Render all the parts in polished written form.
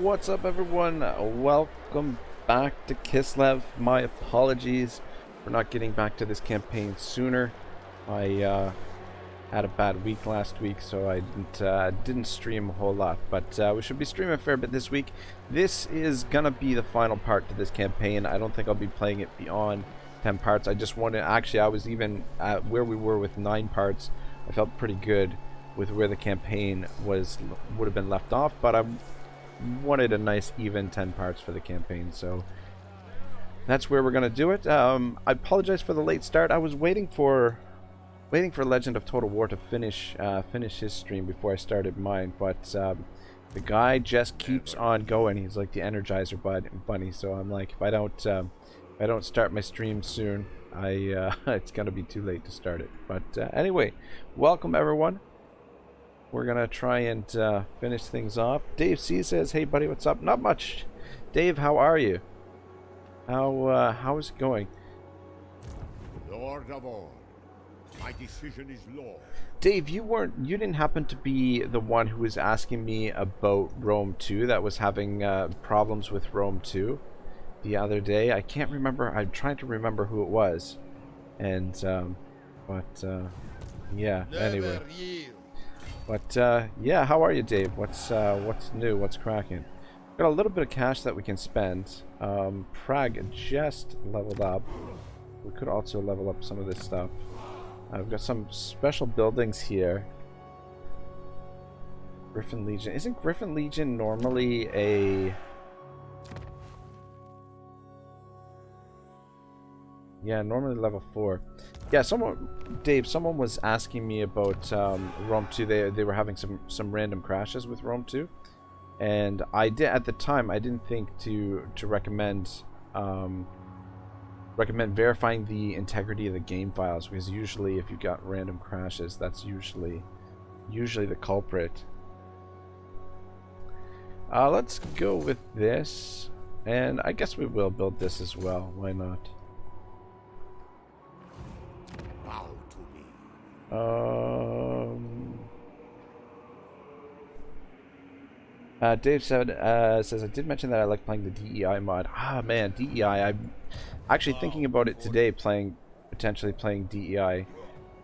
What's up, everyone? Welcome back to Kislev. My apologies for not getting back to this campaign sooner. I had a bad week last week, so I didn't stream a whole lot, but we should be streaming a fair bit this week. This is gonna be the final part to this campaign. I don't think I'll be playing it beyond 10 parts. I just wanted, actually, I was even at where we were with 9 parts. I felt pretty good with where the campaign would have been left off, but I wanted a nice even 10 parts for the campaign, so that's where we're gonna do it. I apologize for the late start. I was waiting for Legend of Total War to finish his stream before I started mine, but the guy just keeps on going. He's like the Energizer bunny, so I'm like, if I don't start my stream soon, it's gonna be too late to start it. But anyway, welcome everyone. We're gonna try and finish things off. Dave C says, "Hey buddy, what's up?" Not much. Dave, how are you? How is it going? Lord of all, my decision is law. Dave, you didn't happen to be the one who was asking me about Rome 2 that was having problems with Rome 2 the other day? I can't remember. I'm trying to remember who it was, and yeah. Anyway. But yeah, how are you, Dave? What's new? What's cracking? Got a little bit of cash that we can spend. Prague just leveled up. We could also level up some of this stuff. I've got some special buildings here. Griffin Legion. Isn't Griffin Legion normally a... Yeah, normally level 4. Yeah, Dave, someone was asking me about Rome 2. They were having some random crashes with Rome 2, and I did at the time. I didn't think to recommend verifying the integrity of the game files, because usually if you got random crashes, that's usually the culprit. Let's go with this, and I guess we will build this as well. Why not? Dave says, I did mention that I like playing the DEI mod. Ah man, DEI. I'm actually thinking about it today, potentially playing DEI.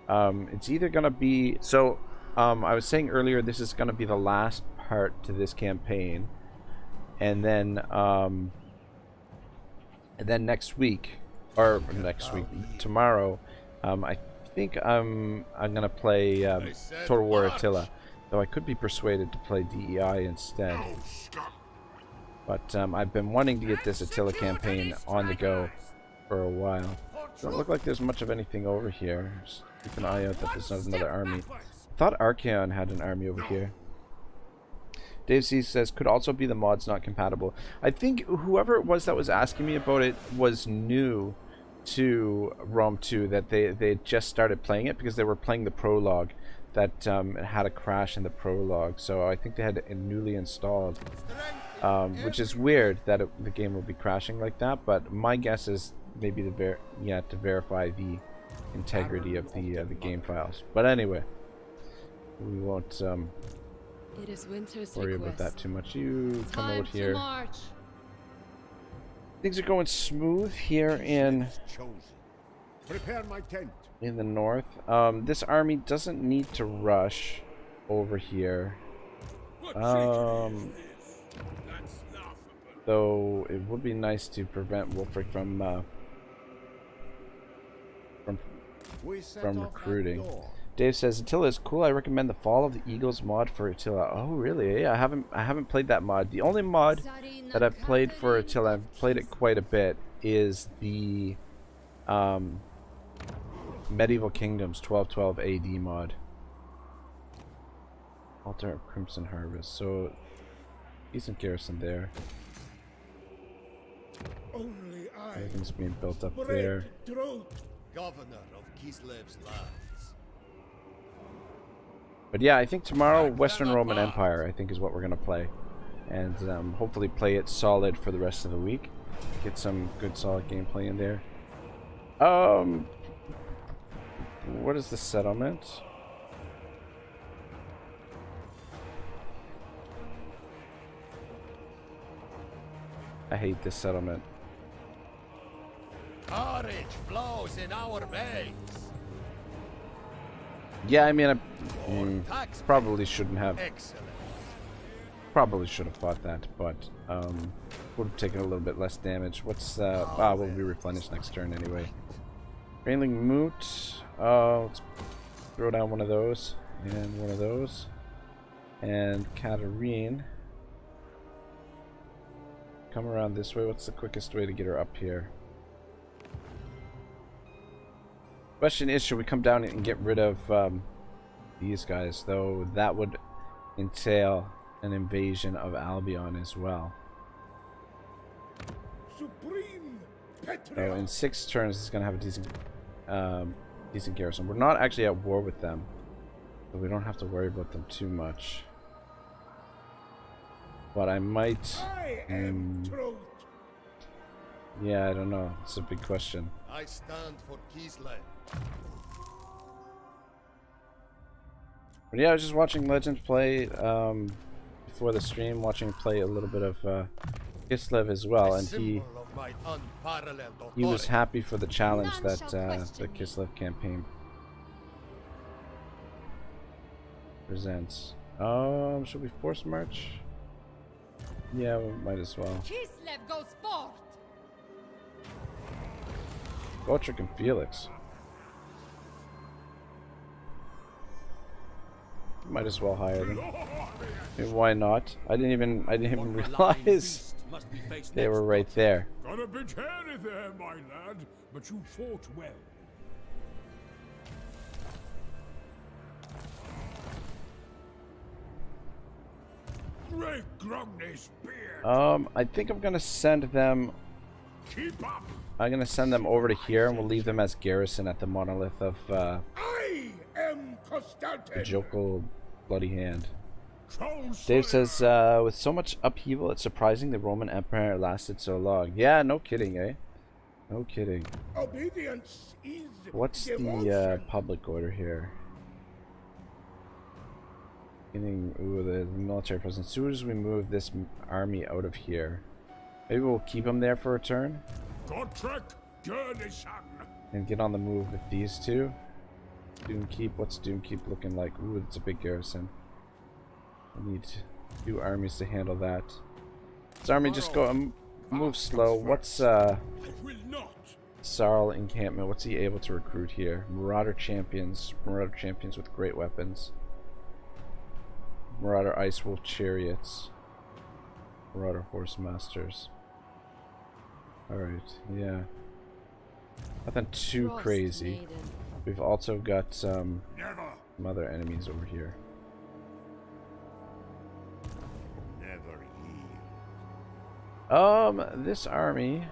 It's either gonna be, so I was saying earlier, this is gonna be the last part to this campaign, and then tomorrow, I think I'm gonna play Total War Attila, though I could be persuaded to play DEI instead. But I've been wanting to get this Attila campaign on the go for a while. Doesn't look like there's much of anything over here. Just keep an eye out that there's not another army. I thought Archaon had an army over here. Dave C says, could also be the mods not compatible. I think whoever it was that was asking me about it was new to Rome 2, that they just started playing it because they were playing the prologue that it had a crash in the prologue, so I think they had it newly installed, which is weird that the game will be crashing like that, but my guess is maybe to verify the integrity of the game files. But anyway, we won't worry about that too much. You come out here. Things are going smooth here in the north. This army doesn't need to rush over here. Though it would be nice to prevent Wolfric from recruiting. Dave says, Attila is cool. I recommend the Fall of the Eagles mod for Attila. Oh really? Yeah, I haven't played that mod. The only mod that I've played for Attila, I've played it quite a bit, is the Medieval Kingdoms 1212 AD mod. Altar of Crimson Harvest. So decent garrison there. Everything's being built up there. Governor of Kislev's lands. But yeah, I think tomorrow Western Roman Empire, I think, is what we're gonna play, and hopefully play it solid for the rest of the week. Get some good solid gameplay in there. What is the settlement? I hate this settlement. Courage flows in our veins. Yeah, I mean, I Tax probably shouldn't have. excellent. Probably should have fought that, but would have taken a little bit less damage. What's will be replenished next turn anyway. Grayling Moot. Let's throw down one of those and one of those, and Katarin. Come around this way. What's the quickest way to get her up here? Question is, should we come down and get rid of these guys? Though that would entail an invasion of Albion as well. Supreme So in 6 turns, it's gonna have a decent, decent garrison. We're not actually at war with them, so we don't have to worry about them too much. But I might. Yeah, I don't know. It's a big question. I stand for Kislev. But yeah, I was just watching Legends play before the stream, watching play a little bit of Kislev as well, and he was happy for the challenge that the Kislev campaign presents. Should we force march? Yeah, we might as well. Kislev goes forth. Gotrek and Felix. Might as well hire them. I mean, why not? I didn't even realize they were right there. Got a bit hairy there, my lad, but you fought well. Break Grumney's beard. I think I'm gonna send them. Keep up. I'm gonna send them over to here, and we'll leave them as garrison at the monolith of I am Constantine. Jokal Bloody Hand. Troll Dave Slayer. says, with so much upheaval, it's surprising the Roman Empire lasted so long. Yeah, no kidding, eh? No kidding. Obedience is What's the devotion. public order here? Getting the military presence. As soon as we move this army out of here, maybe we'll keep them there for a turn Gotrek, Gurneyson. and get on the move with these two. Doomkeep. What's Doomkeep looking like? Ooh, it's a big garrison. I need 2 armies to handle that. This army just go move slow. What's I will not. Sarl encampment? What's he able to recruit here? Marauder champions. Marauder champions with great weapons. Marauder Ice Wolf chariots. Marauder horse masters. Alright, yeah. Nothing too Frost crazy. Maiden. We've also got some Never. other enemies over here. Never yield. This army.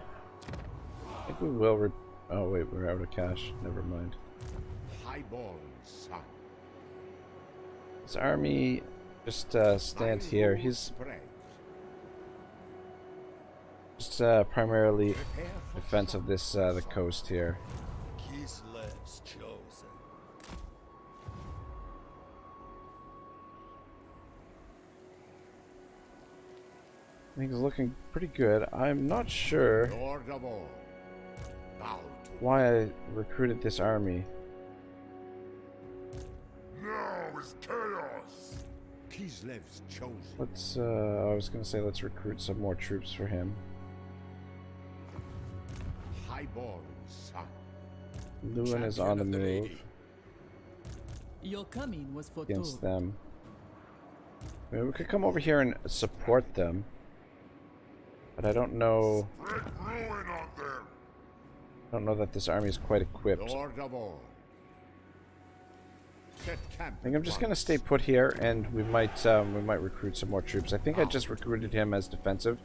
I think we will. Oh wait, we're out of cash. Never mind. Highborn son. This army just stand here. He's just primarily defense of this the coast here. Kislev's chosen. I think it's looking pretty good. I'm not sure Lord of all. Bow to why I recruited this army. now is chaos. Kislev's chosen. Let's I was gonna say let's recruit some more troops for him. Highborn son. Lewin is on the Champion of the move lady. Your coming was against foretold. them. I mean, we could come over here and support them, but I don't know. Spread ruin on them. I don't know that this army is quite equipped. Lord of all. Set camp. I think I'm just gonna stay put here, and we might recruit some more troops. I think I just recruited him as defensive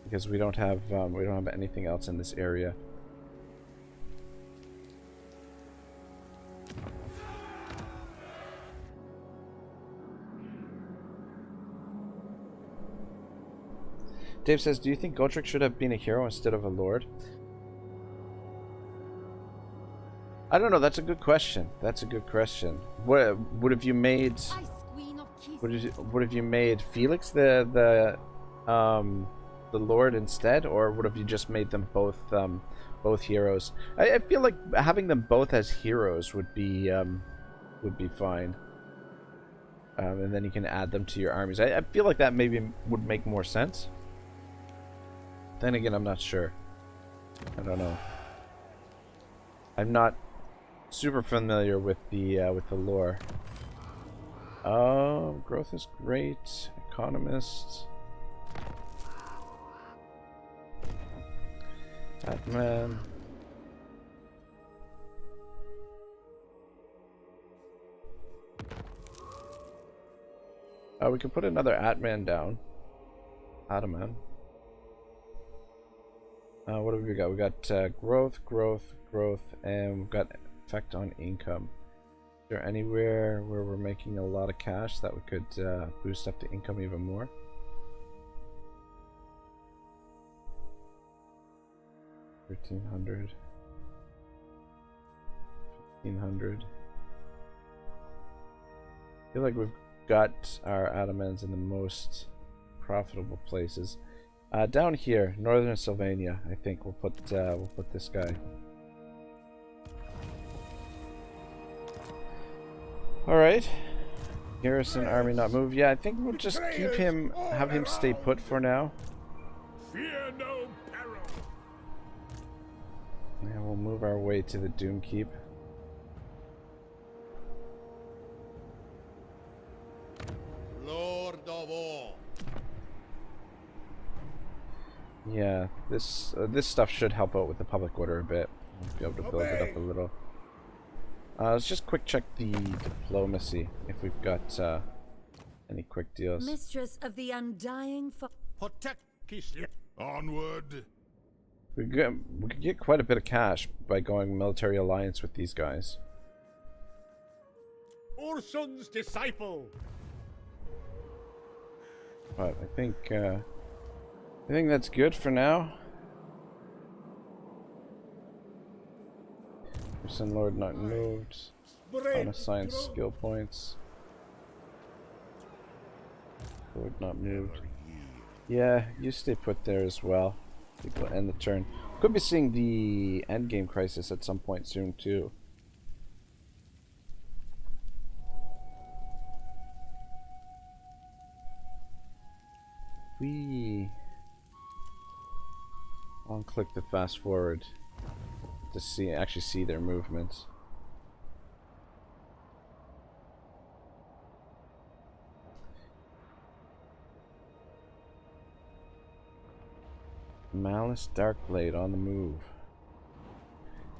because we don't have anything else in this area. Dave says, do you think Gotrek should have been a hero instead of a lord? I don't know. That's a good question. That's a good question. What would have you made? Ice Queen of Kislev. Would have you made Felix the the Lord instead, or would have you just made them both heroes? I feel like having them both as heroes would be fine. And then you can add them to your armies. I feel like that maybe would make more sense. Then again, I'm not sure. I don't know. I'm not super familiar with the lore. Growth is great. Economist. Batman. We can put another Atman down. Ataman. What have we got? We got growth, and we've got effect on income. Is there anywhere where we're making a lot of cash that we could boost up the income even more? $1,300. $1,500. I feel like we've got our Atamans in the most profitable places. Down here, northern Sylvania, I think we'll put this guy. All right, garrison army not move. Yeah, I think we'll just keep him, have him stay put for now. Fear no peril. And we'll move our way to the Doom Keep. Lord of all. Yeah, this stuff should help out with the public order a bit. We'll be able to build it up a little. Let's just quick check the diplomacy if we've got any quick deals. Mistress of the undying Protect Kislev. Onward. We could get quite a bit of cash by going military alliance with these guys. Ursun's disciple. But I think that's good for now. Person Lord not moved. Unassigned skill points. Lord not moved. Yeah, you stay put there as well. People end the turn. Could be seeing the endgame crisis at some point soon too. We I'll click the fast forward to actually see their movements. Malice Darkblade on the move.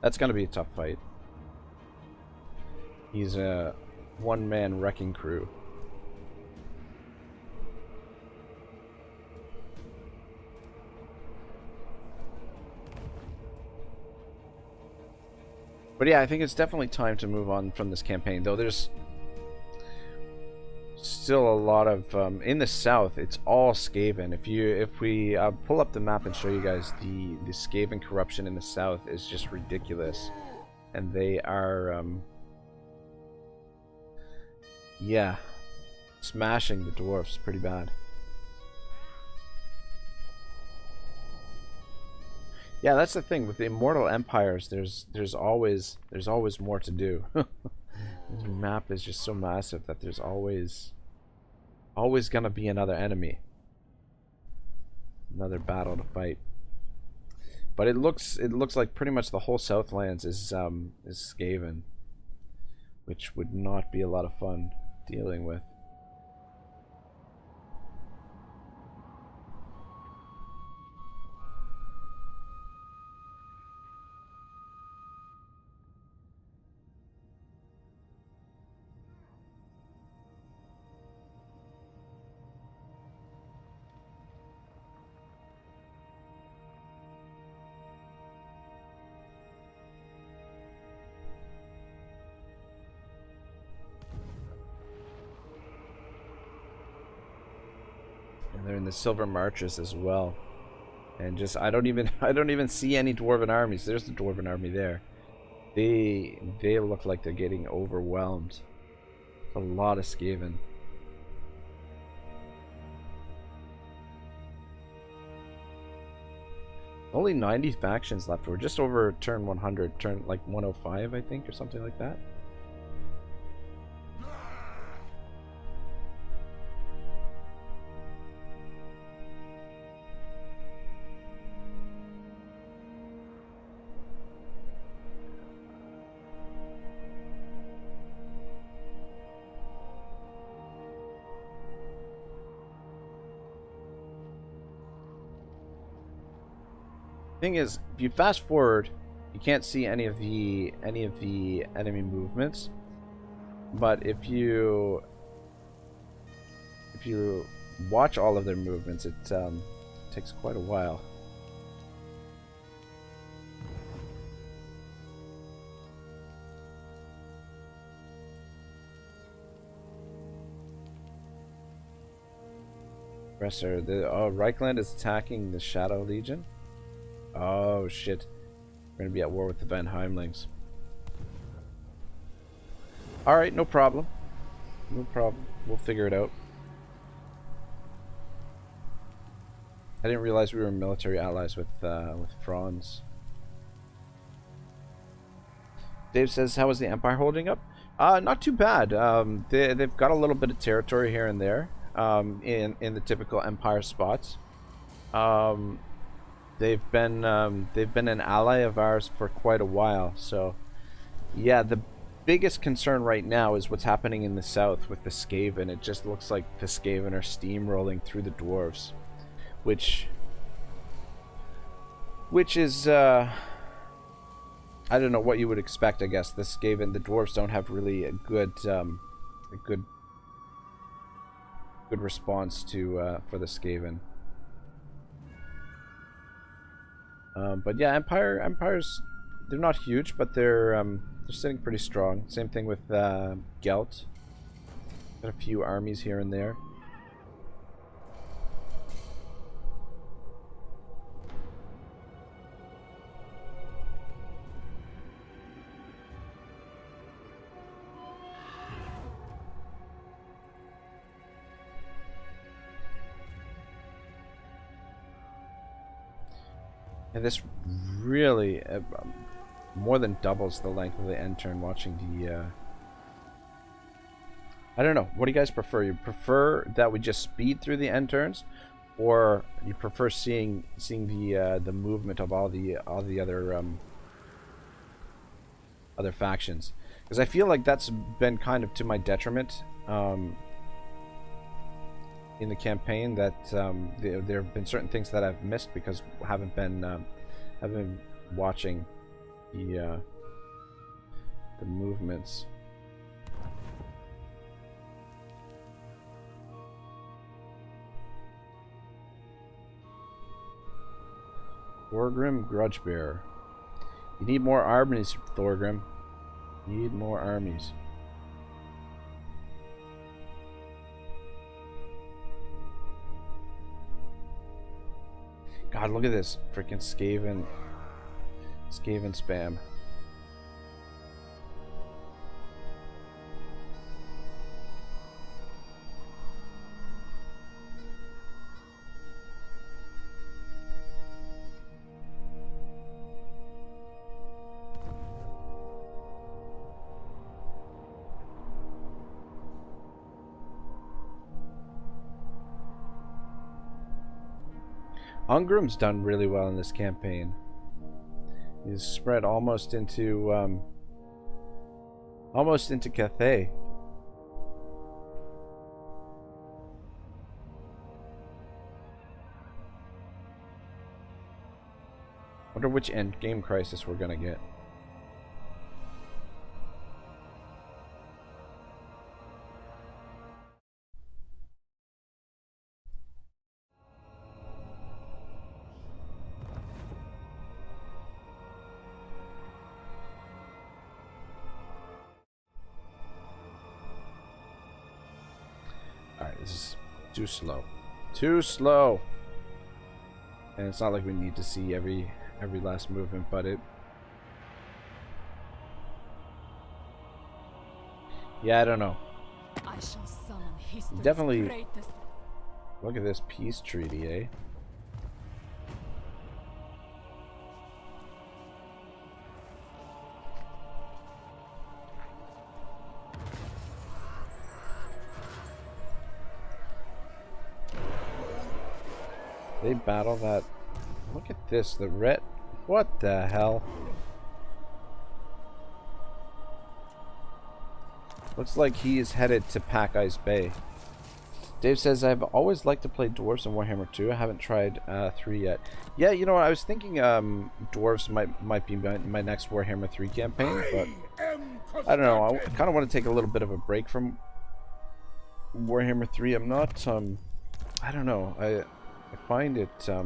That's gonna be a tough fight. He's a one-man wrecking crew. But yeah, I think it's definitely time to move on from this campaign, though there's still a lot of in the south. It's all Skaven. If we pull up the map and show you guys, the Skaven corruption in the south is just ridiculous, and they are yeah, smashing the dwarfs pretty bad. Yeah, that's the thing with the Immortal Empires. There's always more to do. The map is just so massive that there's always gonna be another enemy, another battle to fight. But it looks like pretty much the whole Southlands is Skaven, which would not be a lot of fun dealing with. They're in the Silver Marches as well, and just I don't even see any dwarven armies. There's the dwarven army there. They look like they're getting overwhelmed. A lot of Skaven. 'Cause Only 90 factions left. We're just over turn 100, turn like 105, I think, or something like that. Thing is, if you fast forward, you can't see any of the enemy movements. But if you watch all of their movements, it takes quite a while. Aggressor, Reichland is attacking the Shadow Legion. Oh shit. We're gonna be at war with the Van Heimlings. Alright, no problem. No problem. We'll figure it out. I didn't realize we were military allies with Franz. Dave says, how is the Empire holding up? Not too bad. They've got a little bit of territory here and there, in the typical Empire spots. They've been an ally of ours for quite a while, so yeah, the biggest concern right now is what's happening in the south with the Skaven. It just looks like the Skaven are steamrolling through the dwarves, which is I don't know what you would expect. I guess the dwarves don't have really a good response to for the Skaven. But yeah, Empires, they're not huge, but they're sitting pretty strong. Same thing with Gelt. Got a few armies here and there. And this really more than doubles the length of the end turn watching the... I don't know. What do you guys prefer? You prefer that we just speed through the end turns, or you prefer seeing the movement of all the other factions? Because I feel like that's been kind of to my detriment in the campaign, that there have been certain things that I've missed because I haven't been watching the movements. Thorgrim Grudgebearer. You need more armies, Thorgrim. You need more armies. God, look at this freaking Skaven spam. Ungrim's done really well in this campaign. He's spread almost into Cathay. Wonder which end game crisis we're gonna get. This is too slow. Too slow. And it's not like we need to see every last movement, but it... Yeah, I don't know. I shall summon history's Definitely... greatest. Look at this peace treaty, eh? They battle that. Look at this. The red. What the hell? Looks like he is headed to Pack Ice Bay. Dave says, I've always liked to play dwarves in Warhammer 2. I haven't tried 3 yet. Yeah, you know what? I was thinking dwarves might be my next Warhammer 3 campaign, but I don't know. I kind of want to take a little bit of a break from Warhammer 3. I'm not, I don't know. I find it a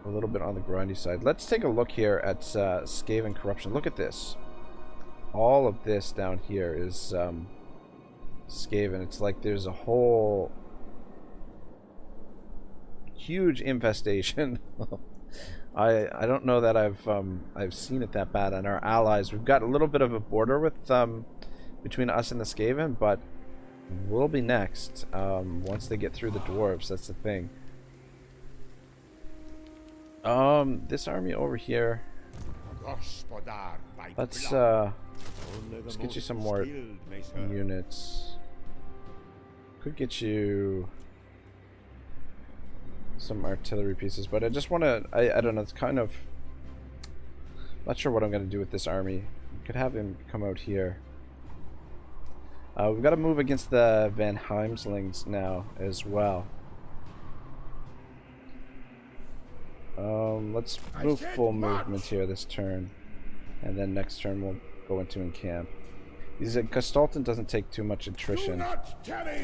little bit on the grindy side. Let's take a look here at Skaven Corruption. Look at this. All of this down here is Skaven. It's like there's a whole huge infestation. I don't know that I've seen it that bad on our allies. We've got a little bit of a border with between us and the Skaven, but we'll be next once they get through the dwarves. That's the thing. This army over here. Let's get you some more units. Could get you some artillery pieces, but I just want to. I don't know. It's kind of not sure what I'm going to do with this army. Could have him come out here. We've got to move against the Van Heimslings now as well. Let's move full movement here this turn, and then next turn we'll go into encamp. Gustalton doesn't take too much attrition.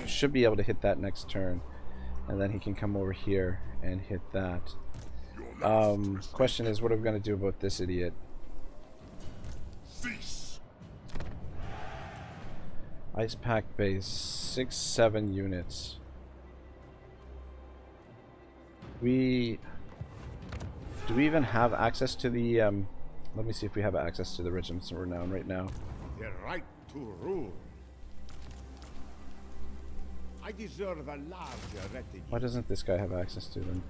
Should be able to hit that next turn, and then he can come over here and hit that. Question is, what are we going to do about this idiot? Ice Pack base, 6-7 units. Do we even have access to the let me see if we have access to the regiments of renown right now. The right to rule. I deserve a larger retinue. Why doesn't this guy have access to them?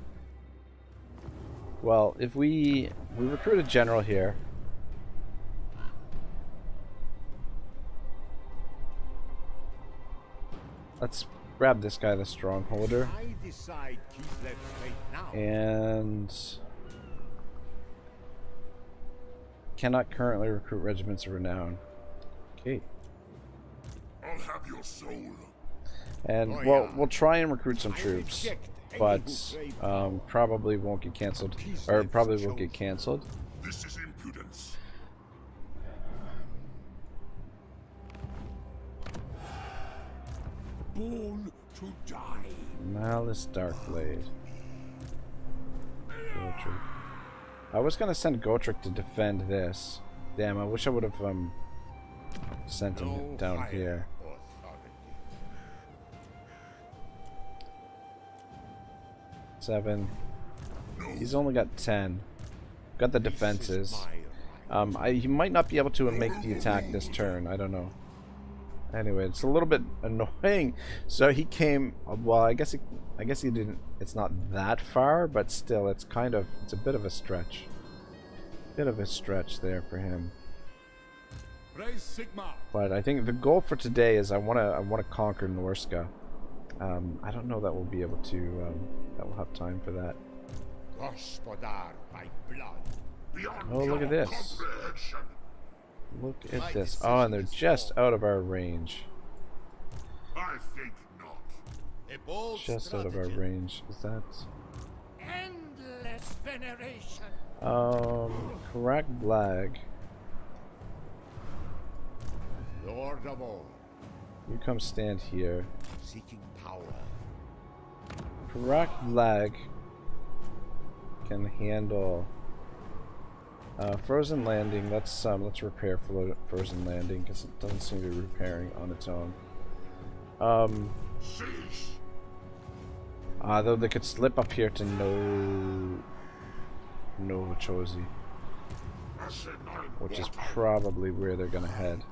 Well, if we recruit a general here. Let's grab this guy, the strongholder. I decide Kislev's fate now. And cannot currently recruit regiments of renown. Okay. I'll have your soul. And we'll try and recruit some troops, but probably won't get cancelled, or probably will get cancelled. This is impudence. Born to die. Malice Darkblade. Gotrek. I was gonna send Gotrek to defend this. Damn, I wish I would have sent him down here. 7. He's only got 10. Got the defenses. He might not be able to make the attack this turn. I don't know. Anyway, it's a little bit annoying. So he came. Well, I guess he didn't. It's not that far, but still, it's a bit of a stretch. Bit of a stretch there for him. But I think the goal for today is I want to conquer Norska. I don't know that we'll be able to. That we'll have time for that. Oh, look at this. Look at this. Oh, and they're just out of our range. I think not. Just out of our range. Is that? Endless veneration. Correct Vlag. Lord of all. You come stand here. Seeking power. Correct Vlag can handle Frozen Landing. Let's repair Frozen Landing because it doesn't seem to be repairing on its own. Though they could slip up here to Novochozy, which is probably where they're gonna head.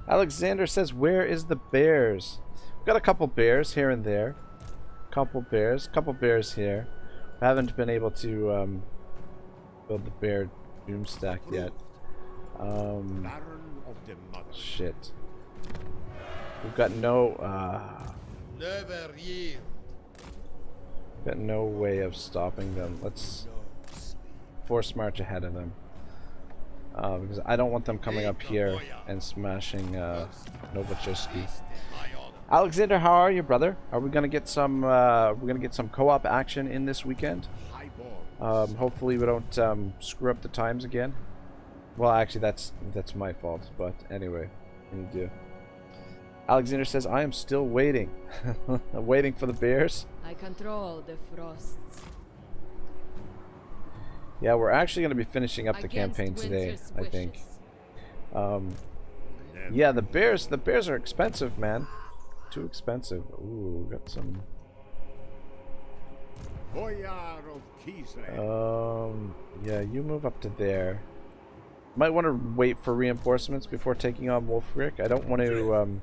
Alexander says, "Where is the bears?" We've got a couple bears here and there. Couple bears here. I haven't been able to build the bear doom stack yet. Shit. We've got no Never yield. Got no way of stopping them. Let's force march ahead of them. Because I don't want them coming up here and smashing Novocherski. Alexander, how are you, brother? Are we gonna get some? We're gonna get some co-op action in this weekend. Hopefully we don't screw up the times again. Well, actually, that's my fault. But anyway, what do you do? Alexander says, I am still waiting. Waiting for the bears. I control the frosts. Yeah, we're actually going to be finishing up the Against campaign today, winter's I think. wishes. Yeah, the bears are expensive, man. Too expensive. Ooh, got some. Boyar of Kislev. Yeah, you move up to there. Might want to wait for reinforcements before taking on Wolfric. I don't want to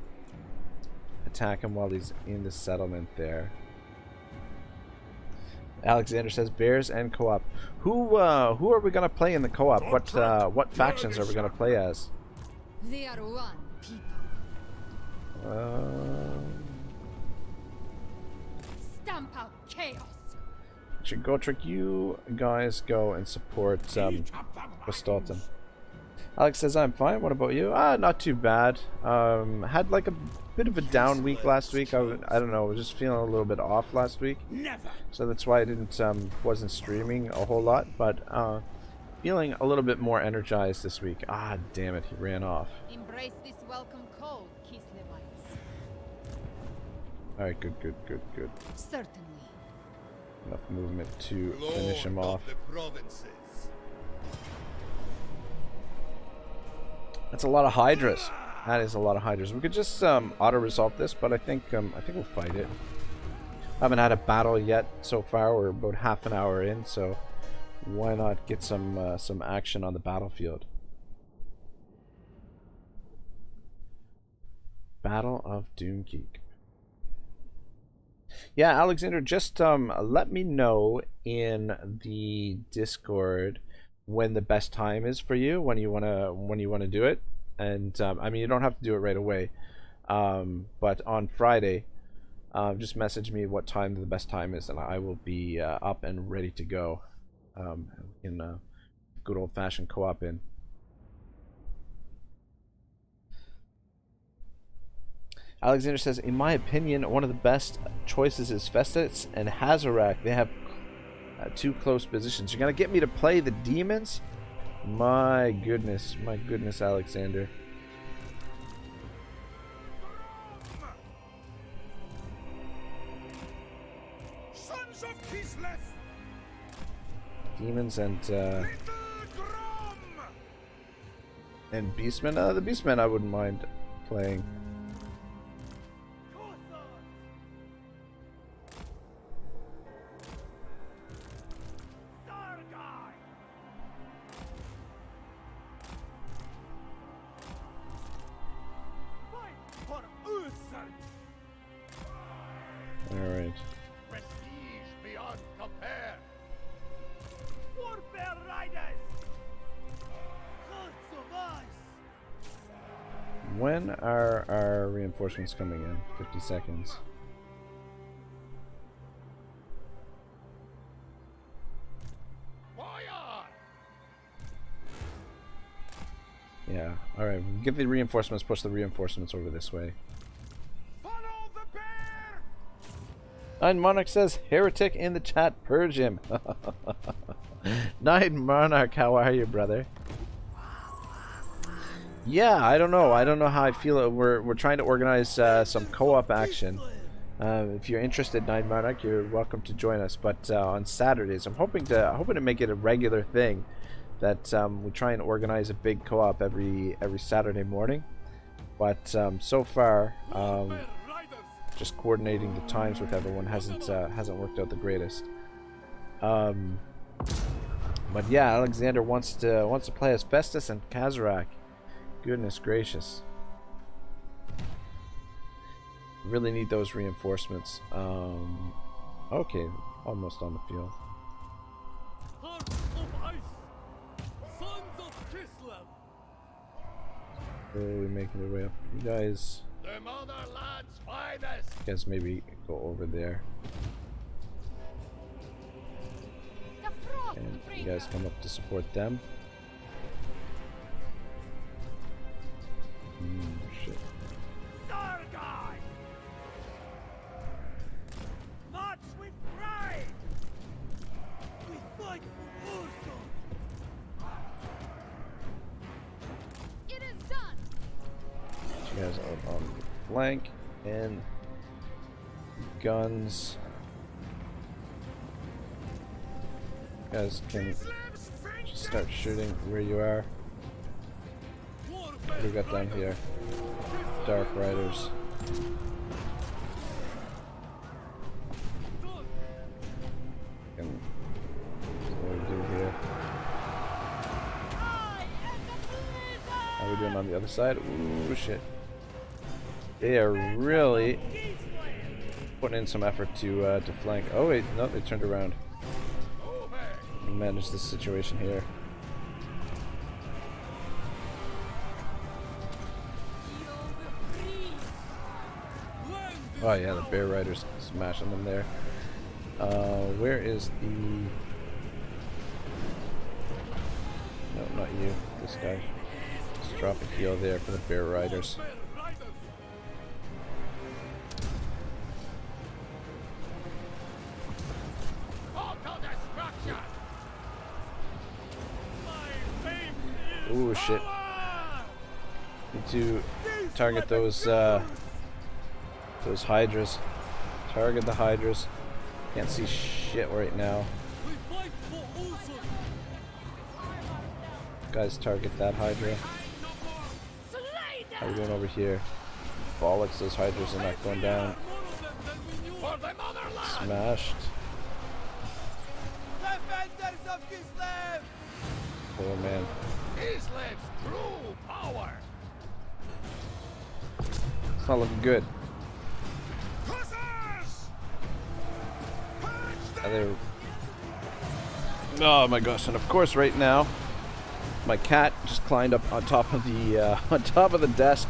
attack him while he's in the settlement there. Alexander says bears and co-op. Who are we gonna play in the co-op? What factions are we gonna play as? They are one people. Stamp out chaos. Should Gotrek, you guys go and support Gestolten. Alex says I'm fine. What about you? Not too bad. Had like a bit of a down week last week. I don't know. I was just feeling a little bit off last week, so that's why I didn't wasn't streaming a whole lot. But feeling a little bit more energized this week. Ah, damn it, he ran off. Embrace this welcome cold, Kislevites. All right, good. Certainly. Enough movement to finish him off. That's a lot of Hydras. That is a lot of Hydras. We could just auto-resolve this, but I think we'll fight it. I haven't had a battle yet so far. We're about half an hour in, so why not get some action on the battlefield? Battle of Doomkeep. Yeah, Alexander, just let me know in the Discord when the best time is for you, when you wanna do it. And I mean, you don't have to do it right away, but on Friday, just message me what time the best time is, and I will be up and ready to go in good old-fashioned co-op in. Alexander says, in my opinion, one of the best choices is Festus and Hazarak. They have two close positions. You're gonna get me to play the demons? My goodness, Alexander. Sons of Kislev. Demons and Beastmen. The Beastmen I wouldn't mind playing. Alright. Prestige beyond compare. Warbear riders! Hearts of ice! When are our reinforcements coming in? 50 seconds. Fire! Yeah, alright. Get the reinforcements, push the reinforcements over this way. Follow the bear! Nine Monarch says, heretic in the chat, purge him. Nine Monarch, how are you, brother? Yeah, I don't know. I don't know how I feel. We're trying to organize some co-op action. If you're interested, Nine Monarch, you're welcome to join us. But on Saturdays, I'm hoping to make it a regular thing that we try and organize a big co-op every Saturday morning. But so far, just coordinating the times with everyone hasn't worked out the greatest. But yeah, Alexander wants to play as Festus and Kazarak. Goodness gracious. Really need those reinforcements. Okay, almost on the field. Hearts of ice! Sons of Kislev! Slowly making their way up. You guys The motherland's finest! Guess maybe go over there. The frost And you bringer. guys come up to support them. Shit. Sargai! March with pride! We fight for Ursul! It is done. You guys are on the flank and guns. You guys can just start shooting where you are. What do we got down here? Dark Riders. And what do we do here? How are we doing on the other side? Ooh, shit. They are really putting in some effort to flank. Oh wait, no, they turned around. Manage this situation here. Oh yeah, the Bear Riders smashing them there. Where is the... No, not you. This guy. Let's drop a heal there for the Bear Riders. Ooh, shit. Need to target those Hydras. Target the Hydras. Can't see shit right now. We fight for Ursul! Guys, target that Hydra. How are we doing over here? Bollocks, those Hydras are not going down. For the motherland! Smashed. Defenders of Kislev! Oh man. Kislev's true power! It's not looking good. Hussars! Purge Are they... Oh my gosh! And of course, right now, my cat just climbed up on top of the on top of the desk.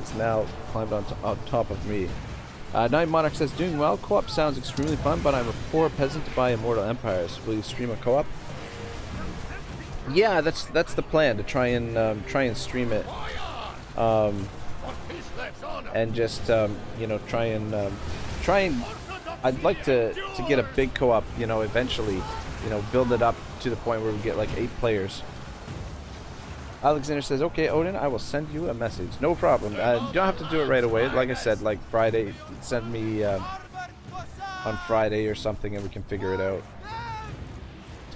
It's now climbed on top of me. Night Monarch says, doing well. Co-op sounds extremely fun, but I'm a poor peasant to buy Immortal Empires. Will you stream a co-op? Yeah, that's the plan, to try and stream it, and just you know, try and I'd like to get a big co-op, you know, eventually, you know, build it up to the point where we get like 8 players. Alexander says, okay, Odin, I will send you a message. No problem. You don't have to do it right away. Like I said, like Friday, send me on Friday or something, and we can figure it out.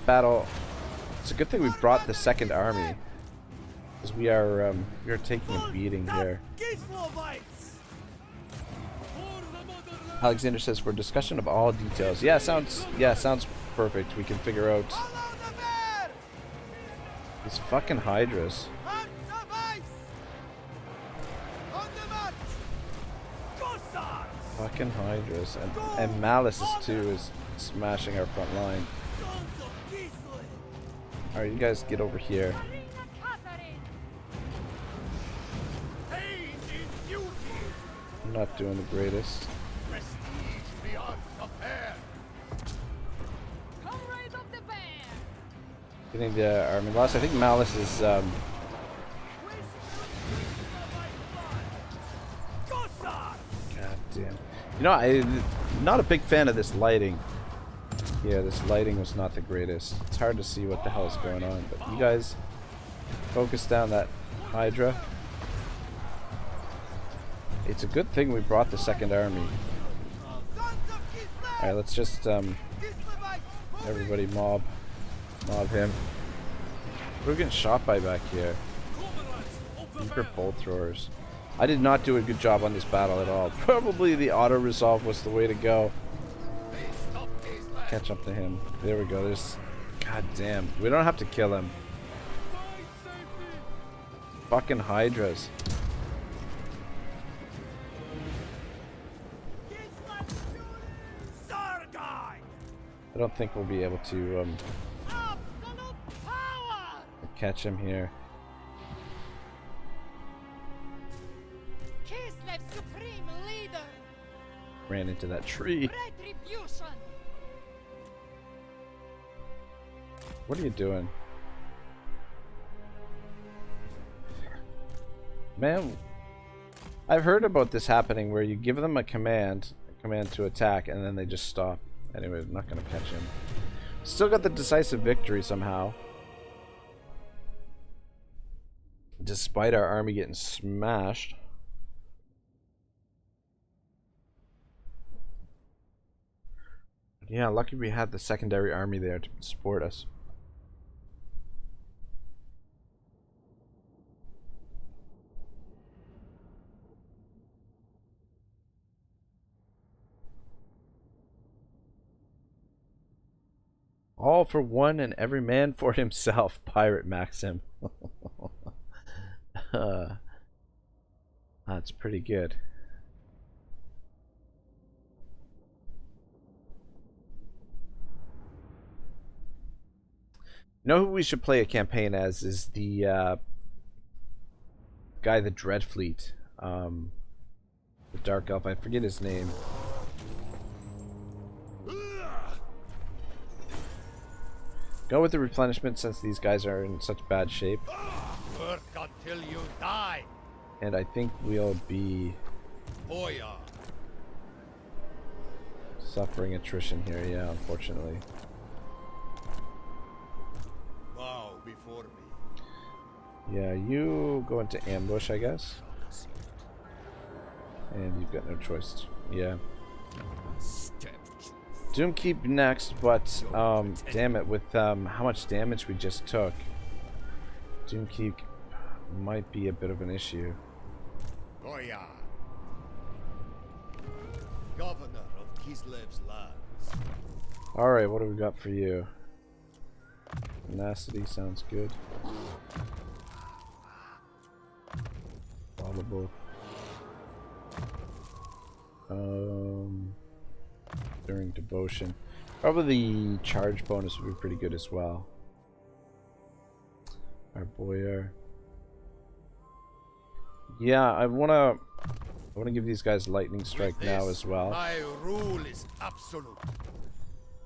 Battle. It's a good thing we brought the second army, because we are taking a beating here. Alexander says, for discussion of all details. Yeah, sounds perfect. We can figure out these fucking Hydras. Fucking Hydras, and Malice too is smashing our front line. Alright, you guys get over here. Katarin. I'm not doing the greatest. Prestige beyond compare! Comrade of the bear. Getting the army lost. I think Malice is God damn. You know, I'm not a big fan of this lighting. Yeah, this lighting was not the greatest. It's hard to see what the hell is going on, but you guys focus down that Hydra. It's a good thing we brought the second army. Alright, let's just everybody mob him. We're getting shot by back here. Reaper bolt throwers. I did not do a good job on this battle at all. Probably the auto resolve was the way to go. Catch up to him. There we go. There's... God damn. We don't have to kill him. Fucking Hydras. I don't think we'll be able to catch him here. Kislev's ran into that tree. Retribution! What are you doing? Man, I've heard about this happening where you give them a command to attack, and then they just stop. Anyway, I'm not going to catch him. Still got the decisive victory somehow. Despite our army getting smashed. Yeah, lucky we had the secondary army there to support us. All for one and every man for himself, Pirate Maxim. That's pretty good. You know who we should play a campaign as is the guy, the Dreadfleet, the Dark Elf. I forget his name. Go with the replenishment since these guys are in such bad shape. Work until you die. And I think we'll be Boya. suffering attrition here, yeah, unfortunately. Bow before me. Yeah, you go into ambush, I guess. And you've got no choice. Yeah. Doomkeep next, but damn it, with how much damage we just took, Doomkeep might be a bit of an issue. Goya. Governor of Kislev's lands. Alright, what do we got for you? Tenacity sounds good. Fallible. During devotion. Probably the charge bonus would be pretty good as well. Our boyar. Yeah, I wanna give these guys lightning strike With now this, as well. My rule is absolute.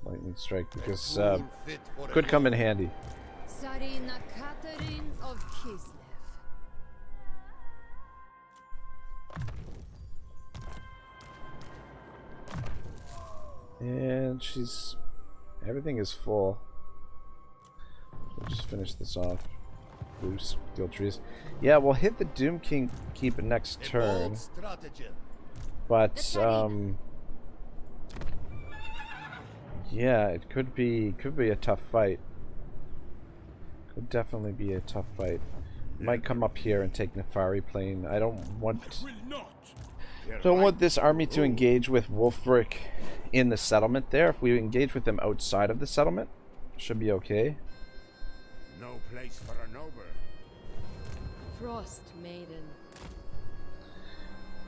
Lightning strike because A rule fit for could a come in war. handy. Tzarina Katarin of Kislev. And everything is full. We'll just finish this off. Loose steel trees. Yeah, we'll hit the Doom King keep next A turn. bold stratagem. But yeah, it could be a tough fight. Could definitely be a tough fight. Might come up here and take Nefari Plain. I don't want this army to engage with Wolfric in the settlement there. If we engage with them outside of the settlement, should be okay. No place for a noble. Frost Maiden.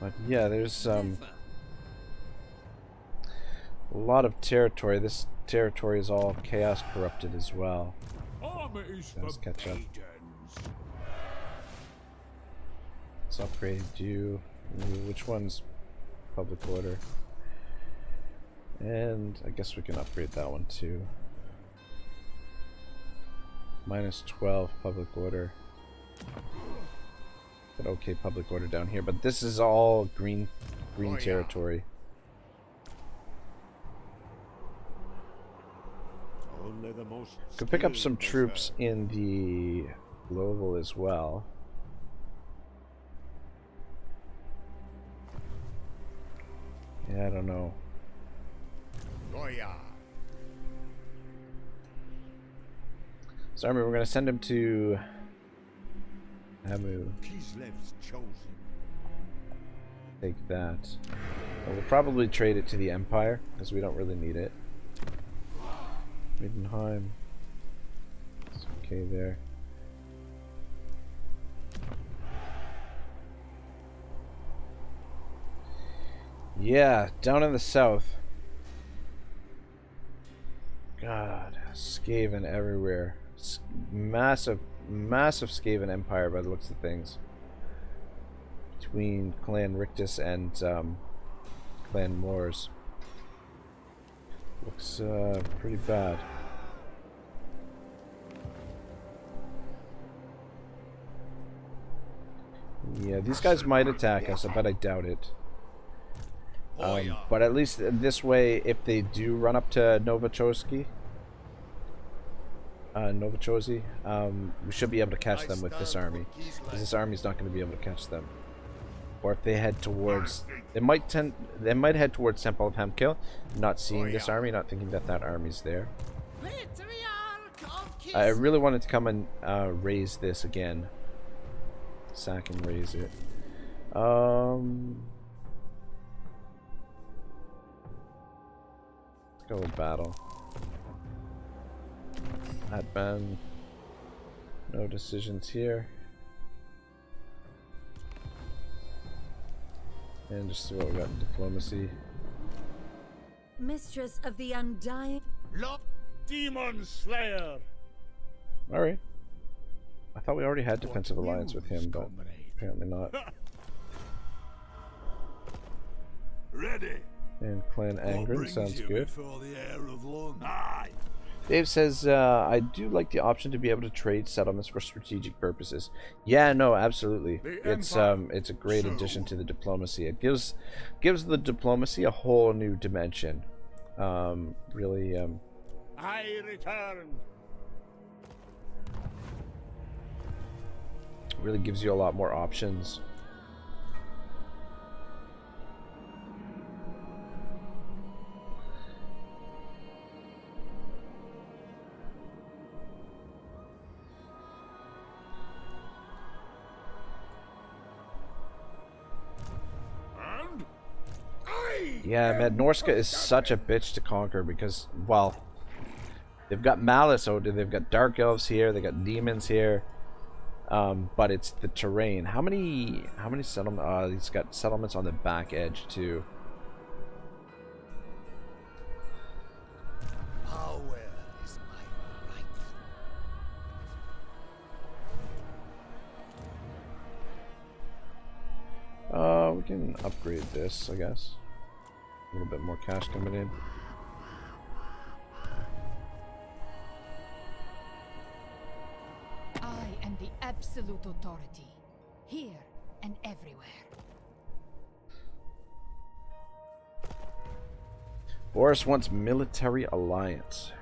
But yeah, there's a lot of territory. This territory is all chaos corrupted as well. Armor is Let's for catch up. maidens. Let's upgrade you. Which one's public order? And I guess we can upgrade that one too. Minus 12 public order. But okay, public order down here. But this is all green Oh, yeah. territory. Only the most Could pick up some skilled troops deserve. in the global as well. Yeah, I don't know. Goya. So we're gonna send him to Amu. Kislev's chosen. Take that. And we'll probably trade it to the Empire because we don't really need it. Middenheim. It's okay there. Yeah, down in the south. God, Skaven everywhere. Massive Skaven Empire by the looks of things. Between Clan Rictus and Clan Wars. Looks pretty bad. Yeah, these guys might attack us, but I doubt it. But at least this way, if they do run up to Novichosky, we should be able to catch them with this army, because this army's not going to be able to catch them. Or if they head towards, they might head towards Temple of Hemkill, not seeing this army, not thinking that that army's there. I really wanted to come and raise this again, sack and raise it. Let's go with battle. Adban. No decisions here. And just see what we got in diplomacy. Mistress of the Undying. Demon Slayer. Alright. I thought we already had defensive alliance with him, but apparently not. Ready. And Clan Angren sounds good. Before the air of London. Aye. Dave says, I do like the option to be able to trade settlements for strategic purposes. Yeah, no, absolutely. It's a great addition to the diplomacy. It gives the diplomacy a whole new dimension. Really, I return. really gives you a lot more options. Yeah, man, Norska is such a bitch to conquer because, well, they've got Malice out there, they've got Dark Elves here, they got Demons here, but it's the terrain. How many settlements? He's got settlements on the back edge too. Power is my right. We can upgrade this, I guess. A little bit more cash coming in. I am the absolute authority, here and everywhere. Boris wants military alliance.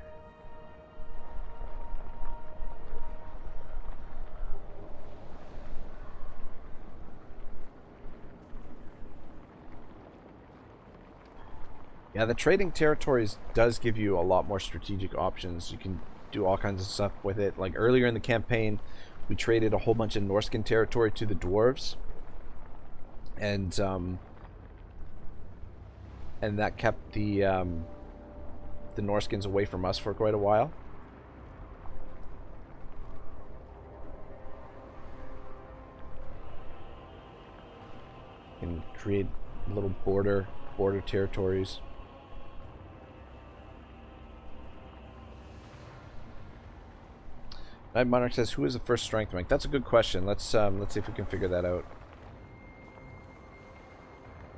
Yeah, the trading territories does give you a lot more strategic options. You can do all kinds of stuff with it. Like earlier in the campaign, we traded a whole bunch of Norscan territory to the dwarves, and that kept the Norskins away from us for quite a while. You can create little border territories. Night Monarch says, "Who is the first strength rank?" That's a good question. Let's see if we can figure that out.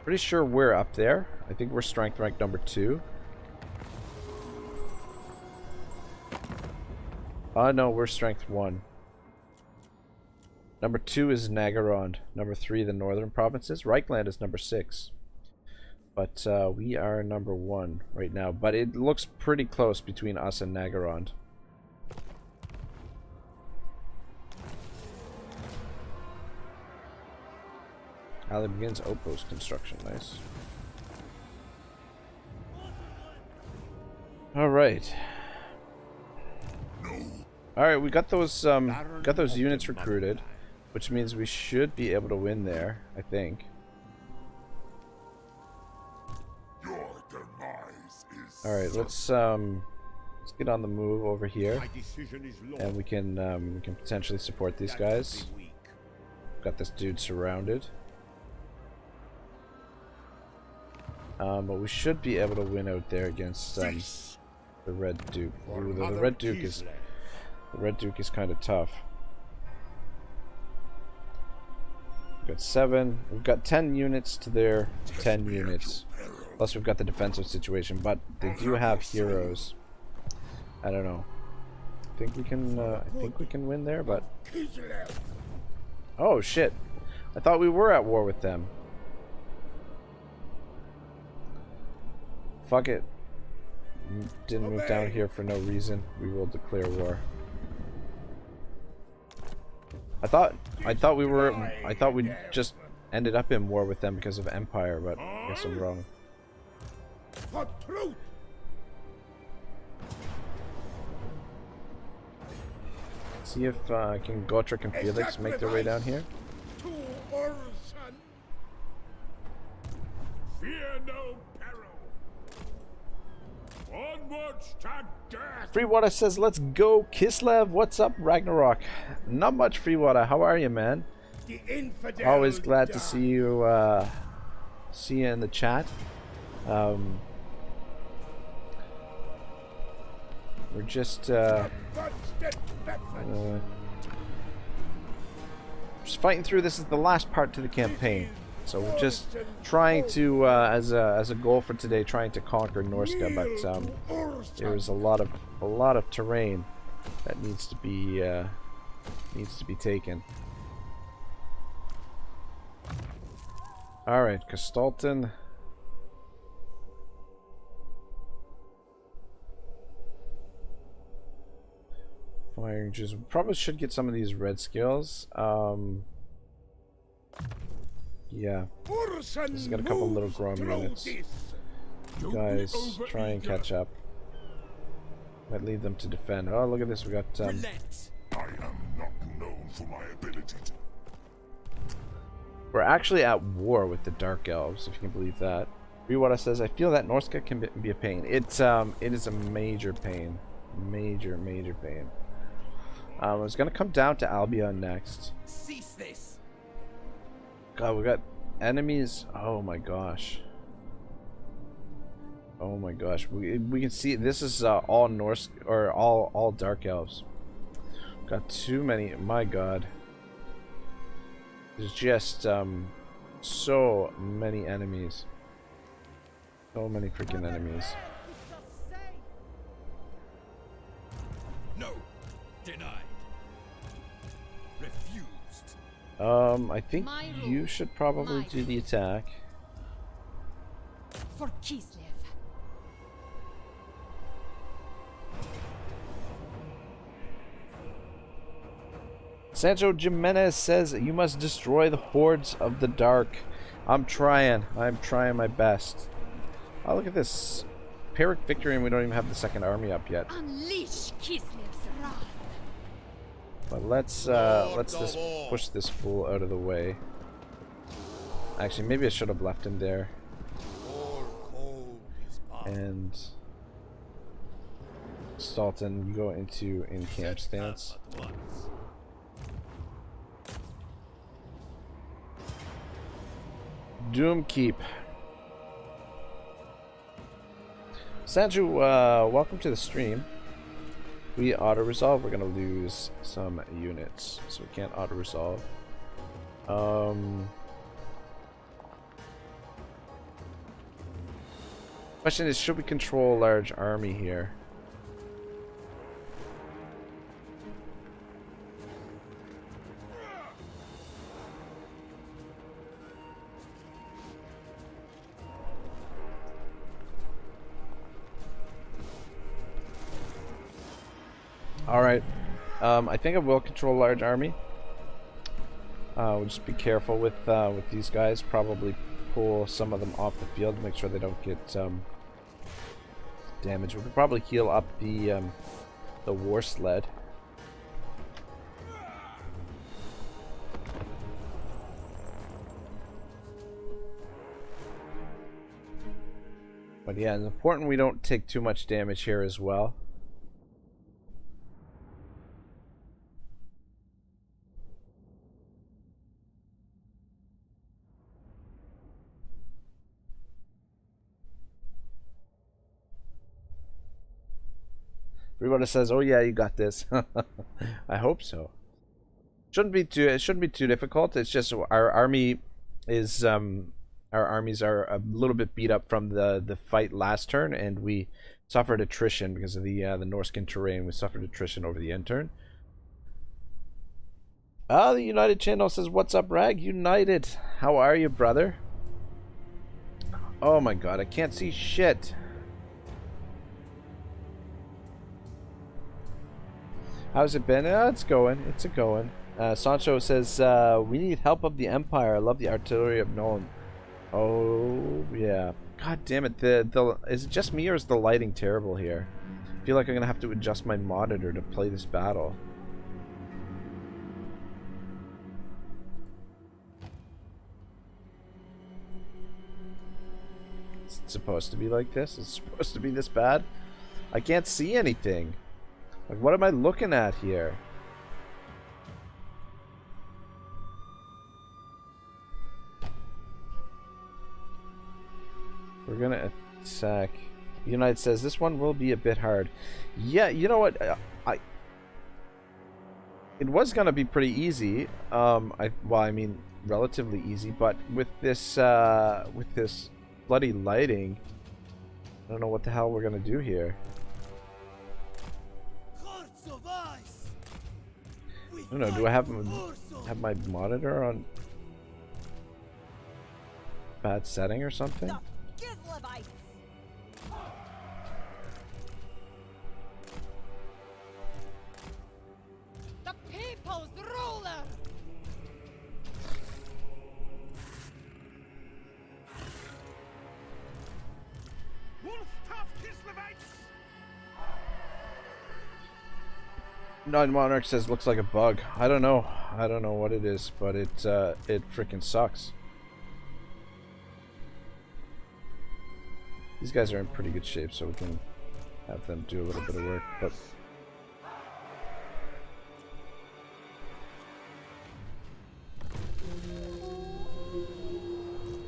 Pretty sure we're up there. I think we're strength rank number 2. No, we're strength 1. Number 2 is Nagarond. Number 3, the northern provinces. Reichland is number 6. But we are number 1 right now. But it looks pretty close between us and Nagarond. Ali begins outpost construction. Nice. All right. All right, we got those units recruited, which means we should be able to win there, I think. Your demise is All right, let's get on the move over here, my decision is law. and we can potentially support these guys. Got this dude surrounded. But we should be able to win out there against the Red Duke. Ooh, the Red Duke is kind of tough. We've got 7. We've got 10 units to their 10 units. Plus we've got the defensive situation, but they do have heroes. I don't know. I think we can win there, but oh shit. I thought we were at war with them. Fuck it. Didn't move down here for no reason. We will declare war. I thought we just ended up in war with them because of Empire, but I guess I'm wrong. For truth. See if can Gotrek and Felix make their way down here. To Orson. Fear no peril. Onwards to death. Freewater says, "Let's go, Kislev." What's up, Ragnarok? Not much, Freewater. How are you, man? The infidel Always glad to die. see you. See you in the chat. We're just just fighting through. This is the last part to the campaign, so we're just trying to, as a goal for today, trying to conquer Norska. But there's a lot of terrain that needs to be taken. All right, Kastalton. Firing juice. We probably should get some of these red skills. Yeah. This has got a couple little Grom units. You guys, try and catch up. Might leave them to defend. Oh, look at this. We got. I am not known for my ability to. We're actually at war with the Dark Elves, if you can believe that. Rewata says, "I feel that Norska can be a pain." It is a major pain, major pain. It's gonna come down to Albion next. Cease this. God, we got enemies. Oh my gosh. Oh my gosh. We can see this is all Norse or all Dark Elves. Got too many. My God. There's just so many enemies. So many freaking enemies. No. Denied. Refused. I think you should probably do the attack. For Kislev. Sancho Jimenez says, "You must destroy the hordes of the dark." I'm trying my best. Oh, look at this. Pyrrhic victory, and we don't even have the second army up yet. Unleash Kislev's wrath. But let's just push this fool out of the way. Actually, maybe I should have left him there. And Stalton, you go into in-camp stance. Doomkeep. Sanju, welcome to the stream. We auto-resolve. We're gonna lose some units, so we can't auto-resolve. Question is, should we control a large army here? Alright, I think I will control a large army. We'll just be careful with these guys. Probably pull some of them off the field to make sure they don't get damaged. We could probably heal up the war sled. But yeah, it's important we don't take too much damage here as well. Everybody says, "Oh yeah, you got this." I hope so. It shouldn't be too difficult. It's just our army is our armies are a little bit beat up from the fight last turn, and we suffered attrition because of the Norskin terrain. We suffered attrition over the end turn. The United channel says, "What's up, Rag? United, how are you, brother?" Oh my god, I can't see shit. How's it been? It's going. It's a going. Sancho says, "We need help of the Empire. I love the artillery of Nolan." Oh yeah. God damn it. Is it just me or is the lighting terrible here? I feel like I'm gonna have to adjust my monitor to play this battle. Is it supposed to be like this? Is it supposed to be this bad? I can't see anything. Like, what am I looking at here? We're gonna attack. United says this one will be a bit hard. Yeah, you know what? It was gonna be pretty easy. Well, I mean, relatively easy, but with this bloody lighting, I don't know what the hell we're gonna do here. I don't know. Do I have my monitor on bad setting or something? The people's ruler. Nine Monarch says looks like a bug. I don't know. I don't know what it is, but it freaking sucks. These guys are in pretty good shape, so we can have them do a little bit of work. But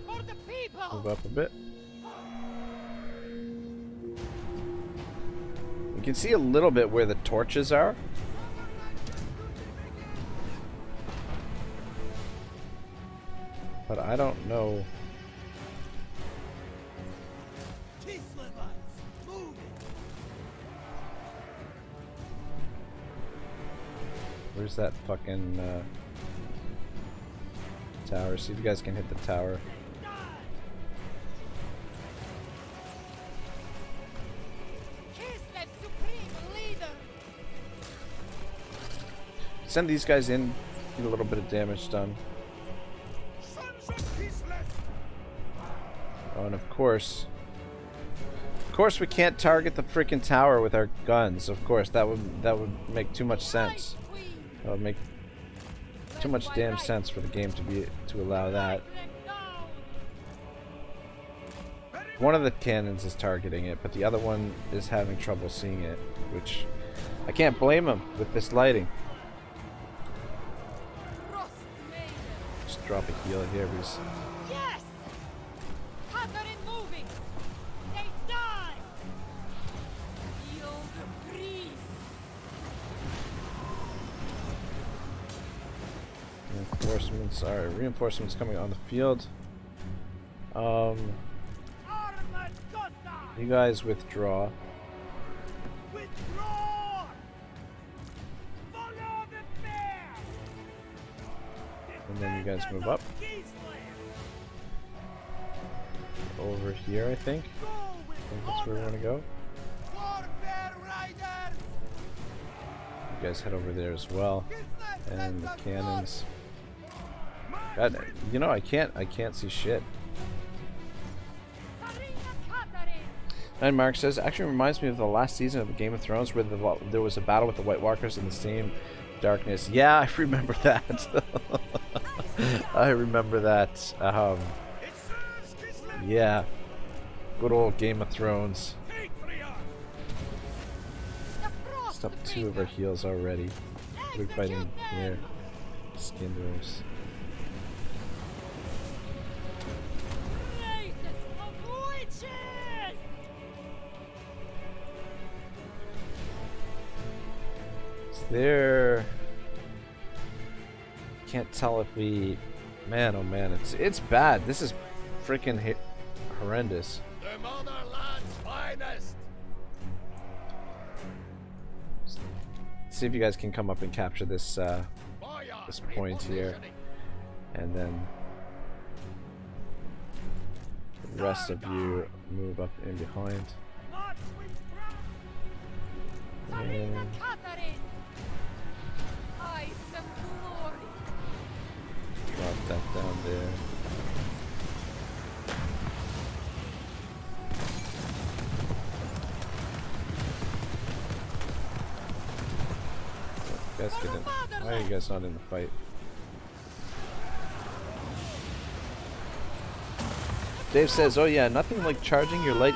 For the people. move up a bit. You can see a little bit where the torches are. But I don't know. Where's that fucking tower? See if you guys can hit the tower. Kislev, supreme leader. Send these guys in, get a little bit of damage done. Oh, and of course we can't target the freaking tower with our guns. Of course, that would make too much sense. That would make too much damn sense for the game to allow that. One of the cannons is targeting it, but the other one is having trouble seeing it, which I can't blame him with this lighting. Just drop a heal here, because Yes. Katarin moving. They die. Yield the breeze. reinforcements coming on the field. You guys withdraw. Withdraw! Follow the bear! And then you guys move up. Over here, I think. That's where we want to go. You guys head over there as well. And the cannons. God, you know, I can't see shit. And Mark says, actually reminds me of the last season of the Game of Thrones where there was a battle with the White Walkers in the same darkness. Yeah, I remember that. I remember that. Yeah. Good old Game of Thrones. Stuff 2 of our heals already. We're fighting here. Skinders. There, can't tell if we, man, oh man, it's bad. This is freaking horrendous. The motherland's finest. See if you guys can come up and capture this this point here, and then the rest of you move up in behind. And Katarin! Ice and glory! drop that down there. You guys get in. Why are you guys not in the fight? Dave says, "Oh yeah, nothing like charging your light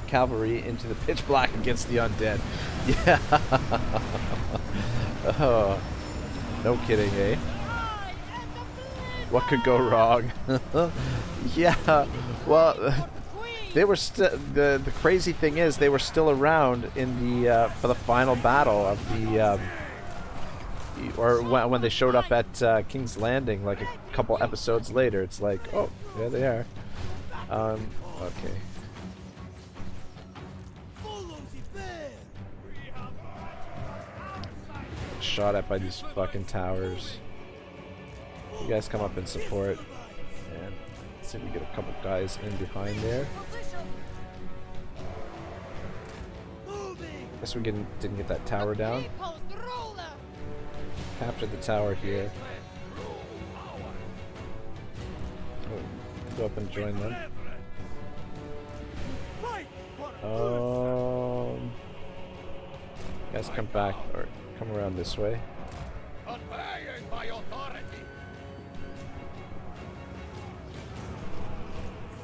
cavalry into the pitch black against the undead." Yeah. Oh, no kidding, eh? What could go wrong? Yeah. Well, they were still. The crazy thing is, they were still around in the for the final battle of the. Or when they showed up at King's Landing, like a couple episodes later. It's like, oh, there they are. Okay. Shot at by these fucking towers. You guys come up and support. And let's see if we get a couple guys in behind there. Guess we didn't get that tower down. Capture the tower here. Oh, go up and join them. Guys, come back or come around this way. Obeying my authority.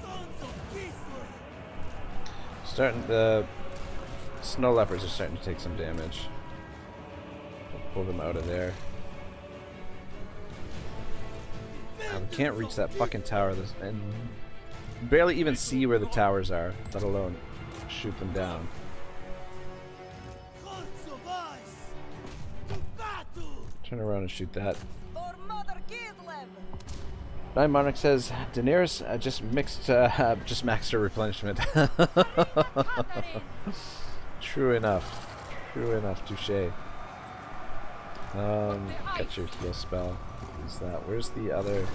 Sons of Kislev. The snow leopards are starting to take some damage. Pull them out of there. We can't reach that fucking tower and barely even see where the towers are, let alone shoot them down. Turn around and shoot that. Nine Monarch says Daenerys just maxed her replenishment. True enough. True enough, touche. Got your heal spell. Use that. Where's the other?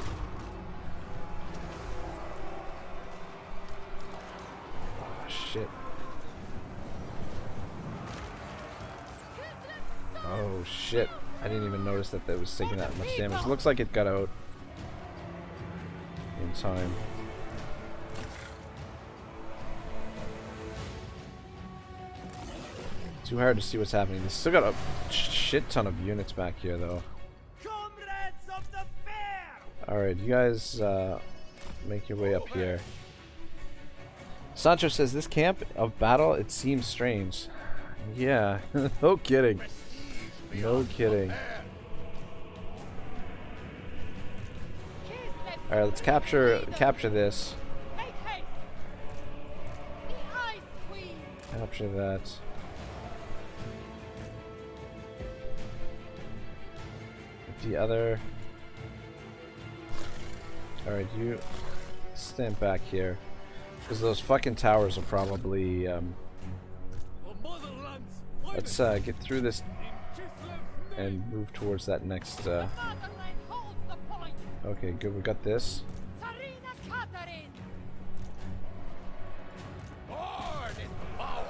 Oh shit. Oh shit. I didn't even notice that was taking that much damage. Looks like it got out in time. Too hard to see what's happening. They still got a shit ton of units back here, though. Alright, you guys make your way up here. Sancho says, this camp of battle, it seems strange. Yeah, no kidding. No kidding. Alright, let's capture this. Capture that. The other. Alright, you stand back here. Because those fucking towers will probably. Let's get through this and move towards that next. Okay, good. We got this. Tzarina Katarin! Born in power.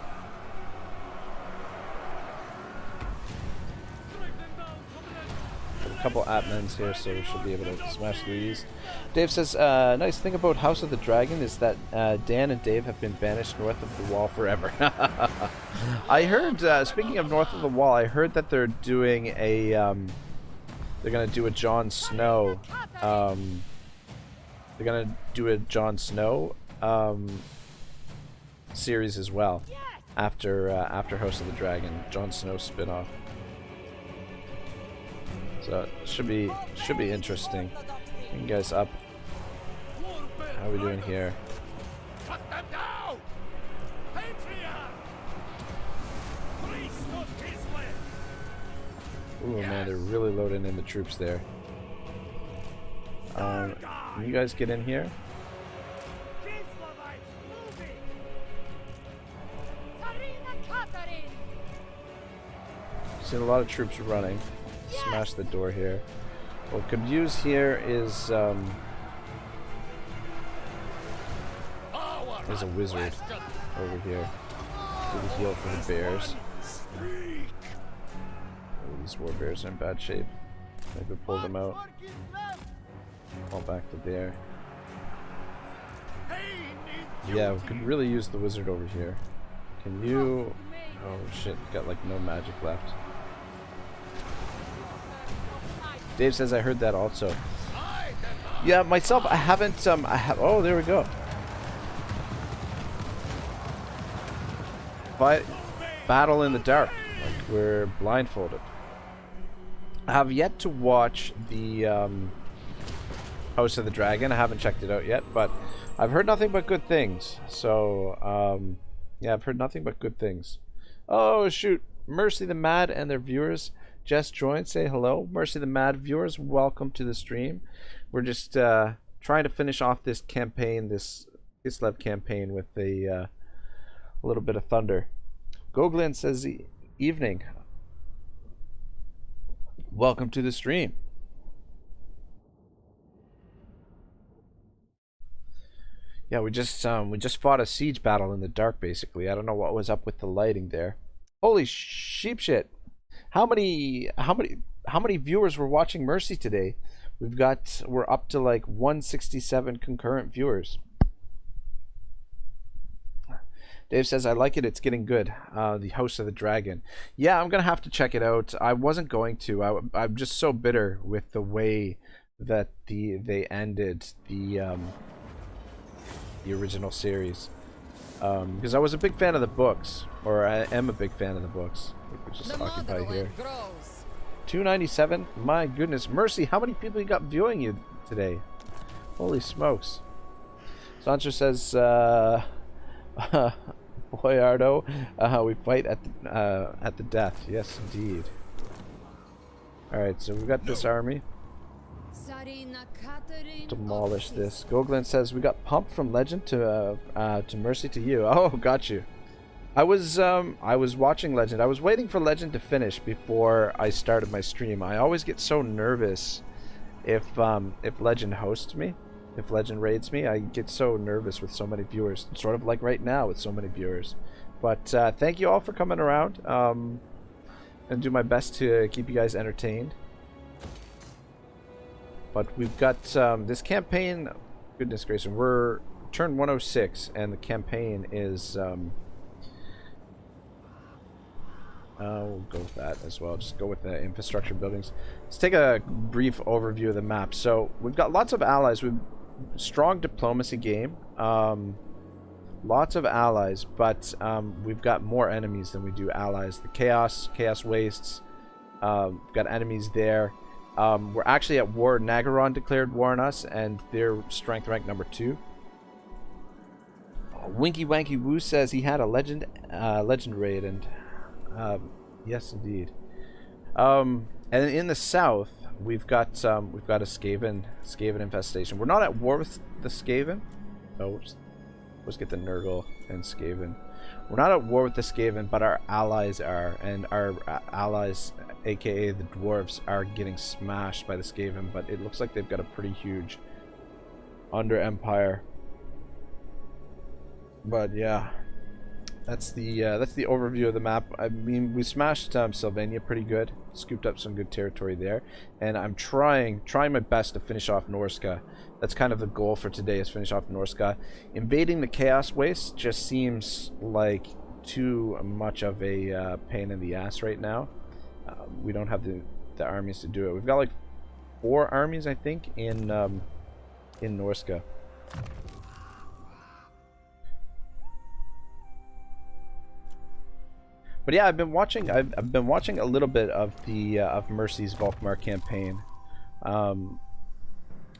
A couple Atmans here, so we should be able to smash through these. Dave says, nice thing about House of the Dragon is that Dan and Dave have been banished north of the wall forever. I heard, speaking of north of the wall, I heard that they're doing a, they're gonna do a Jon Snow, series as well, after House of the Dragon, Jon Snow spin-off. So it should be interesting. You guys up. How are we doing here? Cut them down. Patriarch. Priest of Kislev. Ooh man, they're really loading in the troops there. Can you guys get in here? Seen a lot of troops running. Smash the door here. What we could use here is a wizard over here. Do the heal for the bears. Oh, these war bears are in bad shape. Maybe pull them out. Fall back to there. Yeah, we could really use the wizard over here. Can you... Oh shit, got like no magic left. Dave says I heard that also. Yeah, myself, I haven't, oh, there we go. Battle in the dark. Like, we're blindfolded. I have yet to watch the, House of the Dragon. I haven't checked it out yet, but I've heard nothing but good things. So, yeah, I've heard nothing but good things. Oh, shoot. Mercy the Mad and their viewers just joined. Say hello. Mercy the Mad viewers, welcome to the stream. We're just trying to finish off this campaign, this Kislev campaign, with a little bit of thunder. Goglin says, evening. Welcome to the stream. Yeah, we just fought a siege battle in the dark, basically. I don't know what was up with the lighting there. Holy sheep shit. How many viewers were watching Mercy today? We're up to like 167 concurrent viewers. Dave says, I like it, it's getting good. The House of the Dragon. Yeah, I'm gonna have to check it out. I wasn't going to. I'm just so bitter with the way that they ended the original series. Because I was a big fan of the books, or I am a big fan of the books. We just occupy here. 297. My goodness, Mercy! How many people you got viewing you today? Holy smokes! Sancho says, Boyardo, we fight at the death. Yes, indeed. All right, so we've got this army. Tzarina Katarin Demolish of this. Goglin says we got pumped from Legend to Mercy to you. Oh, got you. I was watching Legend. I was waiting for Legend to finish before I started my stream. I always get so nervous if Legend hosts me, if Legend raids me. I get so nervous with so many viewers. Sort of like right now with so many viewers. But thank you all for coming around. And do my best to keep you guys entertained. But we've got this campaign. Goodness gracious, we're turn 106, and the campaign is. We'll go with that as well. Just go with the infrastructure buildings. Let's take a brief overview of the map. So we've got lots of allies. We've strong diplomacy game. Lots of allies, but we've got more enemies than we do allies. The chaos wastes. We've got enemies there. We're actually at war. Nagaron declared war on us, and they're strength rank number 2. Winky Wanky Woo says he had a legend raid, and yes, indeed. And in the south, we've got a Skaven infestation. We're not at war with the Skaven. Oh, let's get the Nurgle and Skaven. We're not at war with the Skaven, but our allies are, and our allies, aka the dwarves, are getting smashed by the Skaven. But it looks like they've got a pretty huge under empire. But yeah, that's the overview of the map. I mean, we smashed Sylvania pretty good, scooped up some good territory there, and I'm trying my best to finish off Norska. That's kind of the goal for today, is finish off Norska. Invading the Chaos Waste just seems like too much of a pain in the ass right now. We don't have the armies to do it. We've got like 4 armies, I think, in Norska. But yeah, I've been watching a little bit of the of Mercy's Volkmar campaign.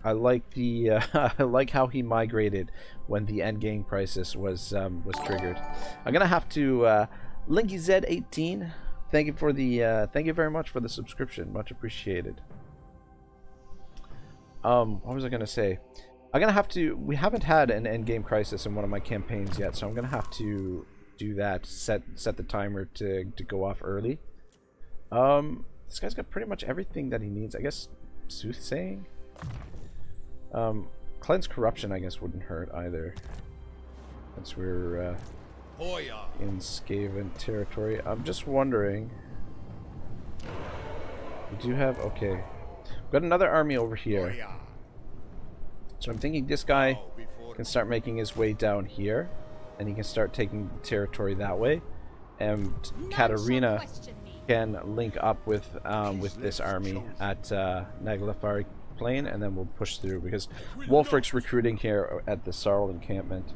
I like the I like how he migrated when the endgame crisis was triggered. I'm gonna have to Linky Z18. Thank you for the thank you very much for the subscription, much appreciated. What was I gonna say? I'm gonna have to. We haven't had an endgame crisis in one of my campaigns yet, so I'm gonna have to do that. Set the timer to go off early. This guy's got pretty much everything that he needs. I guess soothsaying. Cleanse corruption, I guess, wouldn't hurt either. Since we're Hoya. in Skaven territory. I'm just wondering. We do have, okay. We've got another army over here. Hoya. So I'm thinking this guy can start making his way down here. And he can start taking territory that way. And Katarina can link up with this army at Naglafari Plain, and then we'll push through because Wolfric's recruiting here at the Sarl encampment.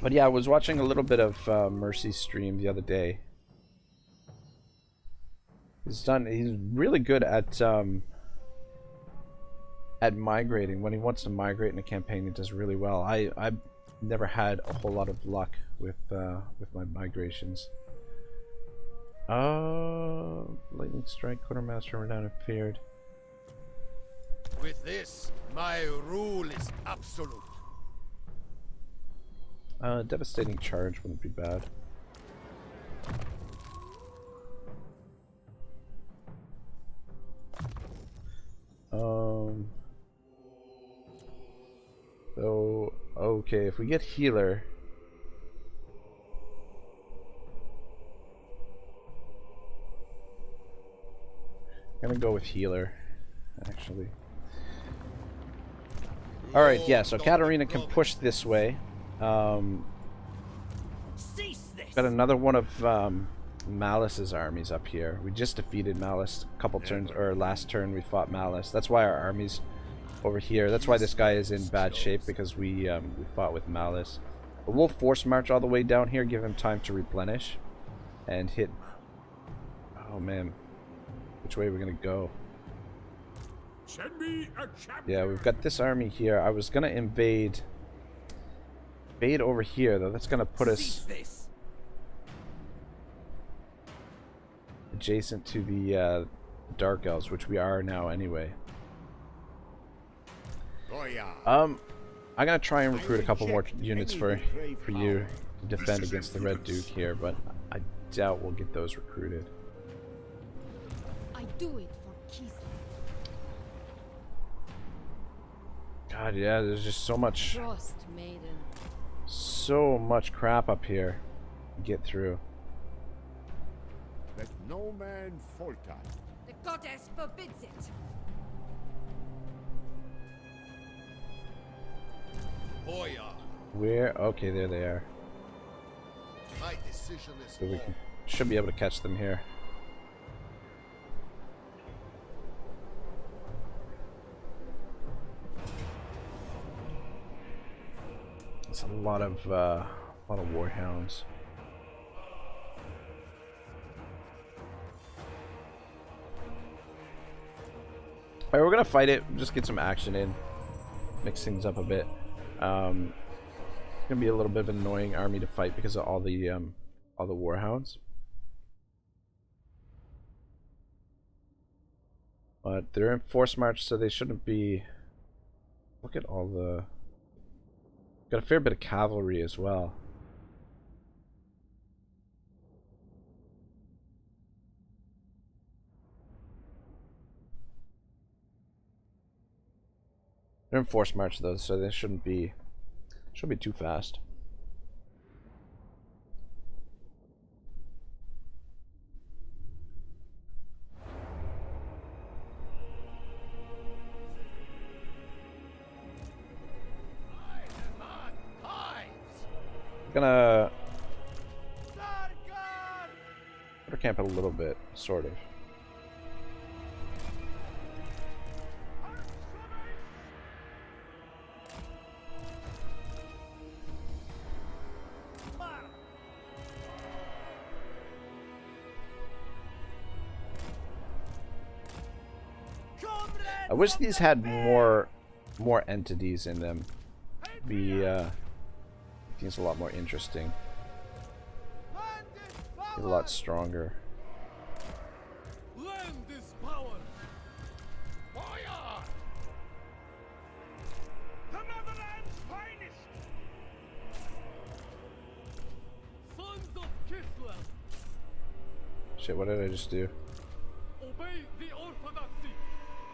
But yeah, I was watching a little bit of Mercy's stream the other day. He's really good at migrating. When he wants to migrate in a campaign, he does really well. I've never had a whole lot of luck with my migrations. Lightning strike, quartermaster renown and feared. With this, my rule is absolute. Devastating charge wouldn't be bad. So okay, if we get healer. I'm gonna go with healer, actually. Alright, yeah, so Katarina can push this way. Got another one of Malice's armies up here. We just defeated Malice a couple turns, or last turn we fought Malice. That's why our army's over here. That's why this guy is in bad shape, because we fought with Malice. But we'll force march all the way down here, give him time to replenish, and hit... Oh man. Which way are we gonna go? Send me a champion. Yeah, we've got this army here. I was gonna invade over here, though. That's gonna put us adjacent to the Dark Elves, which we are now anyway. Hoya. I'm gonna try and recruit a couple more units for you to defend against the Red Duke here, but I doubt we'll get those recruited. I do it for Kislev. God, yeah, there's just so much Frost Maiden. crap up here to get through. Let no man falter. The goddess forbids it. Hoya. Where? Okay, there they are. My decision is So we should be able to catch them here. It's a lot of warhounds. Alright, we're gonna fight it. Just get some action in. Mix things up a bit. It's gonna be a little bit of an annoying army to fight because of all the warhounds. But they're in force march, so they shouldn't be. Look at all the. Got a fair bit of cavalry as well. They're in force march though, so they shouldn't be too fast. Gonna camp it a little bit, sort of. I wish these had more entities in them. It's a lot more interesting. It's a lot stronger. Land is power. Fire! The motherland's finest. Sons of Kislev. Shit, what did I just do? Obey the orthodoxy.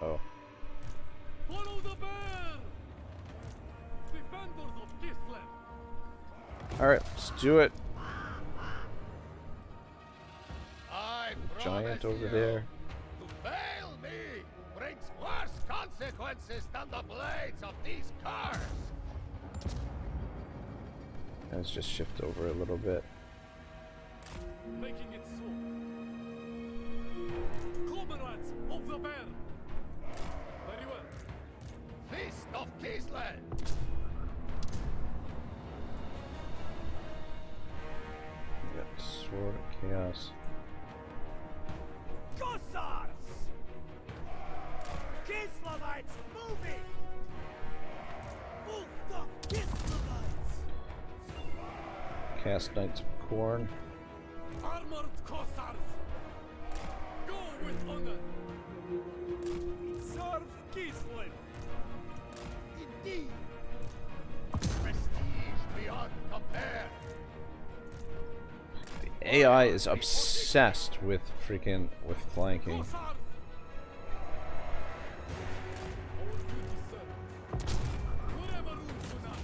Oh. Follow the bear. Defenders of Kislev. Alright, let's do it. I Giant promise over you, there. to fail me brings worse consequences than the blades of these cars. Let's just shift over a little bit. Making it so. Comrades of the bear. Very well. Feast of Kislev. We got Sword of Chaos. Cossars! Kislevites moving! Wolf of Kislevites! Cast Knights of Corn. Armored Cossars! Go with honor! Serve Kislev! Indeed! Prestige beyond compare! The AI is obsessed with flanking. Cossars! Our duty, sir. To revolutionize!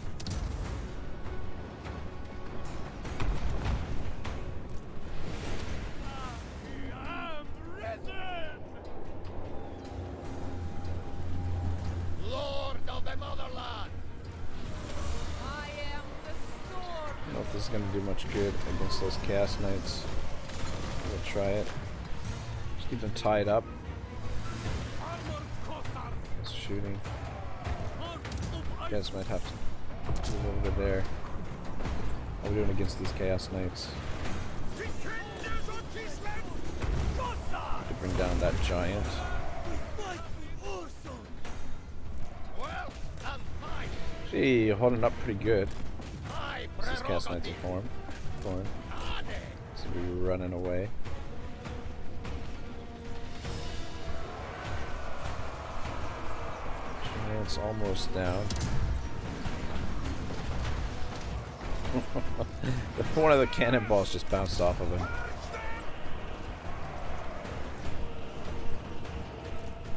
I am risen! Lord of the motherland! I am the storm. I don't know if this is going to do much good against those Cast Knights. We'll try it. Just keep them tied up. Armored Cossars! It's shooting. Mark of You ice! guys might have to move over there. How are we doing against these Chaos Knights? Defenders of Kislev! Cossars! To bring down that giant. We fight for Ursul! Well, and fine! Gee, you're holding up pretty good. My This is Cast Knights prerogative! of Corn. Ade! So we're running away. Giant's almost down. One of the cannonballs just bounced off of him.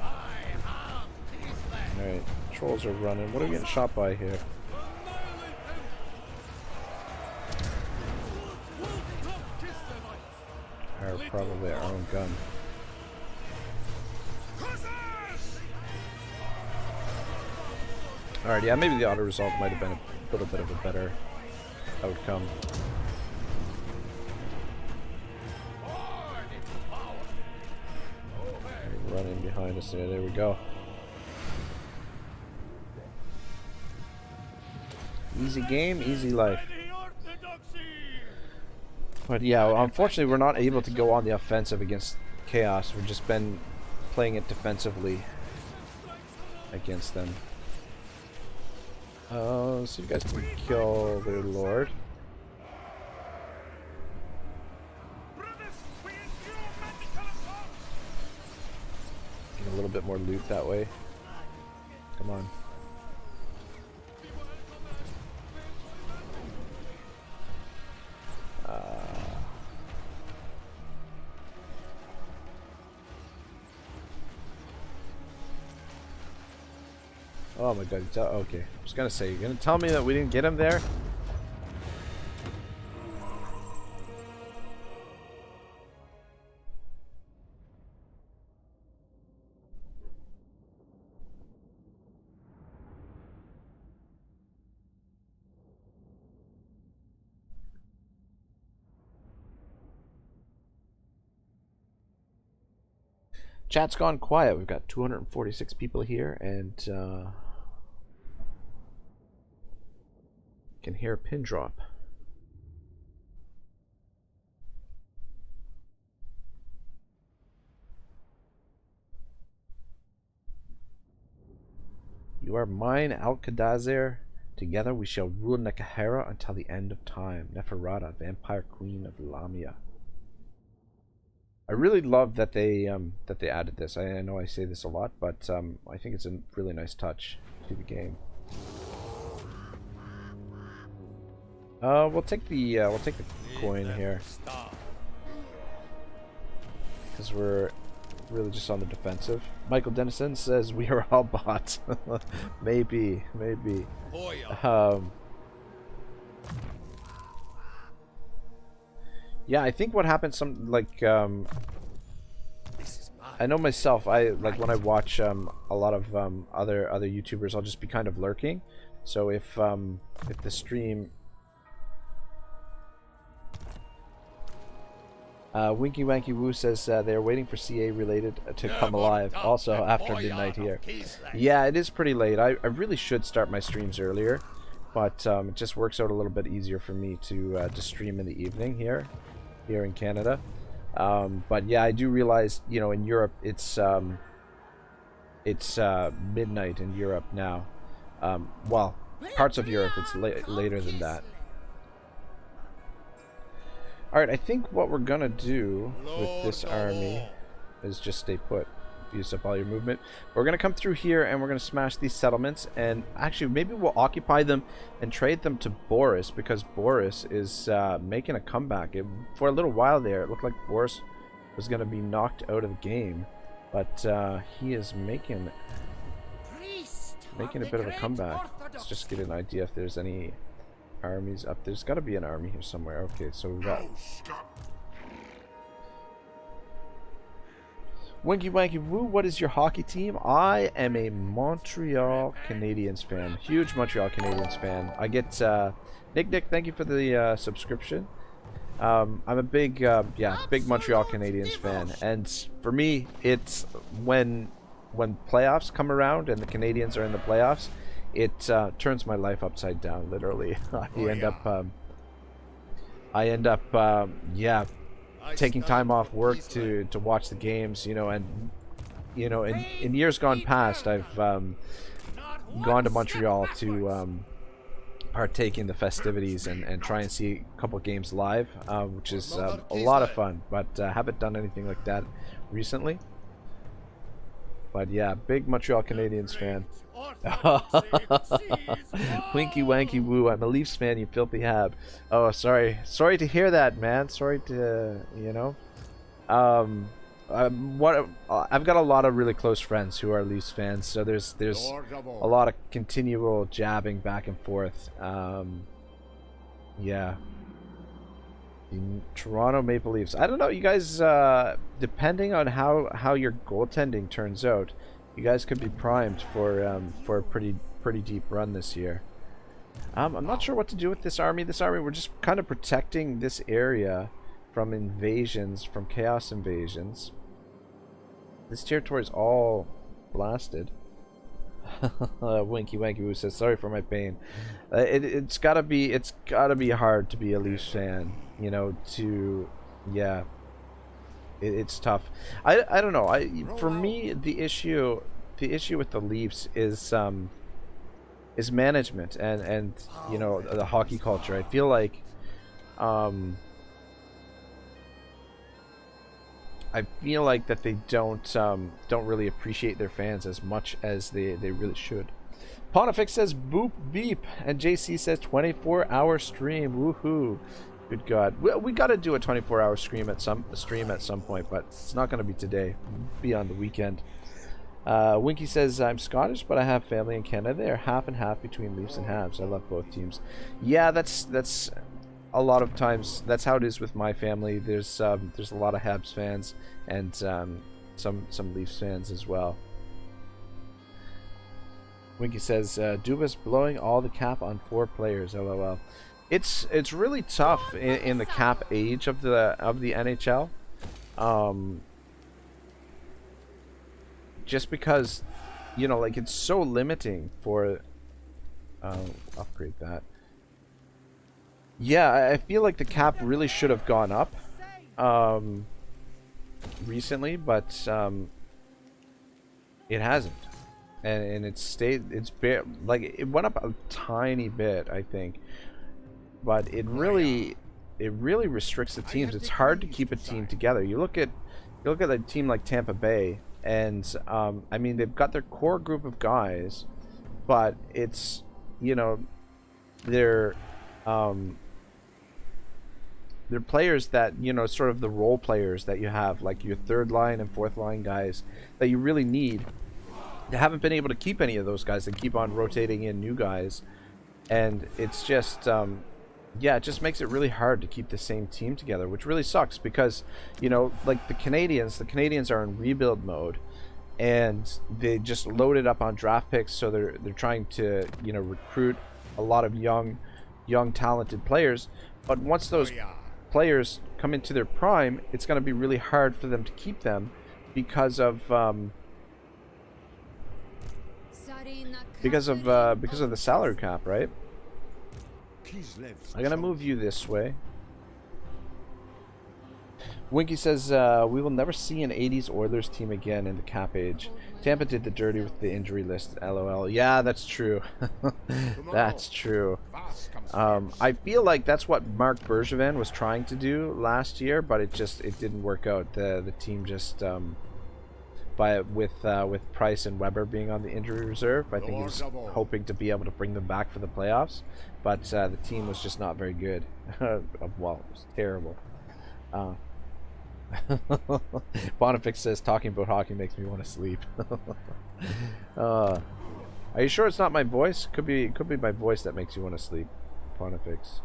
I am Kislev! Alright, trolls are running. What are we getting shot by here? Annihilate them! Wolf of Kislevites! Or probably our own gun. Cossars! Alright, yeah, maybe the auto resolve might have been a little bit of a better outcome. Born into power! Obey! Running behind us there. There we go. Easy game, easy life. The orthodoxy! But yeah, unfortunately we're not able to go on the offensive against Chaos. We've just been playing it defensively against them. So you guys can kill their lord. Brothers, we endure magical assault! Get a little bit more loot that way. Come on. Oh my god, okay. I was gonna say, you're gonna tell me that we didn't get him there? Chat's gone quiet. We've got 246 people here, and can hear a pin drop. You are mine, Alcadazer. Together we shall rule Nekahara until the end of time. Neferata, vampire queen of Lamia. I really love that they added this. I know I say this a lot, but I think it's a really nice touch to the game. We'll take the coin here. because we're really just on the defensive. Michael Dennison says we are all bots. Maybe. Yeah, I think what happens I know myself, I like when I watch a lot of other YouTubers, I'll just be kind of lurking. So if the stream Winky Wanky Woo says they're waiting for CA related to come alive also after midnight here. Yeah, it is pretty late. I really should start my streams earlier, but it just works out a little bit easier for me to stream in the evening here in Canada. But yeah, I do realize, you know, in Europe it's midnight in Europe now. Well, parts of Europe it's later than that. Alright, I think what we're gonna do with this army is just stay put. Use up all your movement. We're gonna come through here and we're gonna smash these settlements, and actually maybe we'll occupy them and trade them to Boris, because Boris is making a comeback. For a little while there it looked like Boris was gonna be knocked out of the game, but he is making a bit of a comeback. Let's just get an idea if there's any armies up. There's got to be an army here somewhere. Okay, so we've got Winky Wanky Woo. What is your hockey team? I am a Montreal Canadiens fan. Huge Montreal Canadiens fan. I get Nick. Thank you for the subscription. I'm a big Montreal Canadiens fan, and for me, it's when playoffs come around and the Canadiens are in the playoffs, it turns my life upside down, literally. I end up taking time off work to watch the games, you know, and you know, in years gone past, I've gone to Montreal to partake in the festivities and try and see a couple games live, which is a lot of fun, but haven't done anything like that recently. But yeah, big Montreal Canadiens fan. Winky Wanky Woo, I'm a Leafs fan, you filthy hab. Oh, sorry to hear that, man. Sorry to, you know. I've got a lot of really close friends who are Leafs fans, so there's a lot of continual jabbing back and forth. Yeah. Toronto Maple Leafs. I don't know, you guys, depending on how your goaltending turns out, you guys could be primed for a pretty deep run this year. I'm not sure what to do with this army. We're just kind of protecting this area from invasions, from chaos invasions. This territory is all blasted. Winky Wanky Woo says, sorry for my pain. It's gotta be hard to be a Leafs fan, you know, yeah. It's tough. I don't know. For me, the issue with the Leafs is management and you know, the hockey culture. I feel like that they don't really appreciate their fans as much as they really should. Pontifex says boop beep, and JC says 24-hour stream. Woohoo! Good God, we got to do a 24-hour stream at some point, but it's not going to be today. It'll be on the weekend. Winky says I'm Scottish, but I have family in Canada. They're half and half between Leafs and Habs. I love both teams. Yeah, that's a lot of times that's how it is with my family. There's a lot of Habs fans and some Leafs fans as well. Winky says Dubas blowing all the cap on 4 players. LOL. It's really tough in the cap age of the NHL. Just because, you know, like, it's so limiting for upgrade that. Yeah, I feel like the cap really should have gone up recently, but it hasn't, and it stayed. Like, it went up a tiny bit, I think, but it really restricts the teams. It's hard to keep a team together. You look at a team like Tampa Bay, and I mean, they've got their core group of guys, but it's, you know, they're they're players that, you know, sort of the role players that you have, like your third line and fourth line guys that you really need. They haven't been able to keep any of those guys. They keep on rotating in new guys, and it's just yeah, it just makes it really hard to keep the same team together, which really sucks because, you know, like the Canadians are in rebuild mode, and they just loaded up on draft picks, so they're trying to, you know, recruit a lot of young talented players. But once those players come into their prime, it's going to be really hard for them to keep them because of the salary cap, right? I'm gonna move you this way. Winky says, we will never see an 80s Oilers team again in the cap age. Tampa did the dirty with the injury list, lol. Yeah, that's true. That's true. I feel like that's what Mark Bergevin was trying to do last year, but it didn't work out. The team just with Price and Weber being on the injury reserve, I think he was hoping to be able to bring them back for the playoffs, but the team was just not very good. Well, it was terrible. Bonifix says talking about hockey makes me want to sleep. Are you sure it's not my voice? Could be my voice that makes you want to sleep, Bonifix.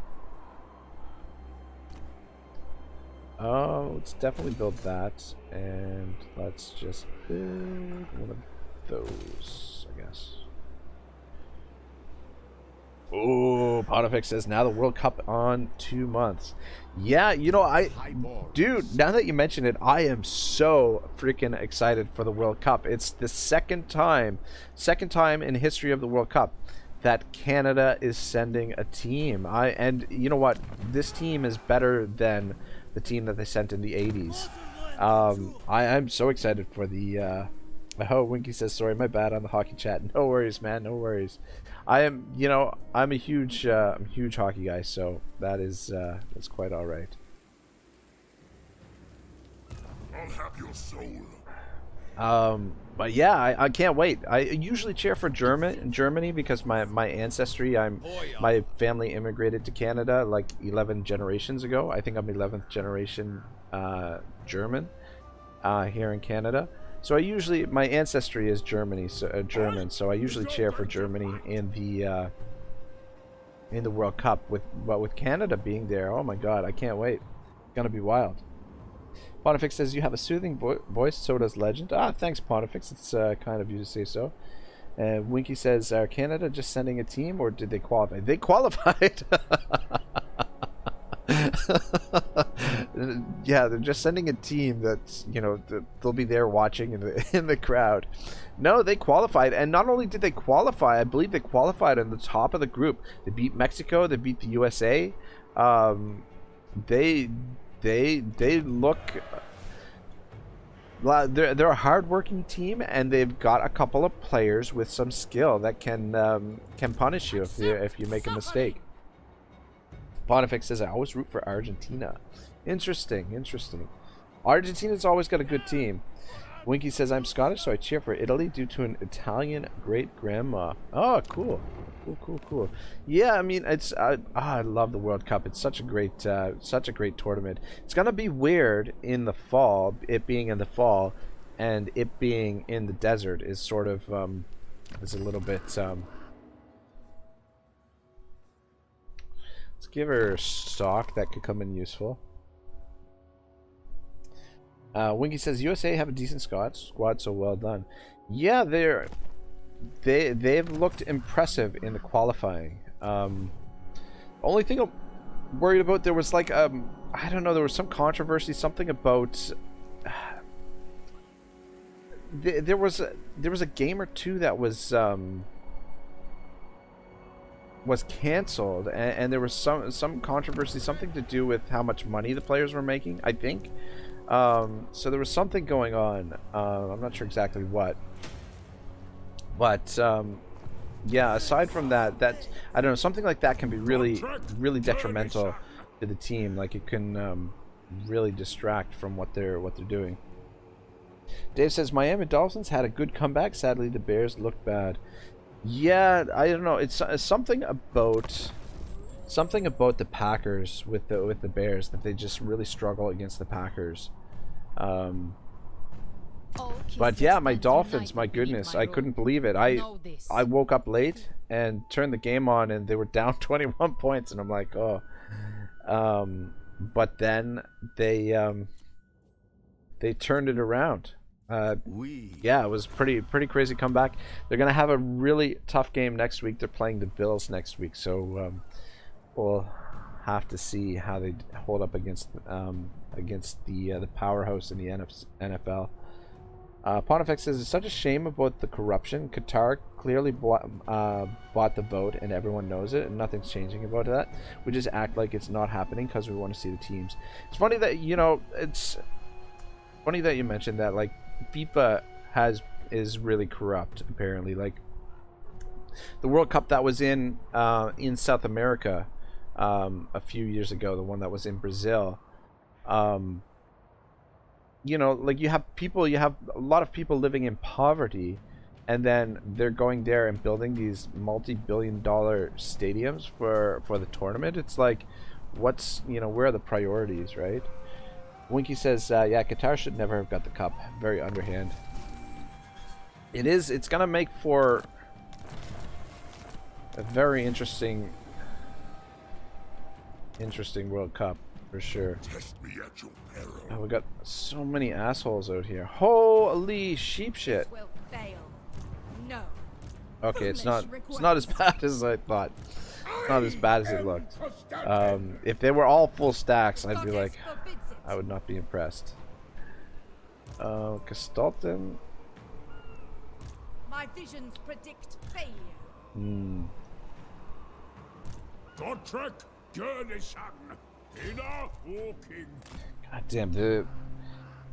Oh, let's definitely build that, and let's just build one of those, I guess. Oh, Pontifex says now the World Cup on 2 months. Yeah, you know, dude, now that you mention it, I am so freaking excited for the World Cup. It's the second time in history of the World Cup that Canada is sending a team. And you know what? This team is better than the team that they sent in the 80s. I'm so excited for the oh, Winky says sorry, my bad on the hockey chat. No worries, man, no worries. I'm a huge hockey guy, so that's quite all right. I'll have your soul. But yeah, I can't wait. I usually cheer for Germany because my ancestry, my family immigrated to Canada like 11 generations ago. I think I'm 11th generation German here in Canada. So my ancestry is German. So I usually cheer for Germany in the World Cup. With Canada being there, oh my God, I can't wait. It's gonna be wild. Pontifex says you have a soothing voice, so does Legend. Ah, thanks, Pontifex. It's kind of you to say so. Winky says, are Canada just sending a team, or did they qualify? They qualified. Yeah, they're just sending a team that's, you know, they'll be there watching in the crowd. No, they qualified, and not only did they qualify, I believe they qualified on the top of the group. They beat Mexico. They beat the USA. They look. They're a hard-working team, and they've got a couple of players with some skill that can punish you if you make a mistake. Pontifex says, I always root for Argentina. Interesting. Argentina's always got a good team. Winky says, I'm Scottish, so I cheer for Italy due to an Italian great-grandma. Oh, cool. Cool. Yeah, I mean, I love the World Cup. It's such a great tournament. It's gonna be weird in the fall, it being in the fall, and it being in the desert is sort of is a little bit. Let's give her stock that could come in useful. Winky says USA have a decent squad, so well done. Yeah, they've looked impressive in the qualifying. Only thing I'm worried about, there was like I don't know, there was some controversy, something about there was a game or two that was canceled, and there was some controversy, something to do with how much money the players were making, I think. So there was something going on. I'm not sure exactly what. But yeah, aside from that, I don't know, something like that can be really detrimental to the team. Like it can really distract from what they're doing. Dave says Miami Dolphins had a good comeback. Sadly, the Bears looked bad. Yeah, I don't know. It's something about Something about the Packers with the Bears that they just really struggle against the Packers. But yeah, my Dolphins, my goodness, I couldn't believe it. I woke up late and turned the game on and they were down 21 points and I'm like, oh. But then they turned it around. Yeah, it was pretty crazy comeback. They're gonna have a really tough game next week. They're playing the Bills next week, so we'll have to see how they hold up against the powerhouse in the NFL. Pontifex says it's such a shame about the corruption. Qatar clearly bought the vote, and everyone knows it, and nothing's changing about that. We just act like it's not happening because we want to see the teams. It's funny that it's funny that you mentioned that. Like FIFA is really corrupt. Apparently, like the World Cup that was in South America a few years ago, the one that was in Brazil. Like you have a lot of people living in poverty, and then they're going there and building these multi-billion-dollar stadiums for the tournament. It's like, where are the priorities, right? Winky says, yeah, Qatar should never have got the cup. Very underhand. It's gonna make for a very interesting World Cup. For sure. Test me at your peril. Oh, we got so many assholes out here. Holy sheep shit. Will fail. No. Okay, it's not as bad as I thought. It's not as bad as it looked. If they were all full stacks, I'd be like, I would not be impressed. Gestalten. My visions predict failure. Gottrek, Gurnishan. Enough walking. God damn,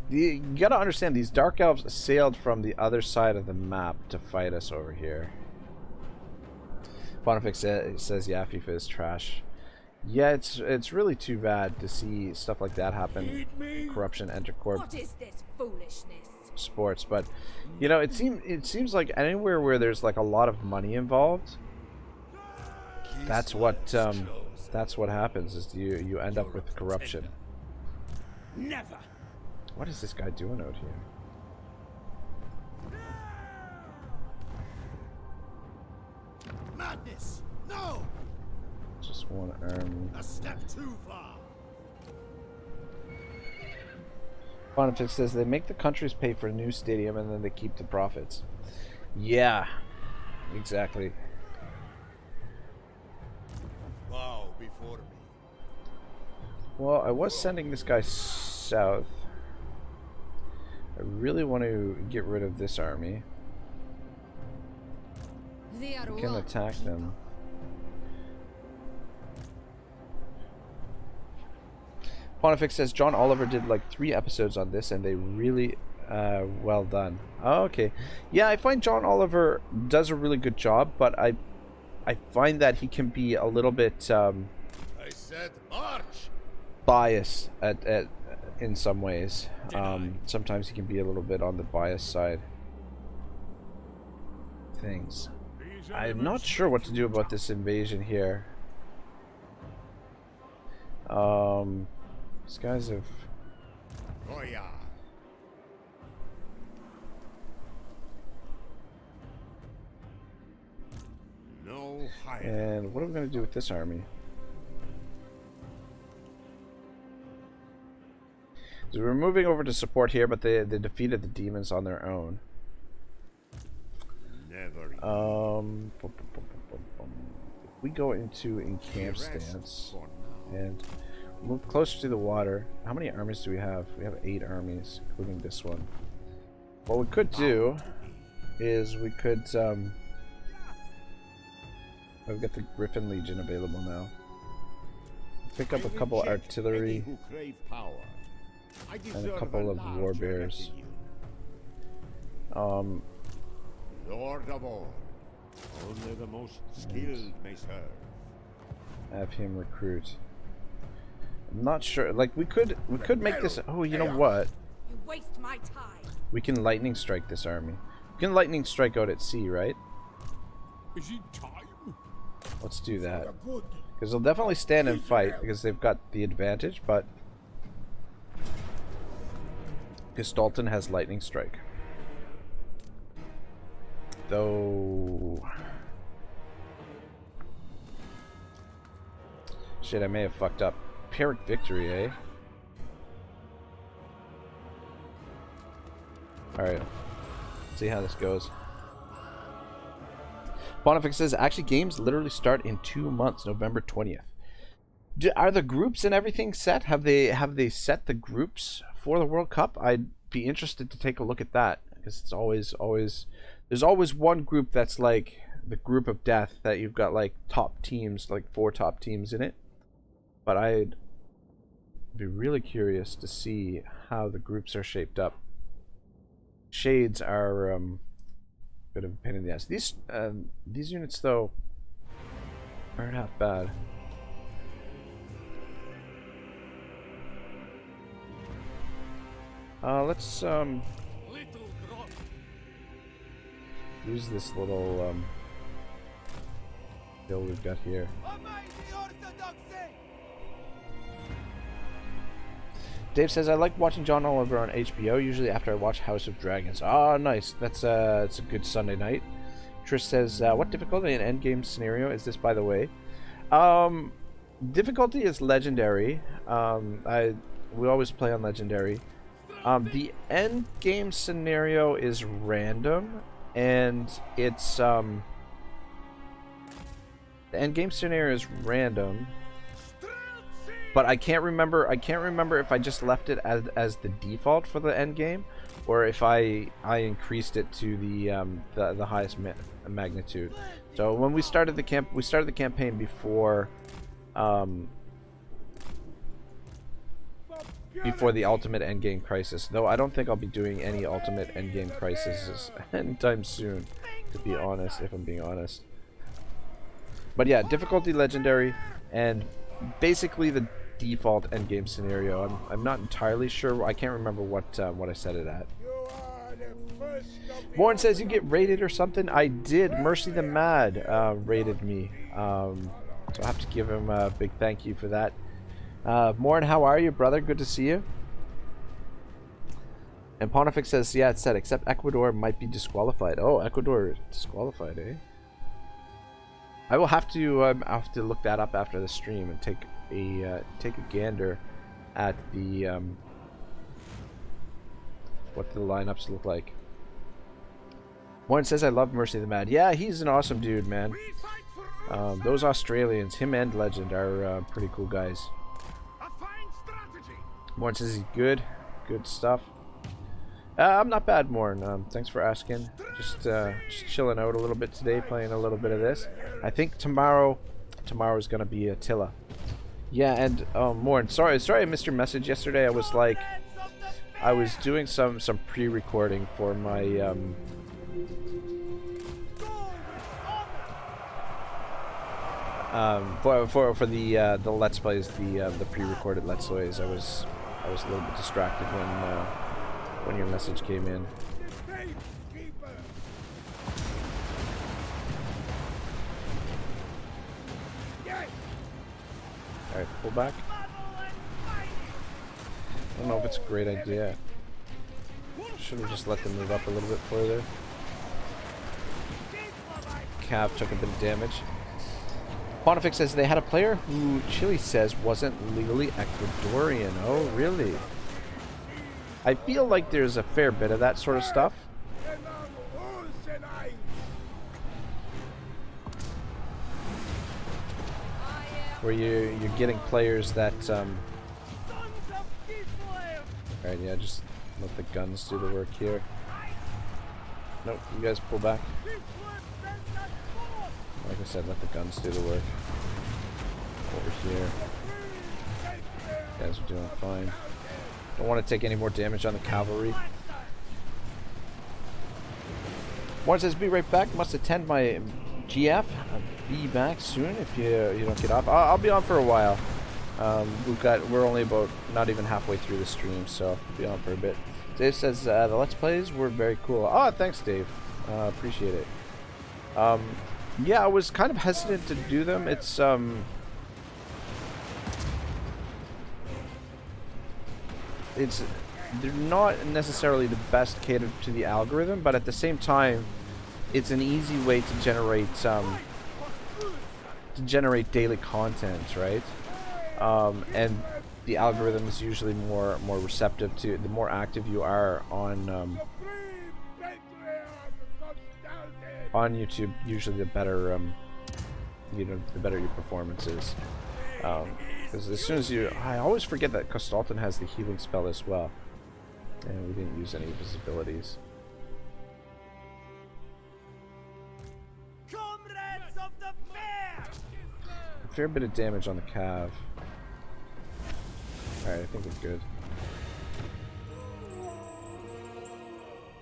you gotta understand, these dark elves sailed from the other side of the map to fight us over here. Pontifex says, yeah, FIFA is trash. Yeah, it's really too bad to see stuff like that happen. Corruption, Entercorp. What is this foolishness? Sports, but it seems like anywhere where there's like a lot of money involved, that's what happens, is you end up with corruption. Never. What is this guy doing out here? Madness! No! Just one army. A step too far! Pontifex says they make the countries pay for a new stadium and then they keep the profits. Yeah, exactly. Bow before me. Well, I was sending this guy south. I really want to get rid of this army. They are I can attack them. Pontifex says John Oliver did like 3 episodes on this and they really well done. Oh, okay. Yeah, I find John Oliver does a really good job, but I find that he can be a little bit I said march! biased in some ways. Sometimes he can be a little bit on the biased side. Things. I'm not sure what to do about this invasion here. These guys have... Oh yeah. No hiding. And what are we going to do with this army? So we're moving over to support here, but they defeated the demons on their own. Never. If we go into encamp stance and move closer to the water, how many armies do we have? We have 8 armies, including this one. What we could do is we could we've got the Griffin Legion available now. Pick up a couple artillery and a couple of war bears. Lord of all, only the most skilled may serve. Have him recruit. I'm not sure. Like we could make this. Oh, you know what? You waste my time. We can lightning strike this army. We can lightning strike out at sea, right? Is it time? Let's do that. Good Because they'll definitely stand and fight because they've got the advantage, but Gestalten has Lightning Strike. Though... Shit, I may have fucked up. Pyrrhic Victory, eh? Alright. See how this goes. Pontifex says, actually, games literally start in 2 months, November 20th. Are the groups and everything set? Have they set the groups for the World Cup? I'd be interested to take a look at that, because it's always there's always one group that's like the group of death, that you've got like top teams, like 4 top teams in it. But I'd be really curious to see how the groups are shaped up. Shades are a bit of a pain in the ass. These units though aren't half bad. Let's use this little bill we've got here. Dave says, I like watching John Oliver on HBO, usually after I watch House of Dragons. Oh, nice. It's a good Sunday night. Trish says, what difficulty in endgame scenario is this, by the way? Difficulty is legendary. We always play on legendary. The endgame scenario is random, and it's the endgame scenario is random. But I can't remember if I just left it as the default for the end game, or if I increased it to the highest magnitude. So when we started the campaign before the ultimate endgame crisis. Though I don't think I'll be doing any ultimate endgame crises anytime soon, to be honest, if I'm being honest. But yeah, difficulty legendary, and basically the default endgame scenario. I'm not entirely sure. I can't remember what I set it at. Warren says, you get raided or something. I did. Mercy the Mad raided me. So I have to give him a big thank you for that. Warren, how are you, brother? Good to see you. And Pontifex says, yeah, it's set, except Ecuador might be disqualified. Oh, Ecuador disqualified, eh? I will have to look that up after the stream and take a gander at the what the lineups look like. Warren says, I love Mercy the Mad. Yeah, he's an awesome dude, man. Those Australians, him and Legend, are pretty cool guys. Warren says he's good stuff. I'm not bad, Morn. Thanks for asking. Just chilling out a little bit today, playing a little bit of this. I think tomorrow's gonna be Attila. Yeah, and Morn, sorry I missed your message yesterday. I was doing some pre-recording for my for the Let's Plays, the pre-recorded Let's Plays. I was a little bit distracted when your message came in. Alright, pull back. I don't know if it's a great idea. Should have just let them move up a little bit further. Cav took a bit of damage. Pontifex says they had a player who Chile says wasn't legally Ecuadorian. Oh, really? I feel like there's a fair bit of that sort of stuff. Where you're getting players that Alright, yeah, just let the guns do the work here. Nope, you guys pull back. Like I said, let the guns do the work. Over here. You guys are doing fine. Don't want to take any more damage on the cavalry. Warren says, be right back. Must attend my GF. I'll be back soon if you don't get off. I'll be on for a while. We're only about not even halfway through the stream, so I'll be on for a bit. Dave says the Let's Plays were very cool. Oh, thanks, Dave. Appreciate it. Yeah, I was kind of hesitant to do them. It's they're not necessarily the best catered to the algorithm, but at the same time, it's an easy way to generate daily content, right? And the algorithm is usually more receptive to the more active you are on YouTube. Usually, the better the better your performance is. Because as soon as I always forget that Kostalton has the healing spell as well, and we didn't use any of his abilities. Comrades of the fair! A fair bit of damage on the Cav. Alright, I think we're good.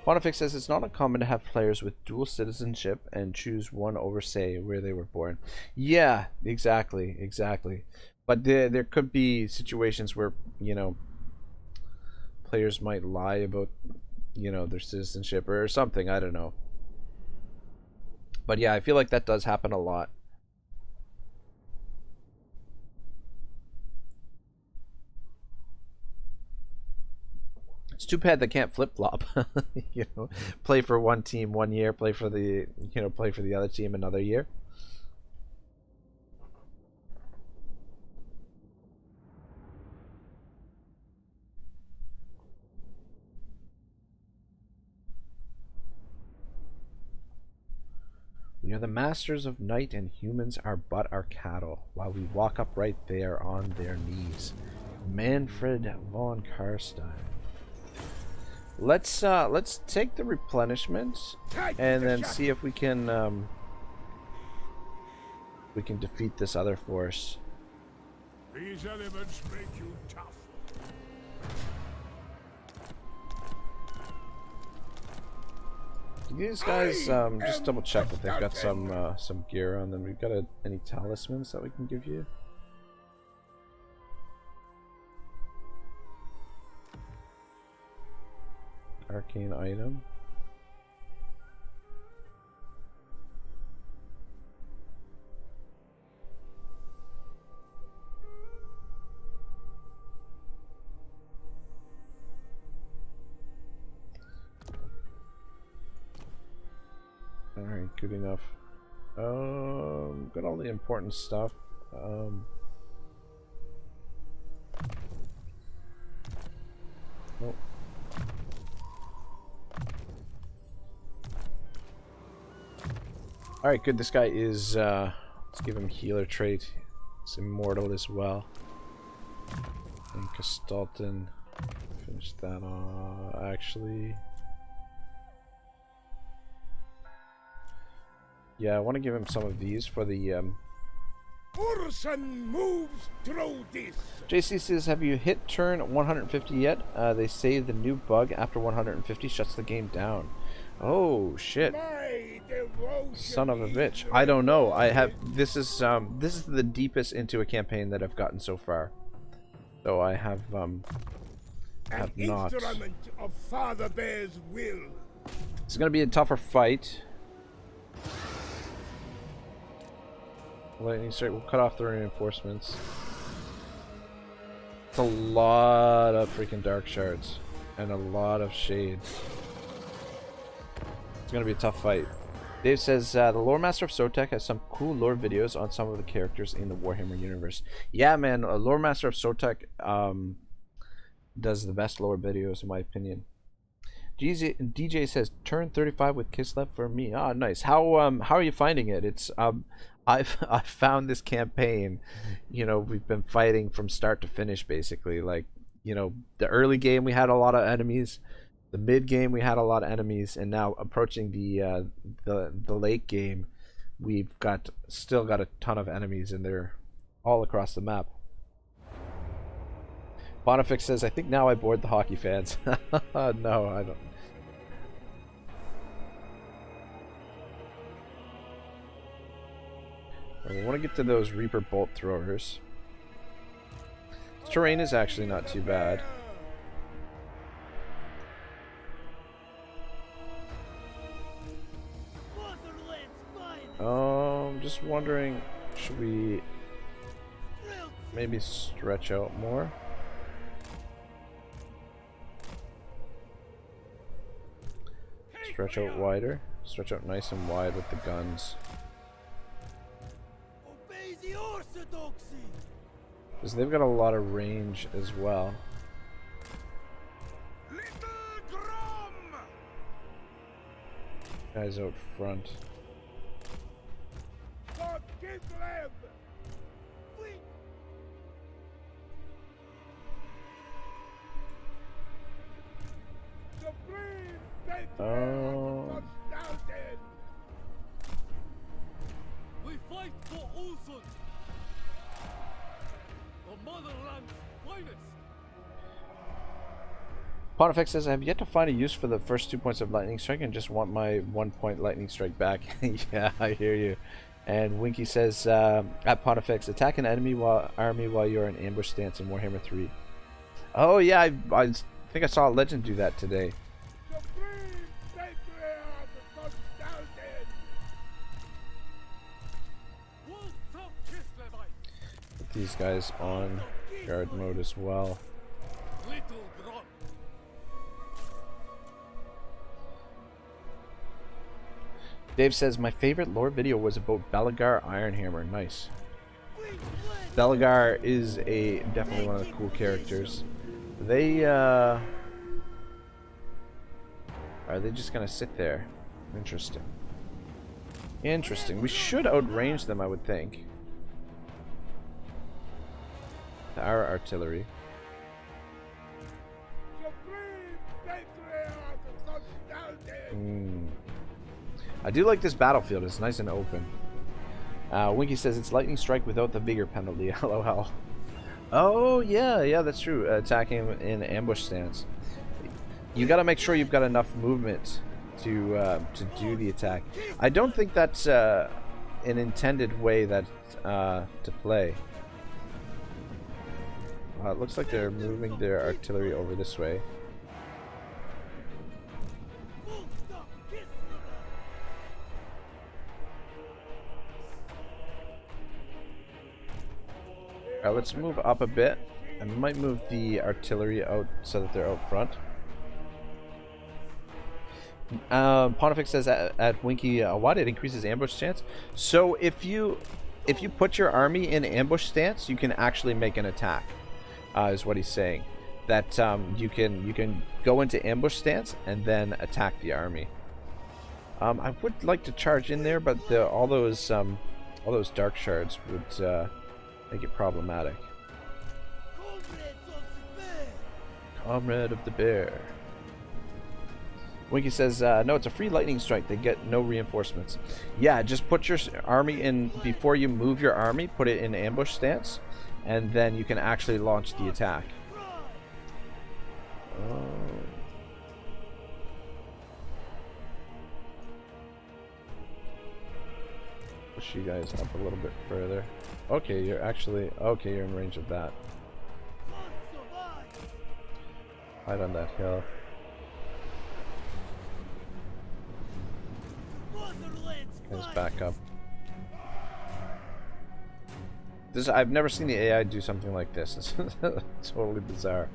Pontifex says it's not uncommon to have players with dual citizenship and choose one over, say, where they were born. Yeah, exactly. But there could be situations where, players might lie about, their citizenship or something. I don't know. But yeah, I feel like that does happen a lot. It's too bad they can't flip-flop. Play for one team 1 year, play for the other team another year. We are the masters of night, and humans are but our cattle, while we walk upright there on their knees. Manfred von Karstein. Let's take the replenishments and then see if we can defeat this other force. These elements make you tough. These guys, just double check that they've got some gear on them. We've got any talismans that we can give you? Arcane item. Alright, good enough. Got all the important stuff. Oh. Alright, good. This guy is, let's give him healer trait. It's Immortal as well. And Kostalton. Finish that off. Actually. Yeah, I want to give him some of these for the, Urson moves through this. JC says, have you hit turn 150 yet? They say the new bug after 150 shuts the game down. Oh shit. Son of a bitch. I don't know. I have this is the deepest into a campaign that I've gotten so far. So I have not. Instrument of Father Bear's will. It's gonna be a tougher fight. We'll cut off the reinforcements. It's a lot of freaking dark shards and a lot of shades. It's gonna be a tough fight. Dave says the Lore Master of Sotek has some cool lore videos on some of the characters in the Warhammer universe. Yeah, man, Lore Master of Sotek does the best lore videos in my opinion. DJ says turn 35 with Kislev for me. Ah, nice. How are you finding it? It's I've found this campaign, we've been fighting from start to finish basically. Like, the early game we had a lot of enemies, the mid game we had a lot of enemies, and now approaching the late game, we've still got a ton of enemies, and they're all across the map. Bonifix says, I think now I bored the hockey fans. No, I don't. We want to get to those Reaper bolt throwers. This terrain is actually not too bad. Just wondering, should we maybe stretch out more? Stretch out wider. Stretch out nice and wide with the guns. Obey the orthodoxy. Because they've got a lot of range as well. Little drum. Guys out front. God Kislev. Fleet. Supreme Oh. touchdown. We fight for Ulson, the motherland's finest. Pontifex says, I have yet to find a use for the first 2 points of lightning strike and just want my 1 point lightning strike back. Yeah, I hear you. And Winky says, at Pontifex, attack an enemy army while you're in ambush stance in Warhammer 3. Oh yeah, I think I saw a legend do that today. Supreme patriarch touchdown. Wolf from Kislevite, Put these guys on guard mode as well. little grunt. Dave says, my favorite lore video was about Belagar Ironhammer. Nice. Belagar is definitely one of the cool characters. They, are they just gonna sit there? Interesting. Interesting. We should outrange them, I would think. Our artillery. Supreme patriarch touchdown. I do like this battlefield. It's nice and open. Winky says it's lightning strike without the vigor penalty. LOL. Oh yeah, that's true. Attacking in ambush stance. You got to make sure you've got enough movement to do the attack. I don't think that's an intended way that to play. It looks like they're moving their artillery over this way. Alright, let's move up a bit. I might move the artillery out so that they're out front. Pontifex says at Winky, what? It increases ambush stance. So if you put your army in ambush stance, you can actually make an attack. Is what he's saying. That you can go into ambush stance and then attack the army. I would like to charge in there, but all those dark shards would make it problematic. Comrade of the Bear. Winky says, no, it's a free lightning strike. They get no reinforcements. Yeah, just put your army in, before you move your army, put it in ambush stance, and then you can actually launch the attack. Push you guys up a little bit further. Okay, you're in range of that. Hide on that hill. Guys, back up. I've never seen the AI do something like this. It's totally bizarre.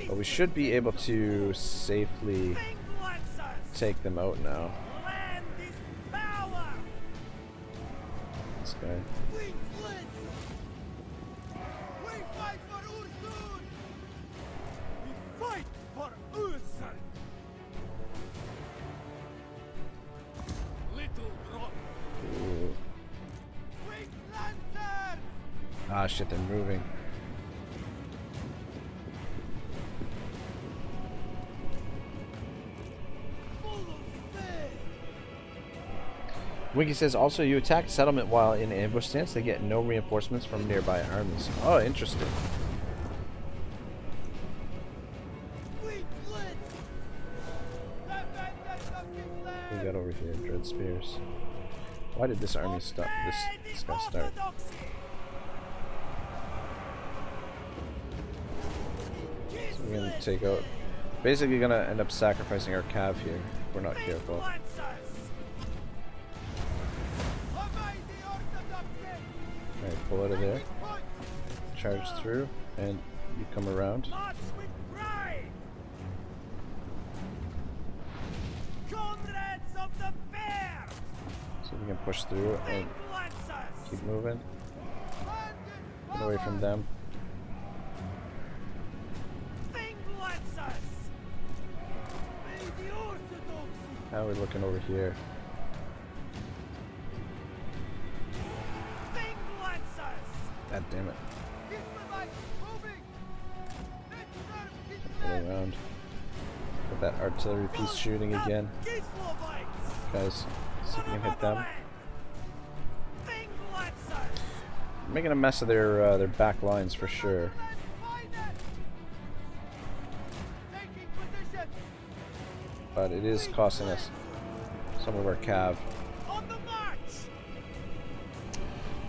But we should be able to safely take them out now. Land is power. This guy. We fight for Ursun. We fight for Ursun. Little grunt. Ooh. Quick lancers. Ah, shit, they're moving. Winky says, also, you attack a settlement while in ambush stance, they get no reinforcements from nearby armies. Oh, interesting. What we got over here? Dread Spears. Why did this army stop? This guy start? So we're gonna take out. Basically, gonna end up sacrificing our cav here if we're not careful. Alright, pull out of there. Charge through, and You come around. March with pride! Comrades of the fair! So we can push through and Lancers! keep moving. Get away from them. Lancers! May the orthodoxy! How are we looking over here? Lancers! God damn it. Moving! Go around. Get that artillery piece shooting again. Guys, see if we can hit them. Making a mess of their back lines for sure. But it is costing us some of our cav.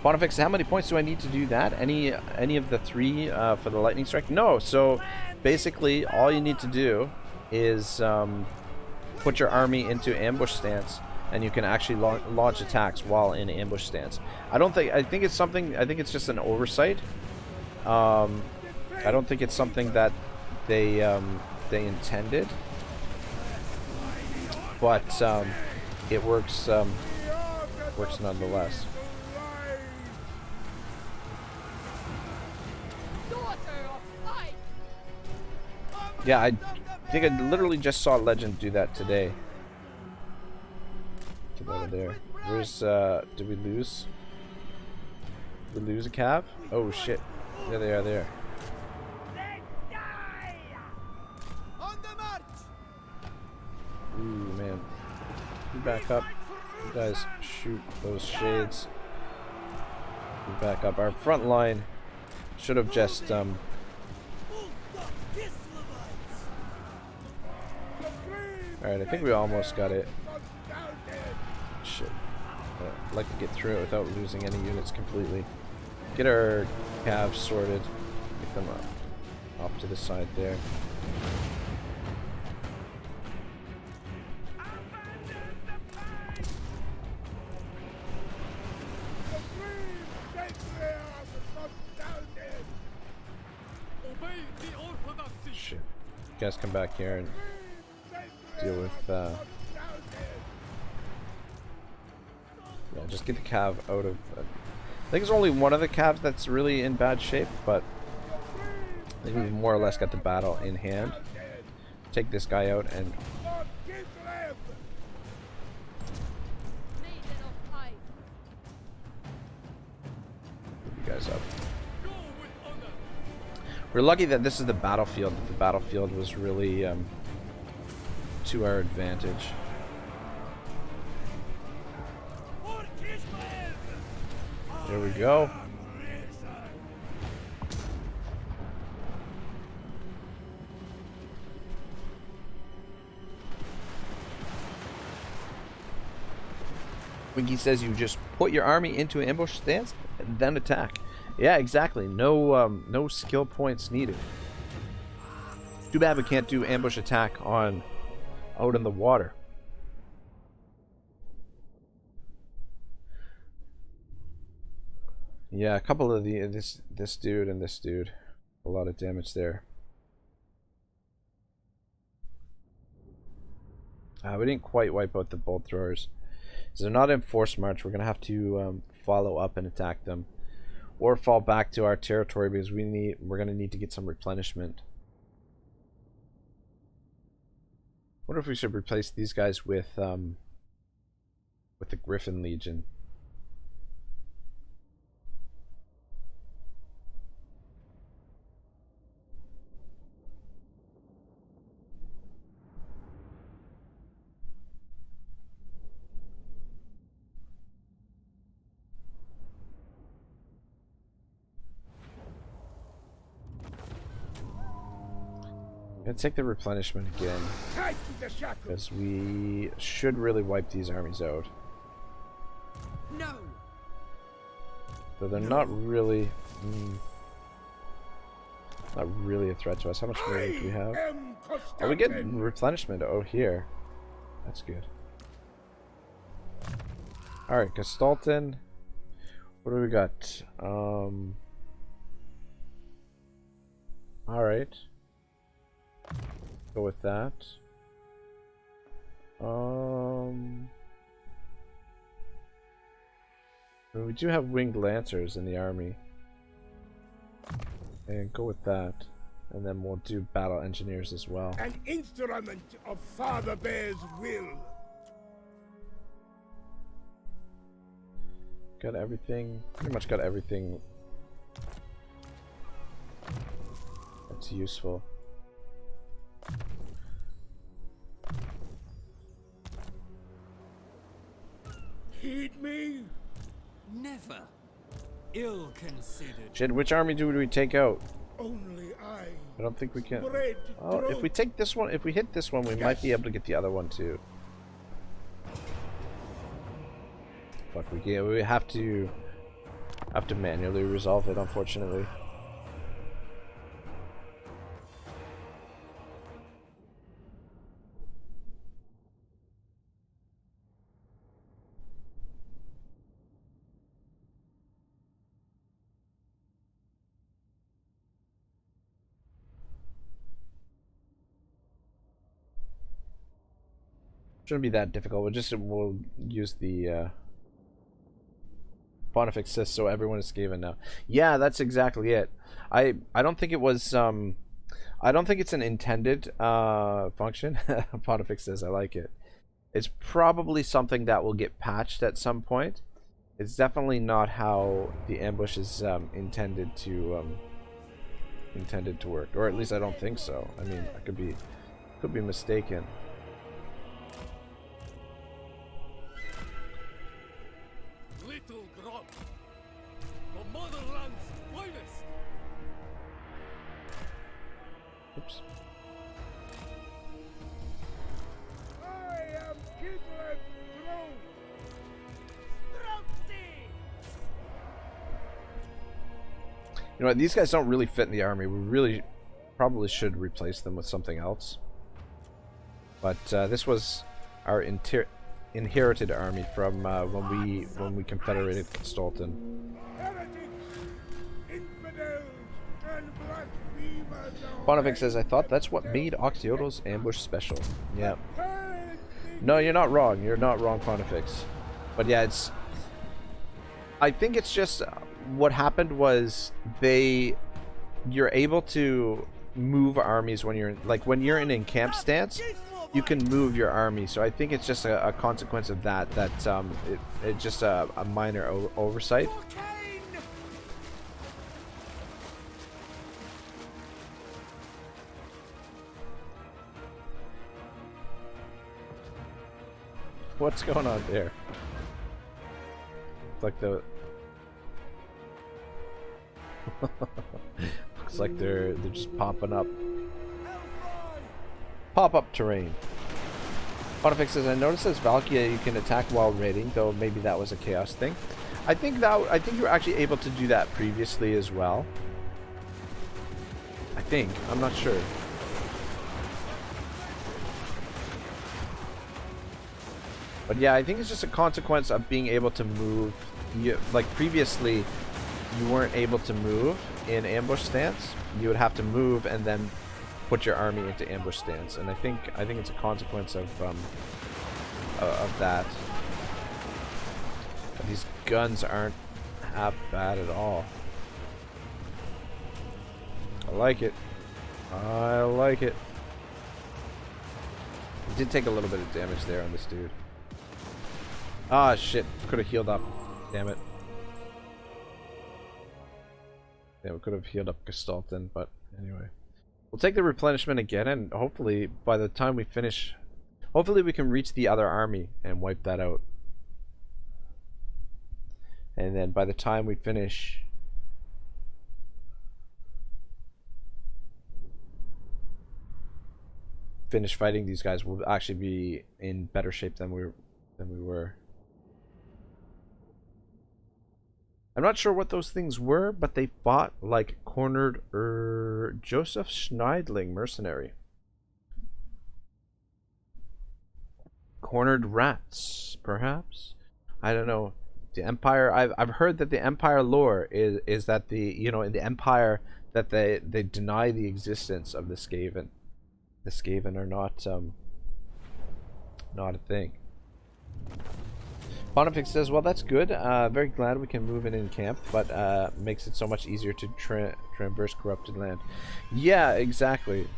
Pontifex, how many points do I need to do that? Any of the 3 for the lightning strike? No. So basically, all you need to do is put your army into ambush stance, and you can actually launch attacks while in ambush stance. I think it's something. I think it's just an oversight. I don't think it's something that they intended, but it works. Works nonetheless. Yeah, I think I literally just saw Legend do that today. Get out of there. Where's, did we lose? Did we lose a cav? Oh shit. There they are there. Ooh, man. You back up. You guys shoot those shades. You back up. Our front line should have just, Alright, I think we almost got it. Shit. I'd like to get through it without losing any units completely. Get our calves sorted. Get them up. Off to the side there. Shit. You guys come back here and deal with, yeah, just get the cav out of, I think it's only one of the calves that's really in bad shape, but I think we've more or less got the battle in hand. Take this guy out and put you guys up. We're lucky that this is the battlefield, that the battlefield was really, to our advantage. There we go. Winky says you just put your army into an ambush stance and then attack. Yeah, exactly. No, no skill points needed. Too bad we can't do ambush attack on out in the water. Yeah, a couple of this dude and this dude. A lot of damage there. We didn't quite wipe out the bolt throwers. So they're not in force march. We're gonna have to follow up and attack them, or fall back to our territory because we're gonna need to get some replenishment. Wonder if we should replace these guys with the Griffin Legion. I'm gonna take the replenishment again, because we should really wipe these armies out. No. Though they're not really, not really a threat to us. How much more do we have? Oh, we get replenishment out here. That's good. All right, Gestalten. What do we got? Alright. Go with that. We do have winged lancers in the army. And go with that. And then we'll do battle engineers as well. An instrument of Father Bear's will. Got everything. Pretty much got everything that's useful. Heed me. Never. Ill considered. Shit, which army do we take out? Only I don't think we can. bread Oh, if we throat. take this one, if we hit this one, we might be able to get the other one too. Fuck, we have to manually resolve it, unfortunately. Shouldn't be that difficult. We'll use the Pontifex Sys so everyone is Skaven now. Yeah, that's exactly it. I don't think it was I don't think it's an intended function. Pontifex Sys, I like it. It's probably something that will get patched at some point. It's definitely not how the ambush is intended to work, or at least I don't think so. I mean, I could be mistaken. Little Grot, the motherland's finest. Oops. I am Kislev throne. You know what, these guys don't really fit in the army. We really probably should replace them with something else. But this was our inherited army from when we confederated Stolten. Heretics, infidels, and blasphemers. Pontifex says, I thought that's what made Oxioto's ambush special. Yeah. Purge No, you're not wrong. You're not wrong, Pontifex. But yeah, I think it's just what happened was you're able to move armies when you're in encamp stance. You can move your army, so I think it's just a consequence of that. It's just a minor oversight. What's going on there? It's like the looks like they're just popping up. Pop-up terrain. Pontifex says, I noticed as Valkia you can attack while raiding, though maybe that was a chaos thing. I think you were actually able to do that previously as well. I'm not sure. But yeah, I think it's just a consequence of being able to move. Like previously, you weren't able to move in ambush stance. You would have to move and then put your army into ambush stance, and I think it's a consequence of that. But these guns aren't half bad at all. I like it. I like it. I did take a little bit of damage there on this dude. Ah, shit. Could have healed up. Damn it. Yeah, we could have healed up Gestalten, but anyway. We'll take the replenishment again, and hopefully by the time we finish, hopefully we can reach the other army and wipe that out. And then by the time we finish fighting these guys, we'll actually be in better shape than we were. I'm not sure what those things were, but they fought like cornered Joseph Schneidling mercenary. Cornered rats, perhaps? I don't know. The Empire, I've heard that the Empire lore is that in the Empire that they deny the existence of the Skaven. The Skaven are not a thing. Pontifex says, well, that's good. Very glad we can move in camp, but makes it so much easier to traverse corrupted land. Yeah, exactly.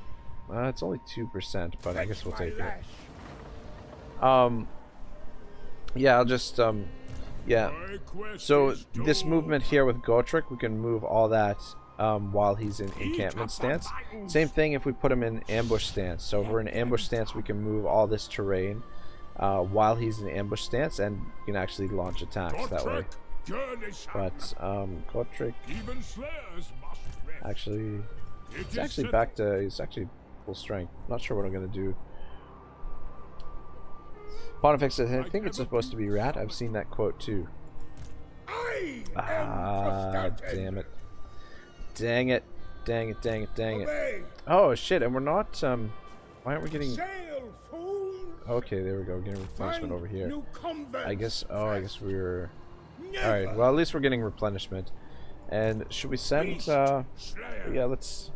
It's only 2%, but I guess we'll take it. Yeah, I'll just yeah. So this movement here with Gotrek, we can move all that while he's in encampment stance. Same thing if we put him in ambush stance. So if we're in ambush stance, we can move all this terrain while he's in ambush stance, and you can actually launch attacks that way. But Gotrek actually, he's actually back to, he's actually full strength. Not sure what I'm gonna do. Pontifex says, I think it's supposed to be rat. I've seen that quote too. Ah, damn it. Dang it. Dang it, dang it, dang it. Oh shit, and we're not, why aren't we getting... Okay, there we go, we're getting replenishment over here. I guess, oh, I guess we were... Alright, well at least we're getting replenishment. And should we send, yeah, let's...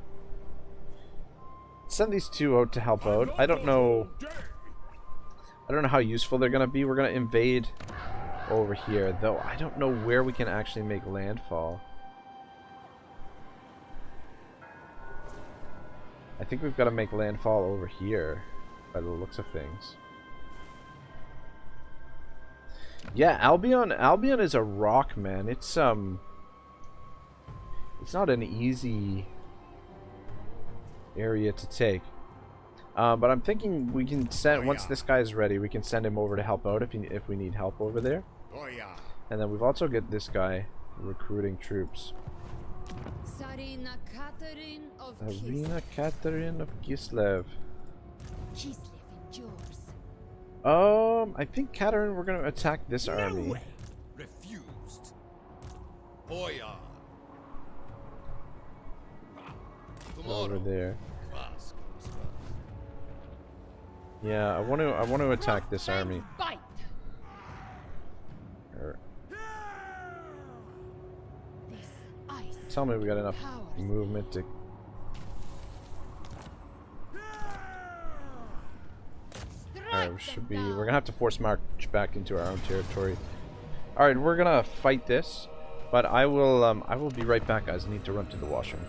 send these two out to help out. I don't know how useful they're gonna be. We're gonna invade over here, though I don't know where we can actually make landfall. I think we've got to make landfall over here, by the looks of things. Yeah, Albion is a rock, man. It's not an easy area to take. But I'm thinking we can send, once this guy's ready, we can send him over to help out if we need help over there. And then we've also got this guy recruiting troops. Tzarina Katarin of Tzarina Katarin of Kislev. Kislev endures. I think Katarin, we're gonna attack this army. Refused. Boya. Over there. Yeah, I want to attack this army. Bite. This ice. Tell me we got enough movement to... Alright, we should be... We're gonna have to force march back into our own territory. Alright, we're gonna fight this, but I will be right back, guys. I need to run to the washroom.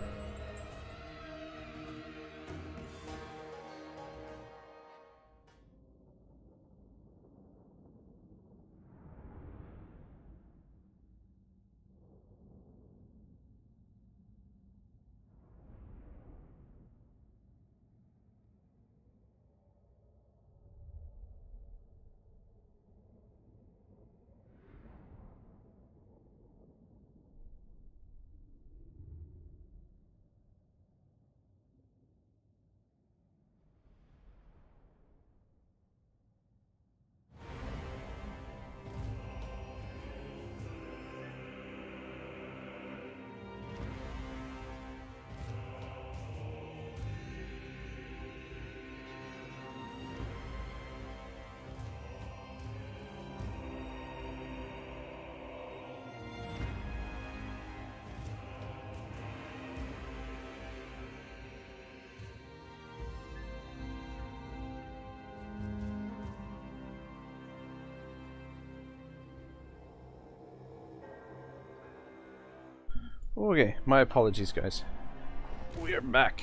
Okay, my apologies, guys. We are back.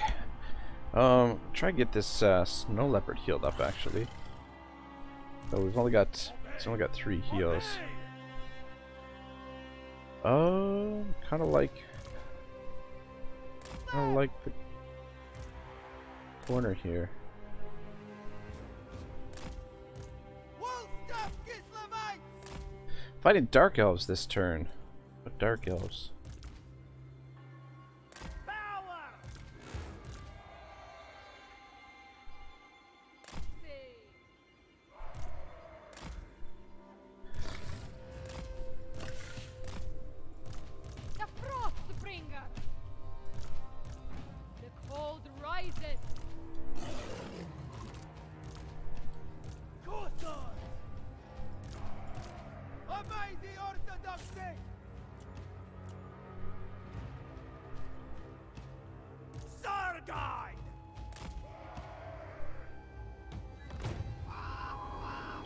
Try to get this snow leopard healed up, actually. So we've only got, it's only got 3 heals. Kind of like the corner here. Fighting dark elves this turn. What dark elves?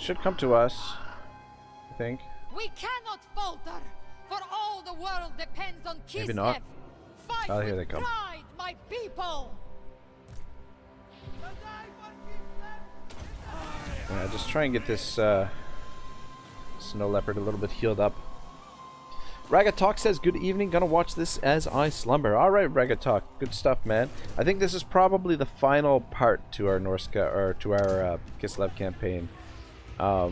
should come to us, I think. We cannot falter, for all the world depends on Kislev. Maybe not. Fight Oh, here with they come. pride, my people. Yeah, just try and get this snow leopard a little bit healed up. Ragatalk says, good evening, gonna watch this as I slumber. Alright, Ragatalk, good stuff, man. I think this is probably the final part to our Kislev campaign. I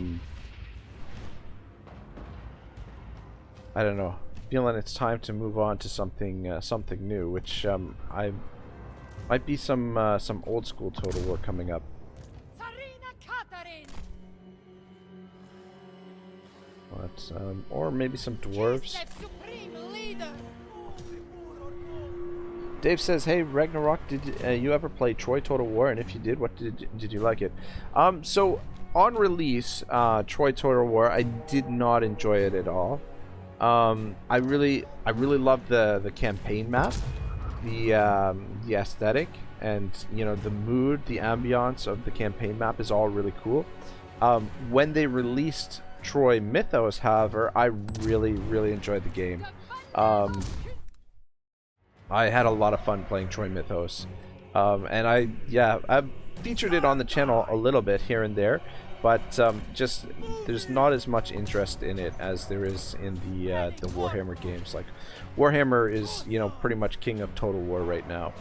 don't know. Feeling it's time to move on to something something new, which I might be some old school Total War coming up. Tzarina Katarin. But, or maybe some dwarves. Kislev supreme leader. Dave says, "Hey Ragnarok, did you ever play Troy Total War? And if you did, what did you like it?" So on release, Troy Total War, I did not enjoy it at all. I really loved the campaign map, the aesthetic, and you know, the mood, the ambiance of the campaign map is all really cool. When they released Troy Mythos, however, I really enjoyed the game. I had a lot of fun playing Troy Mythos, and I've featured it on the channel a little bit here and there, but just there's not as much interest in it as there is in the Warhammer games. Like, Warhammer is, you know, pretty much king of Total War right now.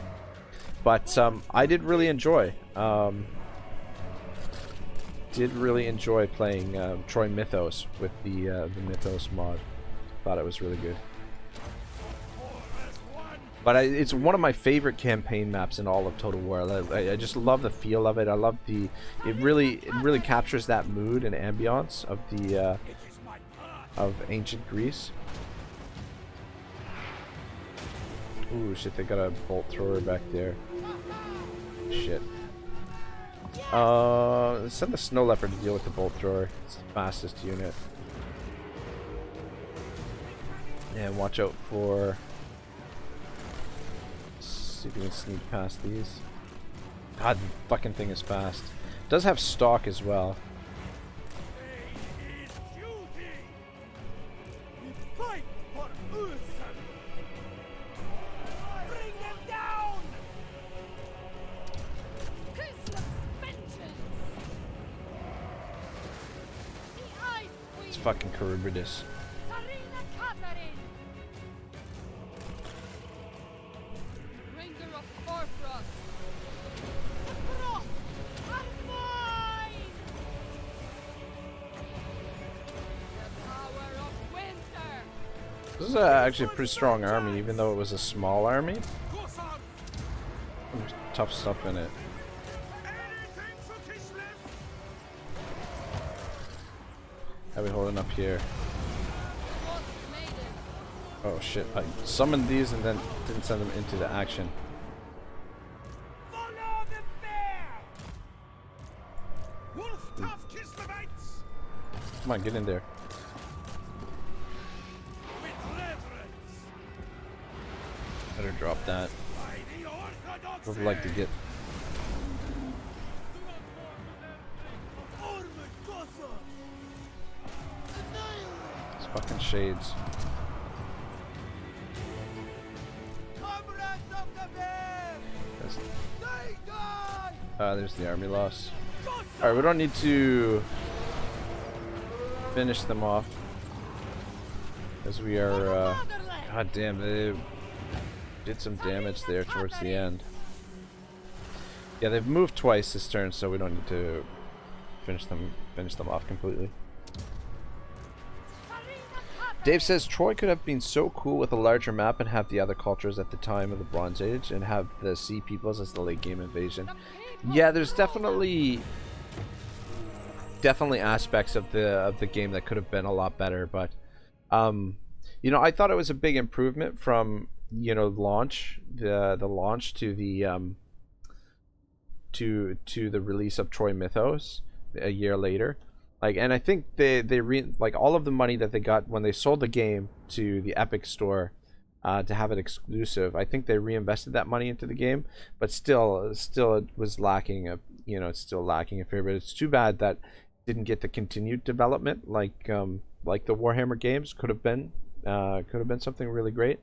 But I did really enjoy playing Troy Mythos with the Mythos mod. Thought it was really good. But it's one of my favorite campaign maps in all of Total War. I just love the feel of it. I love it really captures that mood and ambiance of the of ancient Greece. Ooh, shit! They got a bolt thrower back there. Shit. Send the snow leopard to deal with the bolt thrower. It's the fastest unit. And watch out for. See if you can sneak past these. God, the fucking thing is fast. It does have stock as well. Fight for Usan! Bring them down! Kislev's vengeance. The Ice Queen. It's fucking Charybdis. Tzarina Katarin. Bringer of Forfrost. The frost are mine. The power of winter. This is actually a pretty strong army, even though it was a small army. There's tough stuff in it. Anything for Kislev! How we holding up here? Frost maiden. Oh shit! I summoned these and then didn't send them into the action. Follow the bear! Wolf tough Kislevites! Come on, get in there. With reverence! Better drop that. By the Orthodox! Would like to get. These fucking shades. Comrades of the bear! There's, They die! there's the army loss. Alright, we don't need to finish them off. Because we are, god damn, they did some damage there towards the end. Yeah, they've moved twice this turn, so we don't need to finish them off completely. Dave says Troy could have been so cool with a larger map and have the other cultures at the time of the Bronze Age and have the Sea Peoples as the late game invasion. Yeah, there's definitely aspects of the game that could have been a lot better, but you know, I thought it was a big improvement from, you know, launch the launch to the to the release of Troy Mythos a year later. Like, and I think they like all of the money that they got when they sold the game to the Epic Store to have it exclusive. I think they reinvested that money into the game, but still it was lacking a, you know, it's still lacking a fair bit. It's too bad that didn't get the continued development like the Warhammer games could have been something really great.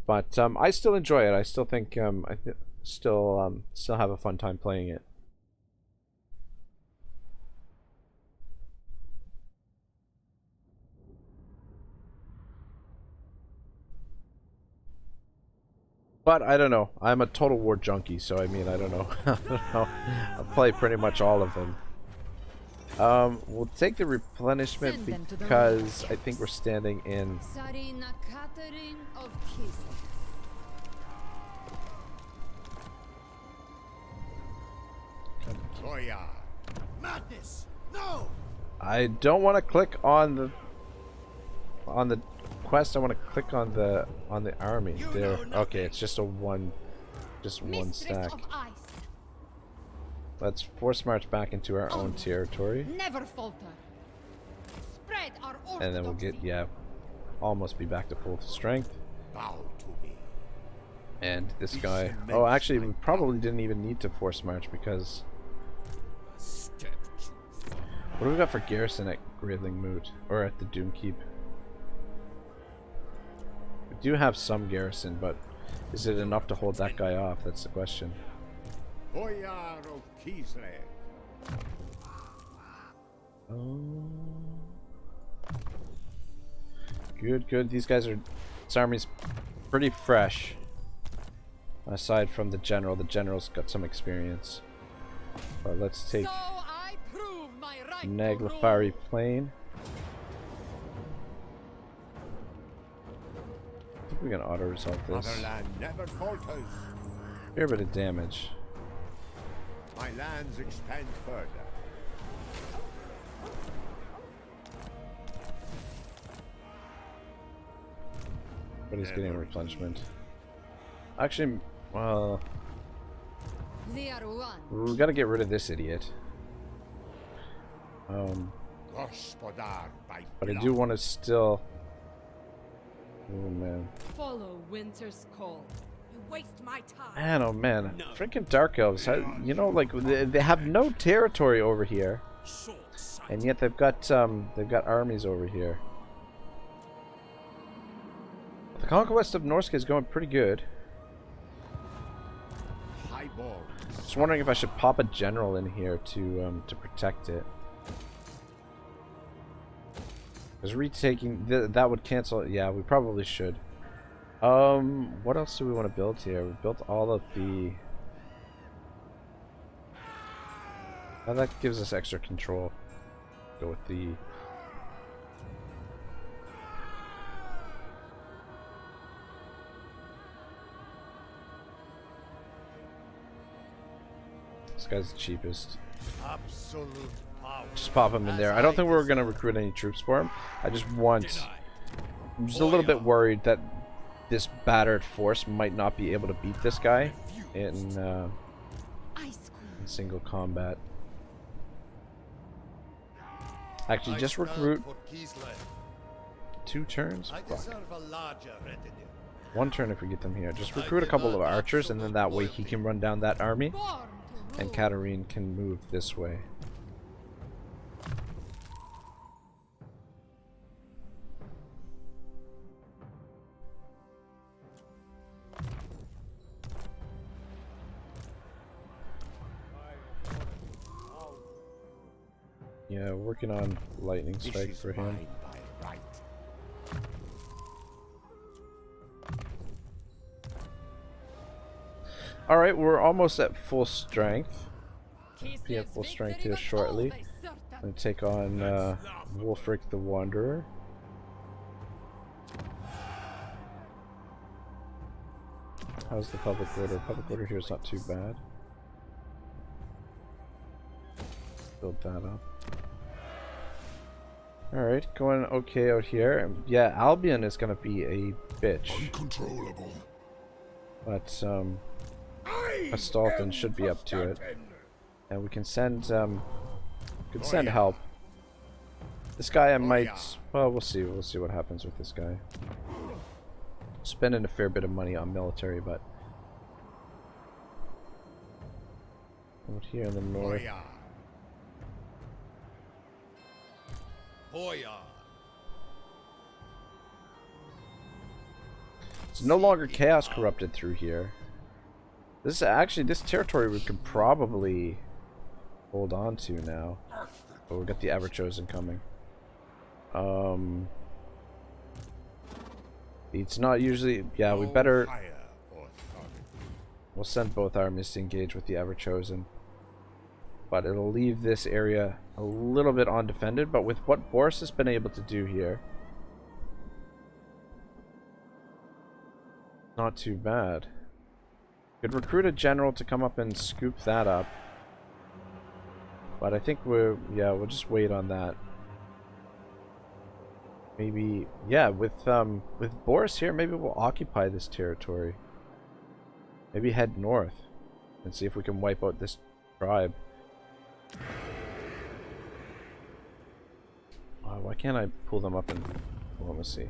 But I still enjoy it. I still think still have a fun time playing it. But I don't know. I'm a Total War junkie, so I mean, I don't know. I don't know. I'll play pretty much all of them. We'll take the replenishment because I think we're standing in. Tzarina Katarin of Kislev. Goya. Madness! No! I don't want to click on the quest. I want to click on the army. There. Okay, it's just one stack. Of ice. Let's force march back into our own territory. Never falter. Spread our orthodoxy. And then we'll get, almost be back to full strength. Bow to me. And this guy, oh actually we probably didn't even need to force march because, what do we got for garrison at Gridling Moot, or at the Doom Keep? We do have some garrison, but is it enough to hold that guy off? That's the question. Boyar of Kislev. Good. These guys are, this army's pretty fresh. Aside from the general. The general's got some experience. But let's take Naglfari Plain. I think we can auto resolve this. Motherland never falters. Fair bit of damage. My lands expand further. But he's getting a replenishment. Actually, well, we gotta get rid of this idiot. But I do want to still. Oh man. Follow winter's call. You waste my time. Man, oh man, freaking Dark Elves. You know, like they have no territory over here, and yet they've got armies over here. The conquest of Norska is going pretty good. Just wondering if I should pop a general in here to protect it. Because retaking that would cancel. Yeah, we probably should. What else do we want to build here? We built all of the. Well, that gives us extra control. Go with the. This guy's the cheapest. Absolute power. Just pop him in there. I don't think we're gonna recruit any troops for him. I just want. I'm just a little bit worried that this battered force might not be able to beat this guy in single combat. Actually, just recruit 2 turns. Fuck. 1 turn if we get them here. Just recruit a couple of archers, and then that way he can run down that army, and Katarin can move this way. Yeah, working on lightning strike for him. Alright, we're almost at full strength. Be at full strength here shortly. I'm going to take on Wolfric the Wanderer. How's the public order? Public order here is not too bad. Build that up. Alright, going okay out here. Yeah, Albion is gonna be a bitch. Uncontrollable. But Astolfin should be up to it. And we can send help. This guy I might, well, we'll see what happens with this guy. Spending a fair bit of money on military, but out here in the north. Boyard. It's no longer chaos corrupted through here. This is actually, this territory we could probably hold on to now. But we've got the Ever-Chosen coming. It's not usually, yeah, we better, we'll send both armies to engage with the Ever-Chosen. But it'll leave this area a little bit undefended, but with what Boris has been able to do here, not too bad. Could recruit a general to come up and scoop that up. But I think we'll just wait on that. Maybe, yeah, with Boris here, maybe we'll occupy this territory. Maybe head north and see if we can wipe out this tribe. Why can't I pull them up and, well, let's see.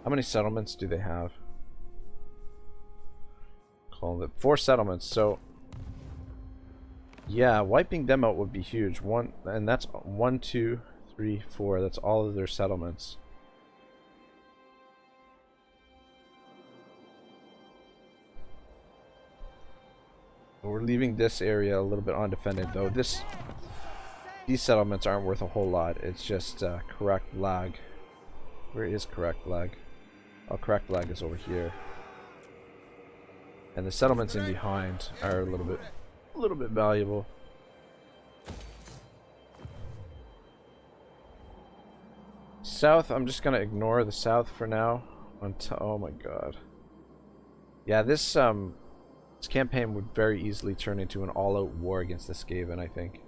How many settlements do they have? Call it 4 settlements, so yeah, wiping them out would be huge. And that's 1, 2, 3, 4. That's all of their settlements. We're leaving this area a little bit undefended, though. These settlements aren't worth a whole lot. It's just correct lag. Where is correct lag? Oh, correct lag is over here. And the settlements in behind are a little bit valuable. South, I'm just gonna ignore the south for now. Until, oh my god. Yeah, this campaign would very easily turn into an all-out war against the Skaven, I think.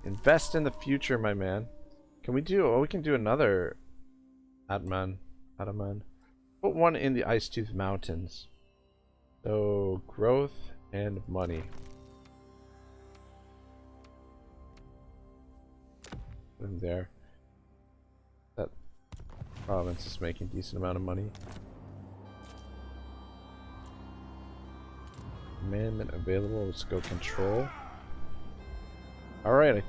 Invest in the future, my man. Can we do? Oh, we can do another Ataman. Put one in the Ice Tooth Mountains. So growth and money. Put him there. That province is making a decent amount of money. Commandment available. Let's go control. Alright,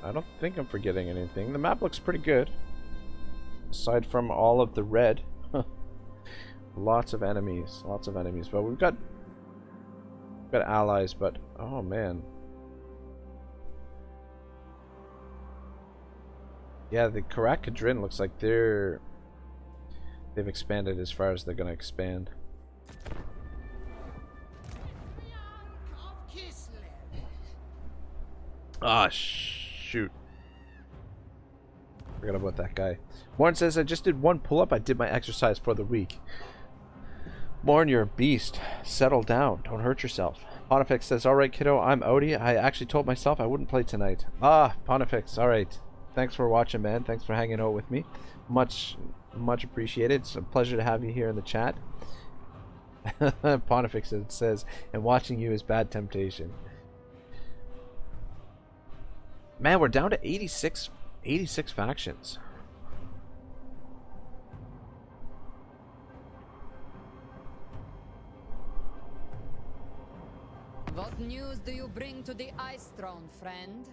I don't think I'm forgetting anything. The map looks pretty good. Aside from all of the red. Lots of enemies. But we've got allies, but oh man. Yeah, the Katarin looks like they've expanded as far as they're gonna expand. Ah, shoot. Forgot about that guy. Morn says, I just did 1 pull-up. I did my exercise for the week. Morn, you're a beast. Settle down. Don't hurt yourself. Pontifex says, alright, kiddo, I'm outie. I actually told myself I wouldn't play tonight. Ah, Pontifex, alright. Thanks for watching, man. Thanks for hanging out with me. Much appreciated. It's a pleasure to have you here in the chat. Pontifex says, and watching you is bad temptation. Man, we're down to 86 factions. What news do you bring to the Ice Throne, friend?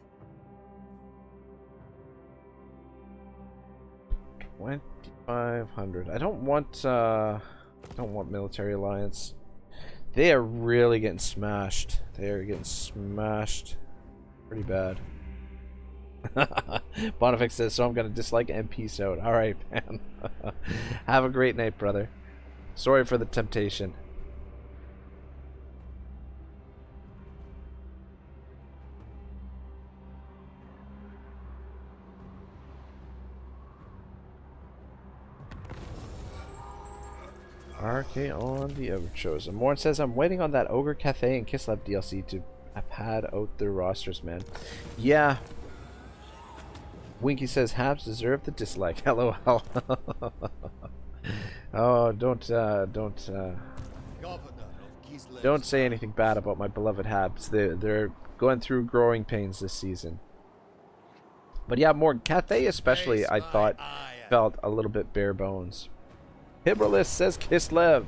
2,500. I don't want military alliance. They are really getting smashed. They are getting smashed pretty bad. Bonifix says, so I'm gonna dislike and peace out. Alright, man. Have a great night, brother. Sorry for the temptation. RK on the Ever-Chosen. Morn says, I'm waiting on that Ogre Cathay and Kislev DLC to pad out their rosters, man. Yeah. Winky says, Habs deserve the dislike. LOL. Oh, don't say anything bad about my beloved Habs. They're going through growing pains this season. But yeah, Morgan, Cathay especially, I thought, felt a little bit bare bones. Hibralisk says Kislev.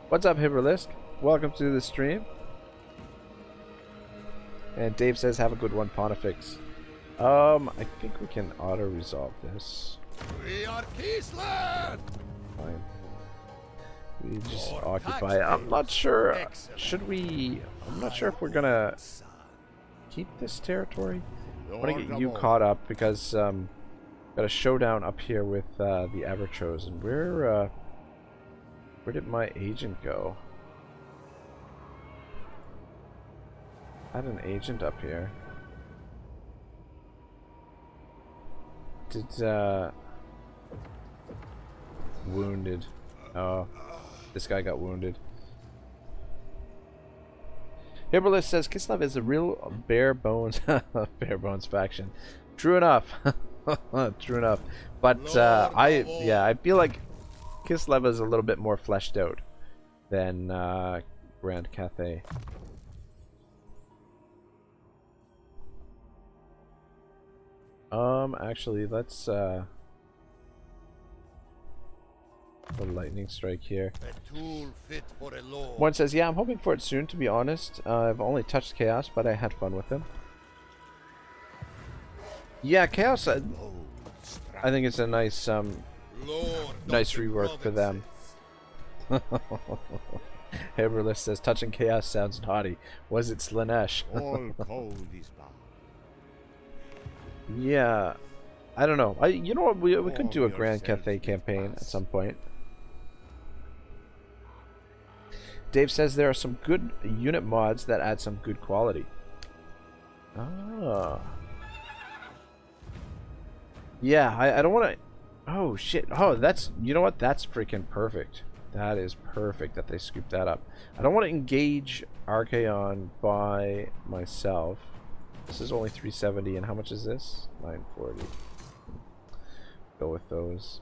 What's up, Hibralisk? Welcome to the stream. And Dave says, have a good one, Pontifex. I think we can auto-resolve this. We are Kislev! Fine. We just Lord occupy. Tax I'm not sure. Excellent. Should we? I'm not sure if we're gonna keep this territory. I want to get you caught up because got a showdown up here with the Everchosen. Where did my agent go? I had an agent up here. Did wounded? Oh, this guy got wounded. Hiberlist says Kislev is a real bare bones faction. True enough. True enough. But I feel like Kislev is a little bit more fleshed out than Grand Cathay. Actually, let's the lightning strike here. A tool fit for a lord. One says, yeah, I'm hoping for it soon, to be honest. I've only touched Chaos, but I had fun with him. Yeah, Chaos, I think it's a nice nice rework for them. Heberlist says, touching Chaos sounds naughty. Was it Slanesh? All cold is bound. Yeah, I don't know. You know what? We could do a Grand Cathay campaign at some point. Dave says there are some good unit mods that add some good quality. Ah. Yeah, I don't want to... Oh, shit. Oh, that's... You know what? That's freaking perfect. That is perfect that they scooped that up. I don't want to engage Archaon by myself. This is only 370, and how much is this? 940. Go with those.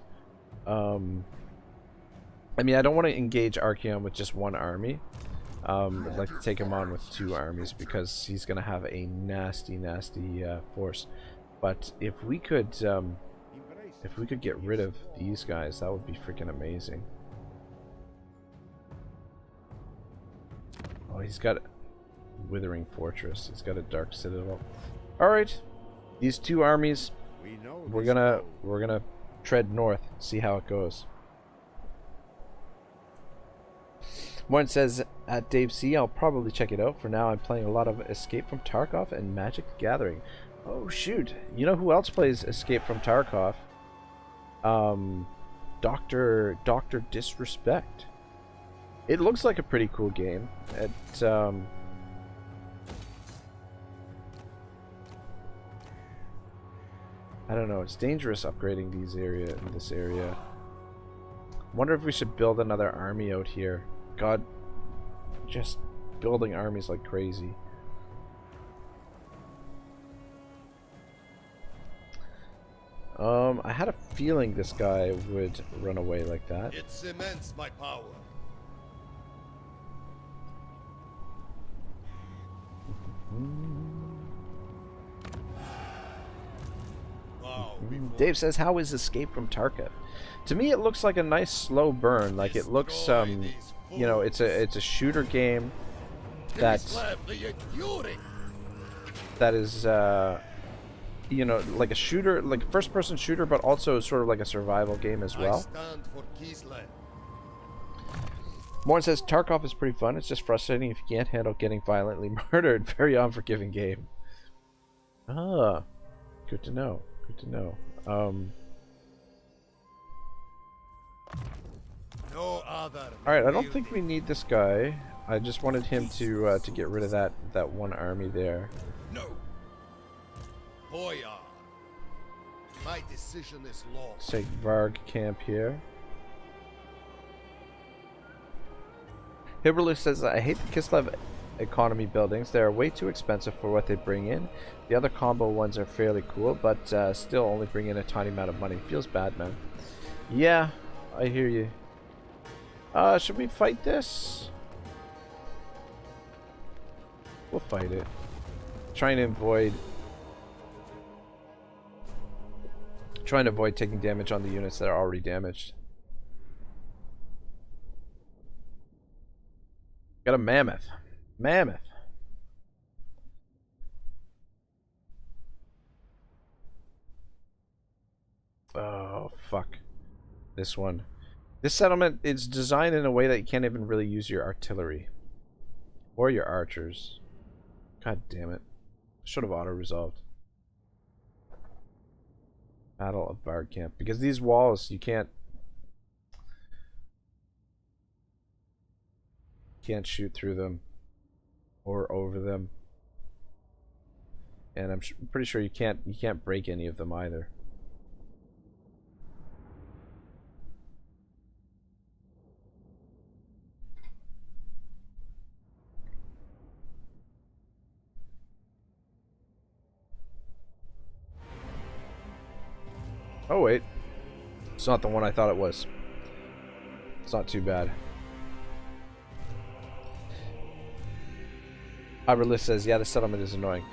I mean, I don't want to engage Archaon with just one army. I'd like to take him on with 2 armies because he's going to have a nasty, nasty force. But if we could get rid of these guys, that would be freaking amazing. Oh, he's got Withering Fortress. He's got a Dark Citadel. All right, these 2 armies. We're gonna tread north, see how it goes. One says at Dave C, I'll probably check it out. For now, I'm playing a lot of Escape from Tarkov and Magic the Gathering. Oh shoot! You know who else plays Escape from Tarkov? Doctor Disrespect. It looks like a pretty cool game. It I don't know. It's dangerous upgrading this area. Wonder if we should build another army out here. God, just building armies like crazy. I had a feeling this guy would run away like that. It cements my power. Dave says, how is Escape from Tarkov? To me, it looks like a nice slow burn. Like it looks, you know, it's a shooter game that is, you know, like a shooter, like a first-person shooter, but also sort of like a survival game as well. Morn says, Tarkov is pretty fun. It's just frustrating if you can't handle getting violently murdered. Very unforgiving game. Ah, good to know. Good to know. No other. All right, I don't think we need this guy. I just wanted him to get rid of that one army there. No. Boyar. My decision is law. Let's take Varg camp here. Hiberly says, I hate the Kislev economy buildings. They are way too expensive for what they bring in. The other combo ones are fairly cool, but still only bring in a tiny amount of money. Feels bad, man. Yeah, I hear you. Should we fight this? We'll fight it. Trying to avoid taking damage on the units that are already damaged. Got a mammoth. Mammoth. Oh, fuck. This one. This settlement is designed in a way that you can't even really use your artillery. Or your archers. God damn it. Should have auto-resolved. Battle of Bard Camp. Because these walls, you can't shoot through them. Or over them. And I'm pretty sure you can't break any of them either. Oh wait, it's not the one I thought it was. It's not too bad. Iberlis says, yeah, the settlement is annoying.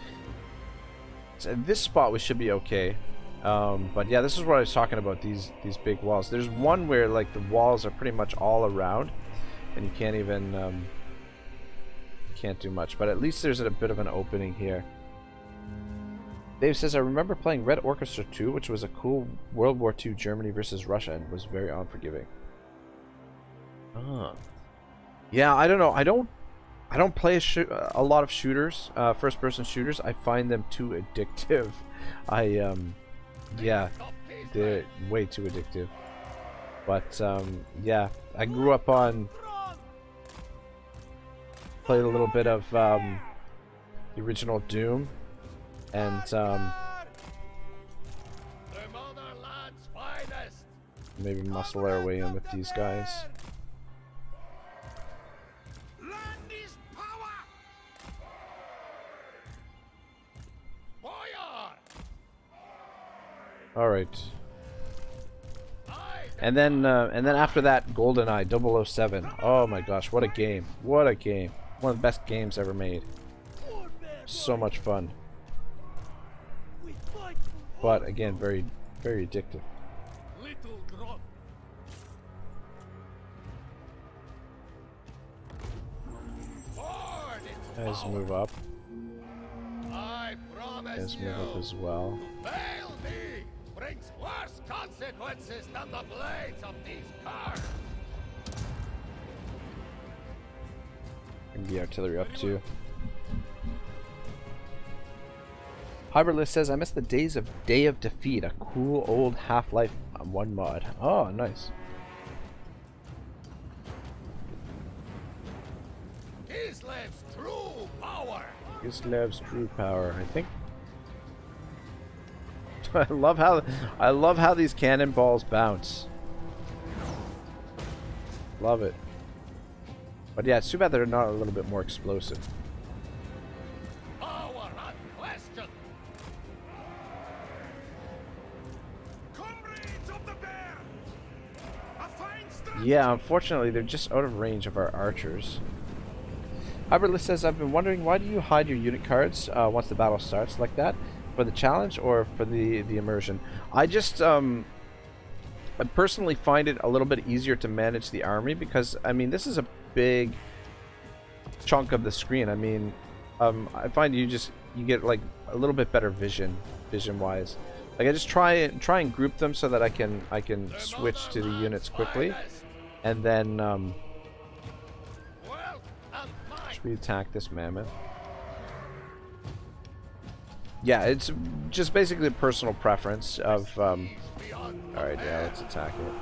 So at this spot we should be okay. But yeah, this is what I was talking about, these big walls. There's one where like the walls are pretty much all around and you can't even can't do much, but at least there's a bit of an opening here. Dave says, I remember playing Red Orchestra 2, which was a cool World War II Germany versus Russia and was very unforgiving. Yeah, I don't know. I don't play a lot of shooters, first-person shooters. I find them too addictive. Yeah, they're way too addictive. But yeah, I grew up on, played a little bit of the original Doom. And maybe muscle our way in with these guys. All right. And then after that, GoldenEye 007. Oh my gosh, what a game! What a game! One of the best games ever made. So much fun. But again, very, very addictive. Guys move up. Guys move up as well. Fail me brings worse consequences than the blades of these cars. And the artillery up too. Hyberlist says, I miss the days of Day of Defeat, a cool old Half-Life 1 mod. Oh, nice. Kislev's true power. Kislev's true power. I think. I love how these cannonballs bounce. Love it. But yeah, it's too bad they're not a little bit more explosive. Power unquestioned. Yeah, unfortunately, they're just out of range of our archers. Hyberlist says, I've been wondering, why do you hide your unit cards once the battle starts like that? For the challenge or for the immersion? I just, I personally find it a little bit easier to manage the army because, I mean, this is a big chunk of the screen. I mean, I find you get like a little bit better vision-wise. Like I just try and group them so that I can switch to the units quickly. And then, should we attack this mammoth? Yeah, it's just basically a personal preference of, alright, yeah, let's attack it.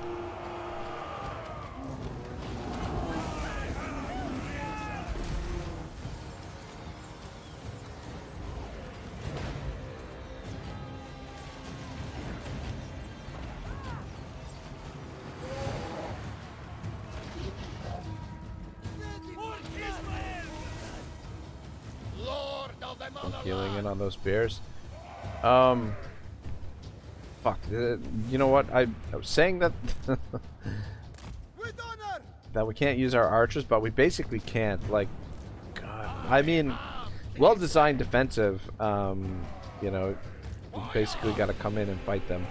Healing in on those bears. Fuck. You know what? I was saying that that we can't use our archers, but we basically can't. Like, God. I mean, well-designed defensive. You know, we basically got to come in and fight them.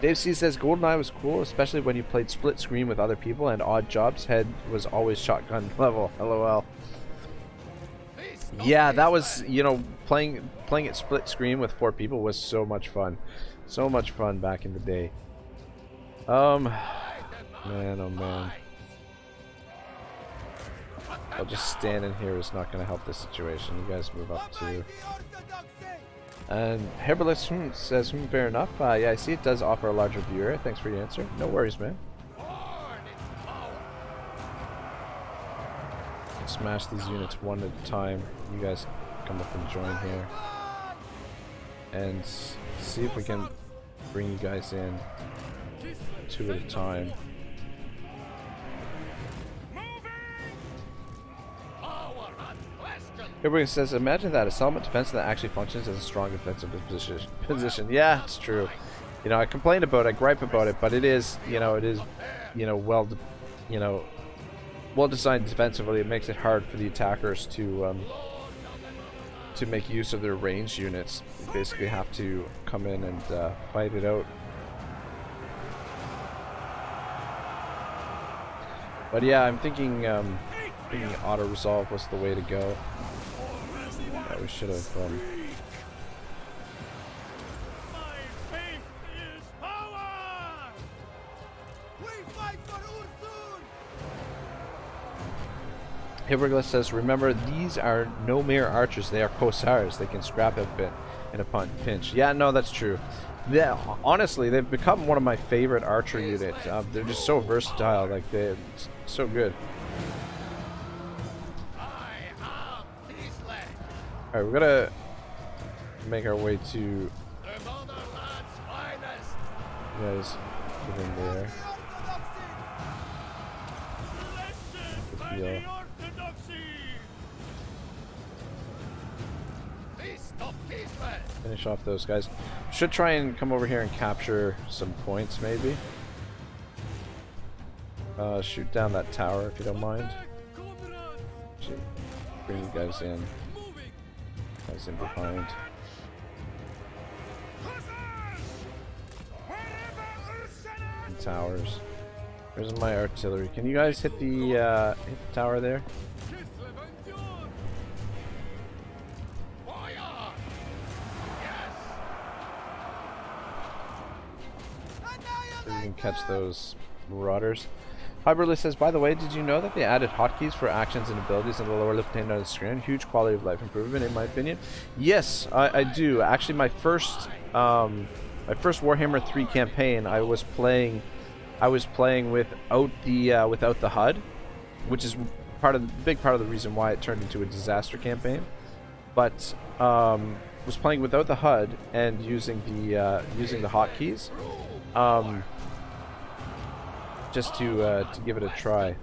Dave C says GoldenEye was cool, especially when you played split screen with other people and odd jobs. Head was always shotgun level. LOL. Yeah, that was, you know, playing it split screen with 4 people was so much fun. So much fun back in the day. Man, oh man. I'll just stand in here is not going to help this situation. You guys move up too. And Herbalist says, fair enough. Yeah, I see it does offer a larger view area. Thanks for your answer. No worries, man. Smash these units one at a time. You guys come up and join here. And see if we can bring you guys in 2 at a time. Everybody says, imagine that, a settlement defense that actually functions as a strong defensive position. Yeah, it's true. You know, I complain about it, I gripe about it, but it is, you know, well designed defensively. It makes it hard for the attackers to make use of their ranged units. You basically have to come in and fight it out. But yeah, I'm thinking auto resolve was the way to go. We should have. Hiverglass says, remember, these are no mere archers, they are Cossars. They can scrap a bit in a pinch. Yeah, no, that's true. Yeah, honestly, they've become one of my favorite archer units. They're just so versatile, like, they're so good. Alright, we're gonna make our way to... You guys get in there. Good deal. Finish off those guys. Should try and come over here and capture some points, maybe. Shoot down that tower if you don't mind. Actually, bring you guys in. Guys in behind. And towers. Where's my artillery? Can you guys hit the tower there? So you can catch those marauders. Hyberly says, by the way, did you know that they added hotkeys for actions and abilities in the lower left-hand of the screen? Huge quality of life improvement, in my opinion. Yes, I do. Actually, my first Warhammer 3 campaign, I was playing without the HUD, which is big part of the reason why it turned into a disaster campaign. But was playing without the HUD and using the hotkeys. Just to give it a try.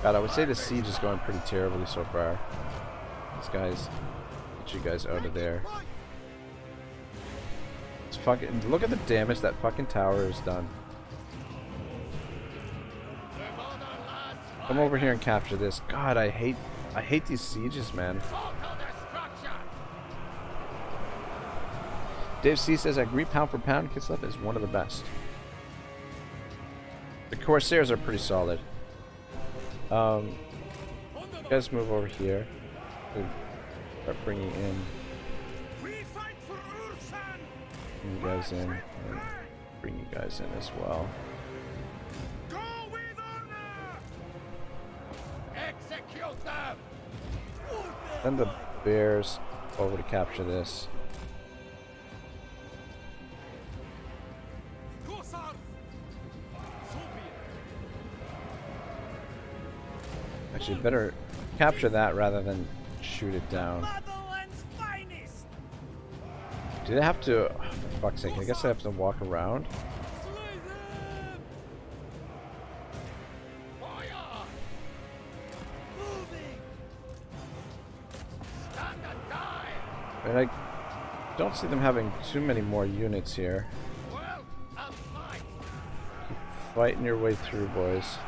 God, I would say the siege is going pretty terribly so far. These guys, get you guys out of there. It's fucking, look at the damage that fucking tower has done. Come over here and capture this. God, I hate these sieges, man. Dave C says, I agree, pound for pound, Kislev is one of the best. The Corsairs are pretty solid. You guys move over here. Start bringing in. Bring you guys in. And bring you guys in as well. Execute them. Send the bears over to capture this. Actually, better capture that rather than shoot it down. Do they have to... Oh, for fuck's sake, I guess I have to walk around. And I don't see them having too many more units here. Keep fighting your way through, boys.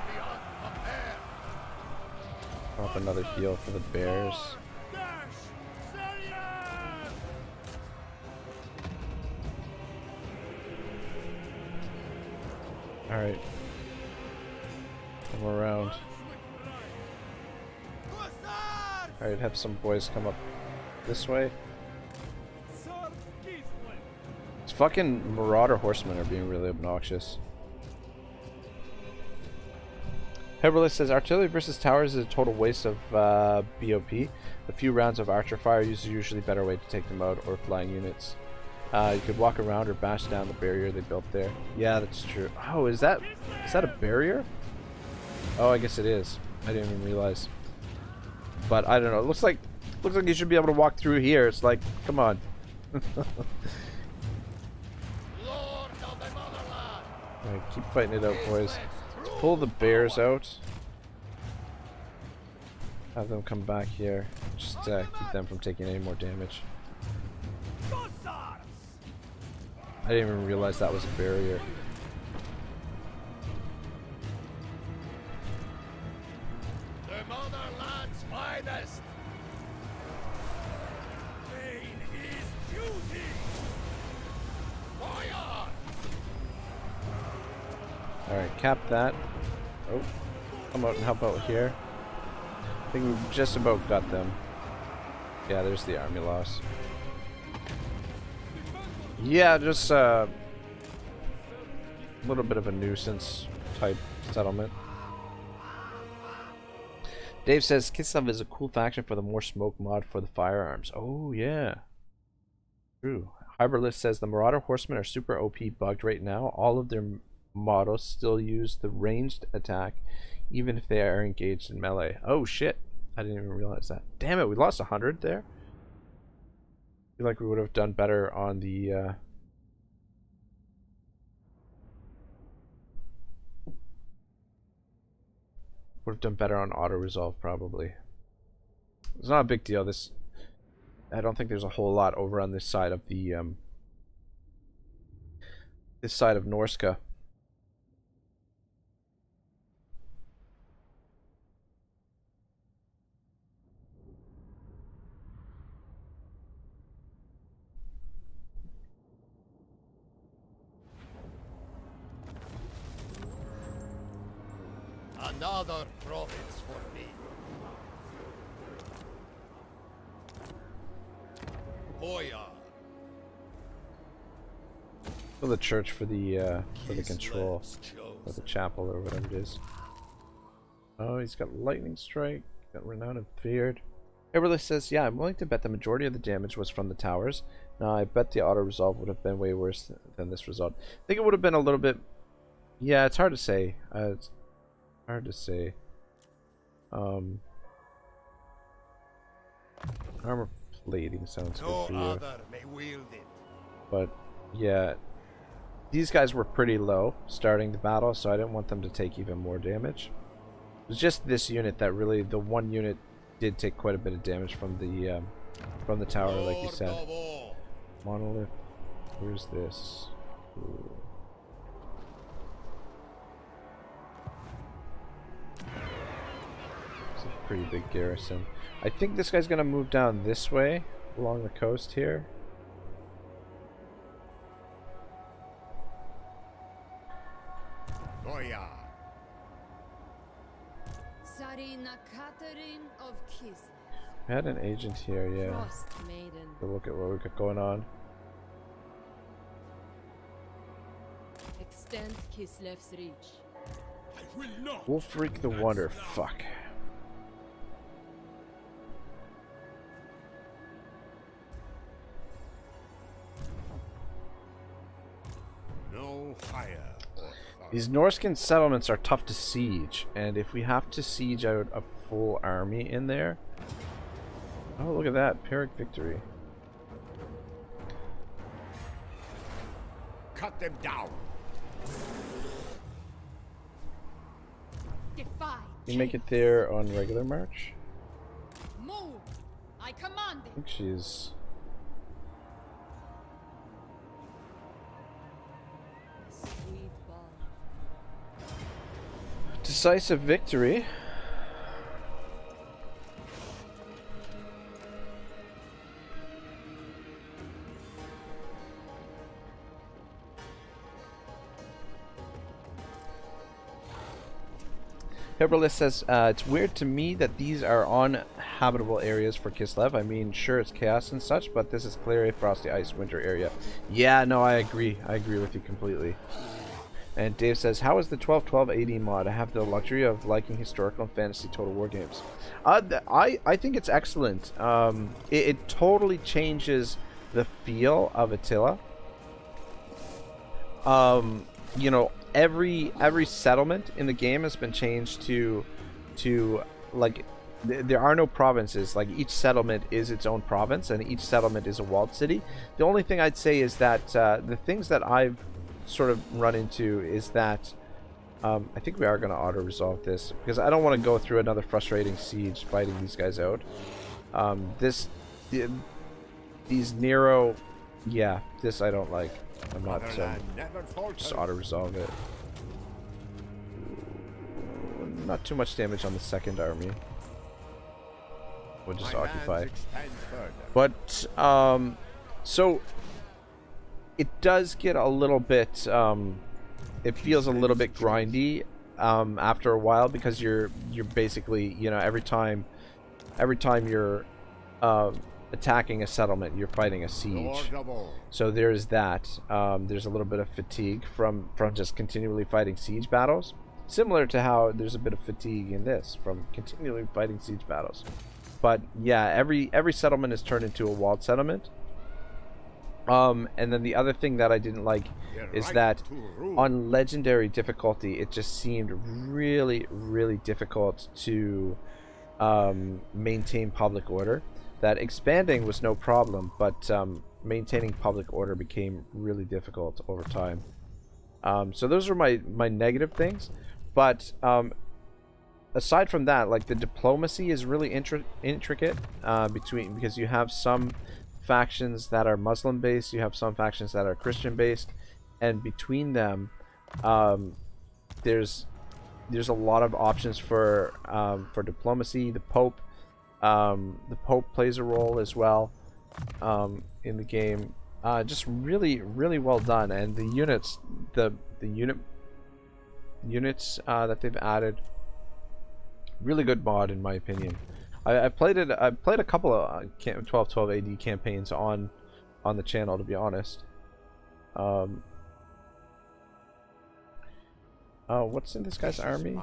Drop another heal for the bears. Alright. Come around. Alright, have some boys come up this way. These fucking Marauder horsemen are being really obnoxious. Heberless says artillery versus towers is a total waste of BOP. A few rounds of archer fire is usually a better way to take them out, or flying units. You could walk around or bash down the barrier they built there. Yeah, that's true. Oh, is that a barrier? Oh, I guess it is. I didn't even realize. But I don't know. It looks like you should be able to walk through here. It's like, come on. Alright, keep fighting it out, boys. Let's pull the bears out. Have them come back here. Just keep them from taking any more damage. I didn't even realize that was a barrier. The motherland's finest. Pain is duty. Fire! Alright, cap that. Oh, come out and help out here. I think we've just about got them. Yeah, there's the army loss. Yeah, just a little bit of a nuisance type settlement. Dave says Kislev is a cool faction for the more smoke mod for the firearms. Oh yeah, true. Hyberlist says the Marauder horsemen are super OP bugged right now. All of their models still use the ranged attack, even if they are engaged in melee. Oh shit! I didn't even realize that. Damn it, we lost 100 there. I feel like we would have done better on the would have done better on auto resolve probably. It's not a big deal. This, I don't think there's a whole lot over on this side of the this side of Norska. Another province for me. Hoya. For the church, for the control, for the chapel or whatever it is. Oh, he's got lightning strike. Got renown and feared. Everly says, yeah, I'm willing to bet the majority of the damage was from the towers. Now, I bet the auto resolve would have been way worse than this result. I think it would have been a little bit. Yeah, it's hard to say. It's hard to say. Armor plating sounds good for you. Other may wield it. But yeah, these guys were pretty low starting the battle, so I didn't want them to take even more damage. It was just this unit that really, the one unit did take quite a bit of damage from the tower, like you said. Monolith. Where's this? Ooh. It's a pretty big garrison. I think this guy's gonna move down this way along the coast here. Goya. Tzarina Katarin of Kislev. I had an agent here, yeah. Frost Maiden. To look at what we got going on. Extend Kislev's reach. I will not. Wolfreak the Wonder. Fuck. No fire. These Norscan settlements are tough to siege, and if we have to siege out a full army in there... Oh, look at that. Pyrrhic victory. Cut them down. Defy. You make it there on regular march? Move. I command I it. think she's... Sweet ball. Decisive victory. Hibberlist says, it's weird to me that these are uninhabitable areas for Kislev. I mean, sure, it's chaos and such, but this is clearly a frosty ice winter area. Yeah, no, I agree. I agree with you completely. And Dave says, how is the 1212 AD mod? I have the luxury of liking historical and fantasy Total War games. I think it's excellent. It totally changes the feel of Attila. You know, every settlement in the game has been changed to like there are no provinces. Like each settlement is its own province, and each settlement is a walled city. The only thing I'd say is that the things that I've sort of run into is that I think we are going to auto-resolve this because I don't want to go through another frustrating siege fighting these guys out. These Nero, yeah, this I don't like. I'm not just auto-resolve it. Not too much damage on the second army. We'll just occupy. But so it does get a little bit it feels a little bit grindy after a while because you're basically, you know, every time you're attacking a settlement, you're fighting a siege. So there's that. There's a little bit of fatigue from just continually fighting siege battles, similar to how there's a bit of fatigue in this from continually fighting siege battles. But yeah, every settlement is turned into a walled settlement. And then the other thing that I didn't like is that on legendary difficulty, it just seemed really, really difficult to maintain public order. That expanding was no problem, but maintaining public order became really difficult over time. So those are my negative things. But aside from that, like the diplomacy is really intricate because you have some factions that are Muslim based, you have some factions that are Christian based, and between them there's a lot of options for diplomacy. The Pope plays a role as well in the game. Just really, really well done, and the units that they've added, really good mod in my opinion. I played a couple of 1212 AD campaigns on the channel, to be honest. What's in this guy's army?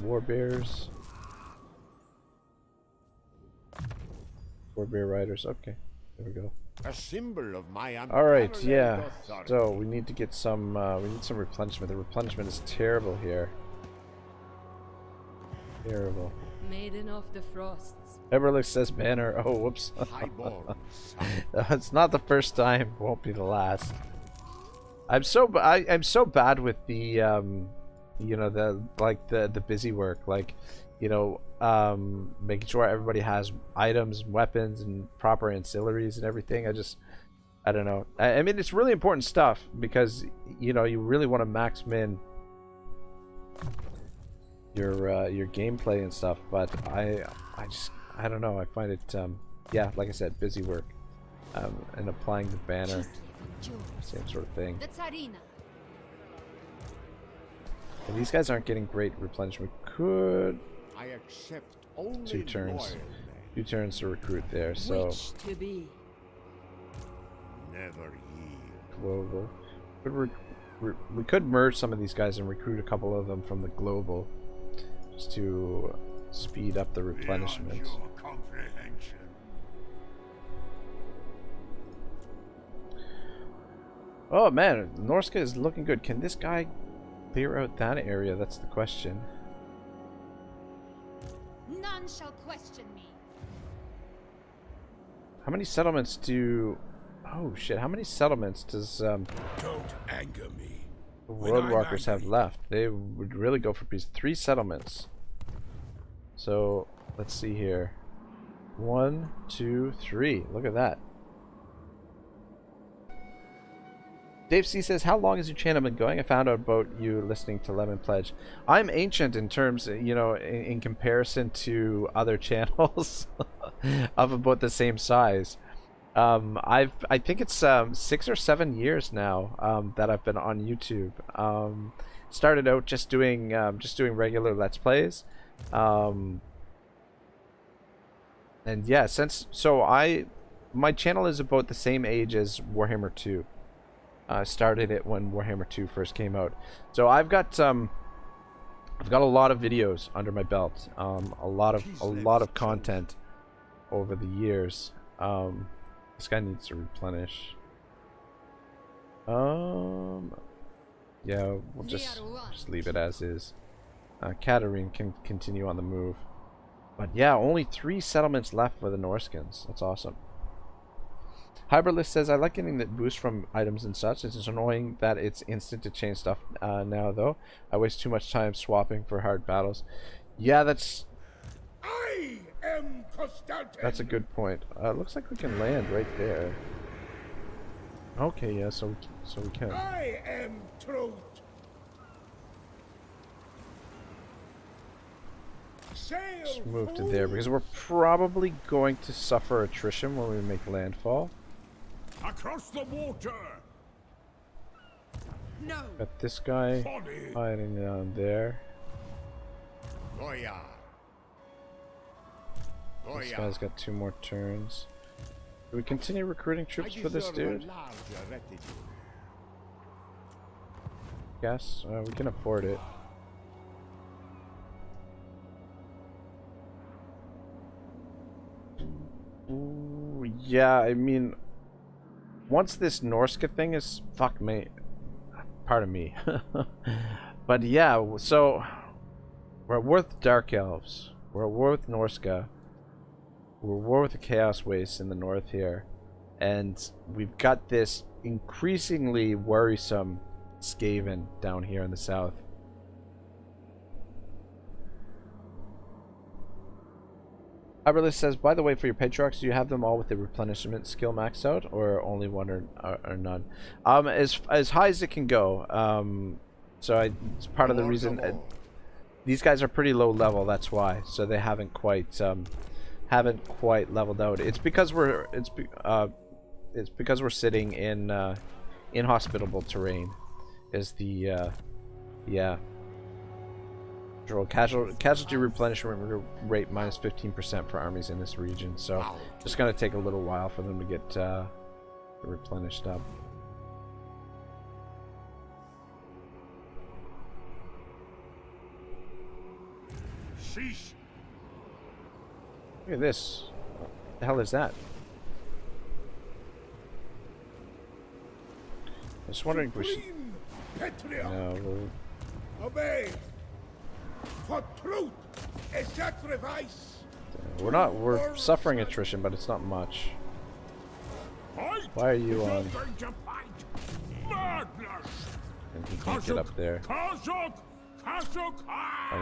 War bears. War bear riders. Okay, there we go. A symbol of my all right, yeah. So we need to get some. We need some replenishment. The replenishment is terrible here. Terrible. Maiden of the Frosts. Everlick says banner. Oh, whoops. It's not the first time. Won't be the last. I'm so bad with the you know, the busy work, like, you know, making sure everybody has items, weapons, and proper ancillaries and everything. I don't know. I mean, it's really important stuff because, you know, you really want to max min your gameplay and stuff, but I don't know. I find it yeah, like I said, busy work, and applying the banner, same sort of thing. The Tzarina. And these guys aren't getting great replenishment. Could I accept only 2 turns, loyal 2 turns to recruit there. So Which to be? never yield. global. We could merge some of these guys and recruit a couple of them from the global, just to speed up the replenishment. Beyond your comprehension. Oh man, Norska is looking good. Can this guy clear out that area? That's the question. None shall question me. How many settlements do... Oh shit, how many settlements does Don't anger me. the When World I'm Walkers have angry. left? They would really go for peace. 3 settlements. So let's see here. 1, 2, 3. Look at that. Dave C says, how long has your channel been going? I found out about you listening to Lemon Pledge. I'm ancient in terms, you know, in comparison to other channels of about the same size. I think it's 6 or 7 years now that I've been on YouTube. Started out just doing regular Let's Plays. And yeah, my channel is about the same age as Warhammer 2. I started it when Warhammer 2 first came out. So I've got a lot of videos under my belt. A lot of content over the years. This guy needs to replenish. Yeah, we'll just leave it as is. Katarin can continue on the move. But yeah, only 3 settlements left for the Norskins. That's awesome. Hyberlist says, I like getting the boost from items and such. It's annoying that it's instant to change stuff now, though. I waste too much time swapping for hard battles. Yeah, that's a good point. Looks like we can land right there. Okay, yeah, so we can. I am truth. Just move to there because we're probably going to suffer attrition when we make landfall. Across the water. No. Got this guy hiding down there. Goya. This guy's got 2 more turns. Do we continue recruiting troops for this dude? Yes, we can afford it. Ooh, yeah, I mean, once this Norska thing is, fuck me, pardon me, but yeah, so we're at war with Dark Elves, we're at war with Norska, we're at war with the Chaos Wastes in the north here, and we've got this increasingly worrisome Skaven down here in the south. Iberlis says, by the way, for your Patriarchs, do you have them all with the replenishment skill maxed out, or only one or none? As high as it can go. So it's part of the reason these guys are pretty low level. That's why. So they haven't quite leveled out. It's because we're sitting in inhospitable terrain. Is the yeah. Casualty replenishment rate minus 15% for armies in this region, so just gonna take a little while for them to get replenished up. Cease. Look at this. What the hell is that? I'm just wondering if we should. No, Obey. For truth, a sacrifice. We're suffering attrition, but it's not much. Why are you on? And he can't get up there. I don't know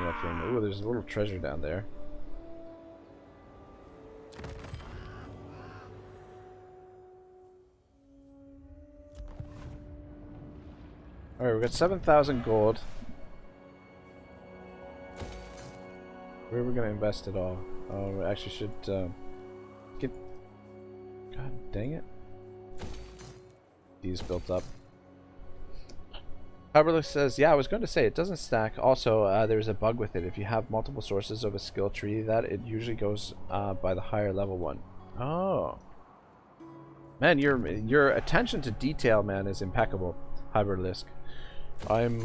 if you're. Ooh, there's a little treasure down there. Alright, we got 7,000 gold. Where are we gonna invest it all? Oh, we actually should get. God dang it! These built up. Haberlich says, "Yeah, I was going to say it doesn't stack. Also, there's a bug with it. If you have multiple sources of a skill tree, that it usually goes by the higher level one." Oh, man, your attention to detail, man, is impeccable, Haberlich. I'm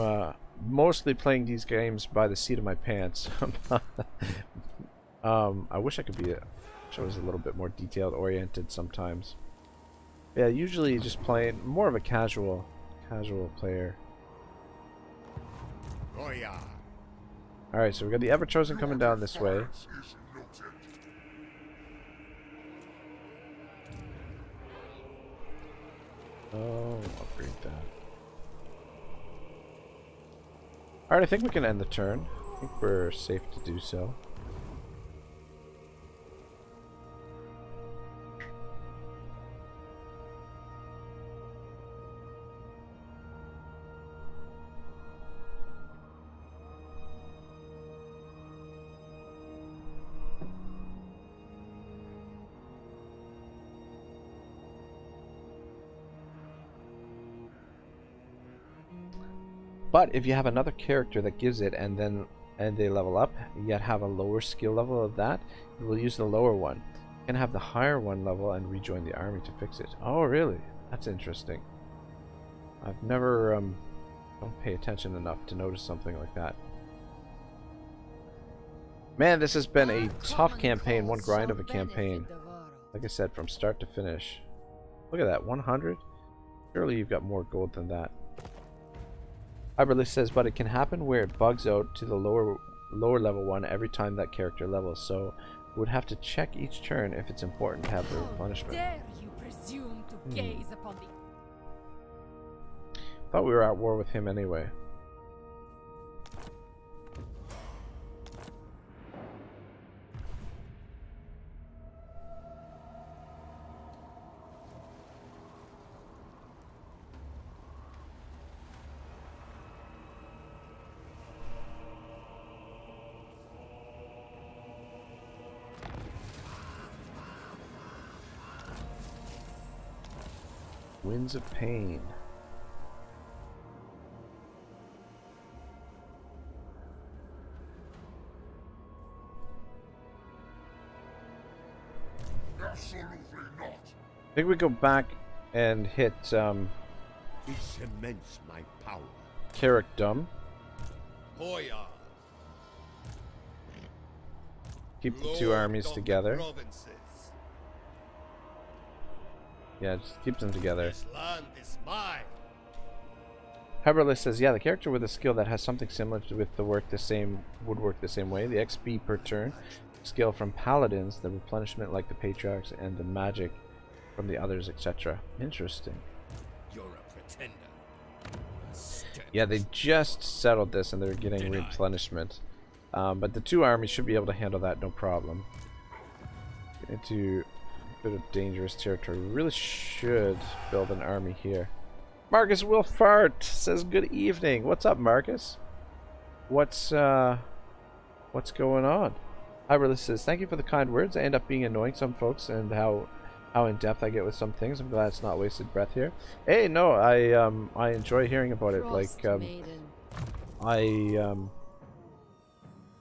mostly playing these games by the seat of my pants. I wish I could be I was a little bit more detailed oriented sometimes. Yeah, usually just playing more of a casual player. Oh yeah. Alright, so we got the Ever-Chosen coming down this way. Oh, upgrade that. Alright, I think we can end the turn. I think we're safe to do so. But if you have another character that gives it and they level up, yet have a lower skill level of that, you will use the lower one. You can have the higher one level and rejoin the army to fix it. Oh, really? That's interesting. I've never don't pay attention enough to notice something like that. Man, this has been a tough campaign, one grind of a campaign. Like I said, from start to finish. Look at that, 100? Surely you've got more gold than that. Iberly says, but it can happen where it bugs out to the lower level one every time that character levels, so would have to check each turn if it's important to have the replenishment. Dare you presume to gaze upon the... Thought we were at war with him anyway. Winds of Pain. Absolutely not. I think we go back and hit It cements my power. Carrick Dumb. Hoya. Keep the two armies together. Provinces. Yeah, just keep them together. This land is mine. Heberly says, yeah, the character with a skill that has something similar to with the work the same would work the same way. The XP per turn skill from paladins, the replenishment like the patriarchs, and the magic from the others, etc. Interesting. You're a pretender. Yeah, they just settled this and they're getting replenishment. But the two armies should be able to handle that no problem. Into a bit of dangerous territory. We really should build an army here. Marcus Wilfart says good evening. What's up, Marcus? What's going on? Iberly says, thank you for the kind words. I end up being annoying some folks and how in depth I get with some things. I'm glad it's not wasted breath here. Hey, no, I enjoy hearing about it. Like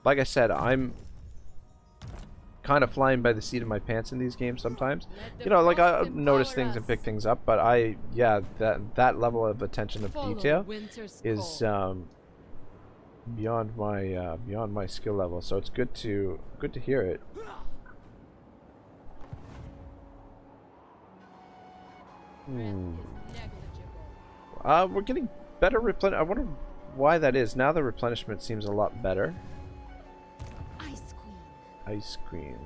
like I said, I'm kind of flying by the seat of my pants in these games sometimes. You know, like I notice things and pick things up, but that level of attention of detail is beyond my skill level. So it's good to hear it. We're getting better replenish. I wonder why that is. Now the replenishment seems a lot better. Ice Queen.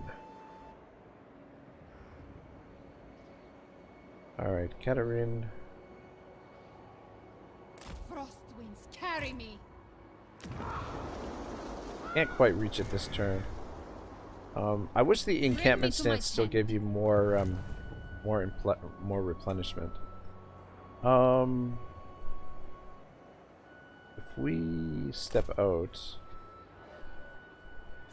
Alright, Katarin. Frost winds carry me. Can't quite reach it this turn. I wish the encampment stance still gave you more replenishment. If we step out.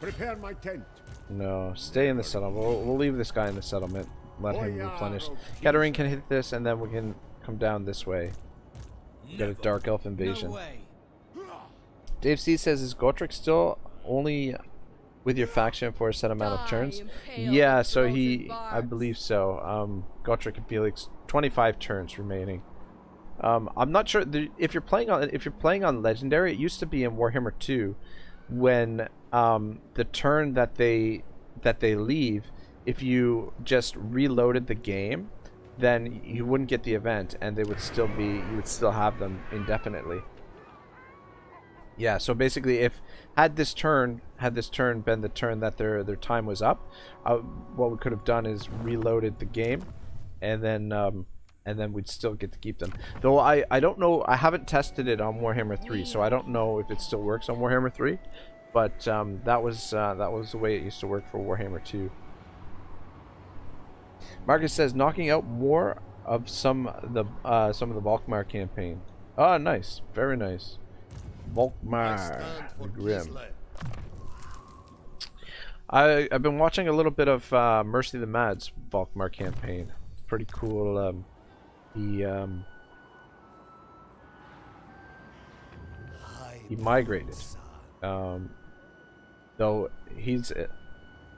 Prepare my tent. No, stay in the settlement. We'll leave this guy in the settlement. Let him replenish. Katarin can hit this, and then we can come down this way. Get a Dark Elf invasion. No way. Dave C says, is Gotrek still only with your faction for a set amount of turns? Yeah, so I believe so. Gotrek and Felix, 25 turns remaining. I'm not sure if you're playing on Legendary. It used to be in Warhammer 2 when the turn that they leave, if you just reloaded the game, then you wouldn't get the event, and they would still be, you would still have them indefinitely. Yeah, so basically, if had this turn been the turn that their time was up, what we could have done is reloaded the game, and then we'd still get to keep them. Though I don't know, I haven't tested it on Warhammer 3, so I don't know if it still works on Warhammer 3. But that was the way it used to work for Warhammer 2. Marcus says, knocking out more of some of the Volkmar campaign. Ah, nice, very nice. Volkmar the Grim. I've been watching a little bit of Mercy the Mad's Volkmar campaign. It's pretty cool. he migrated. Though he's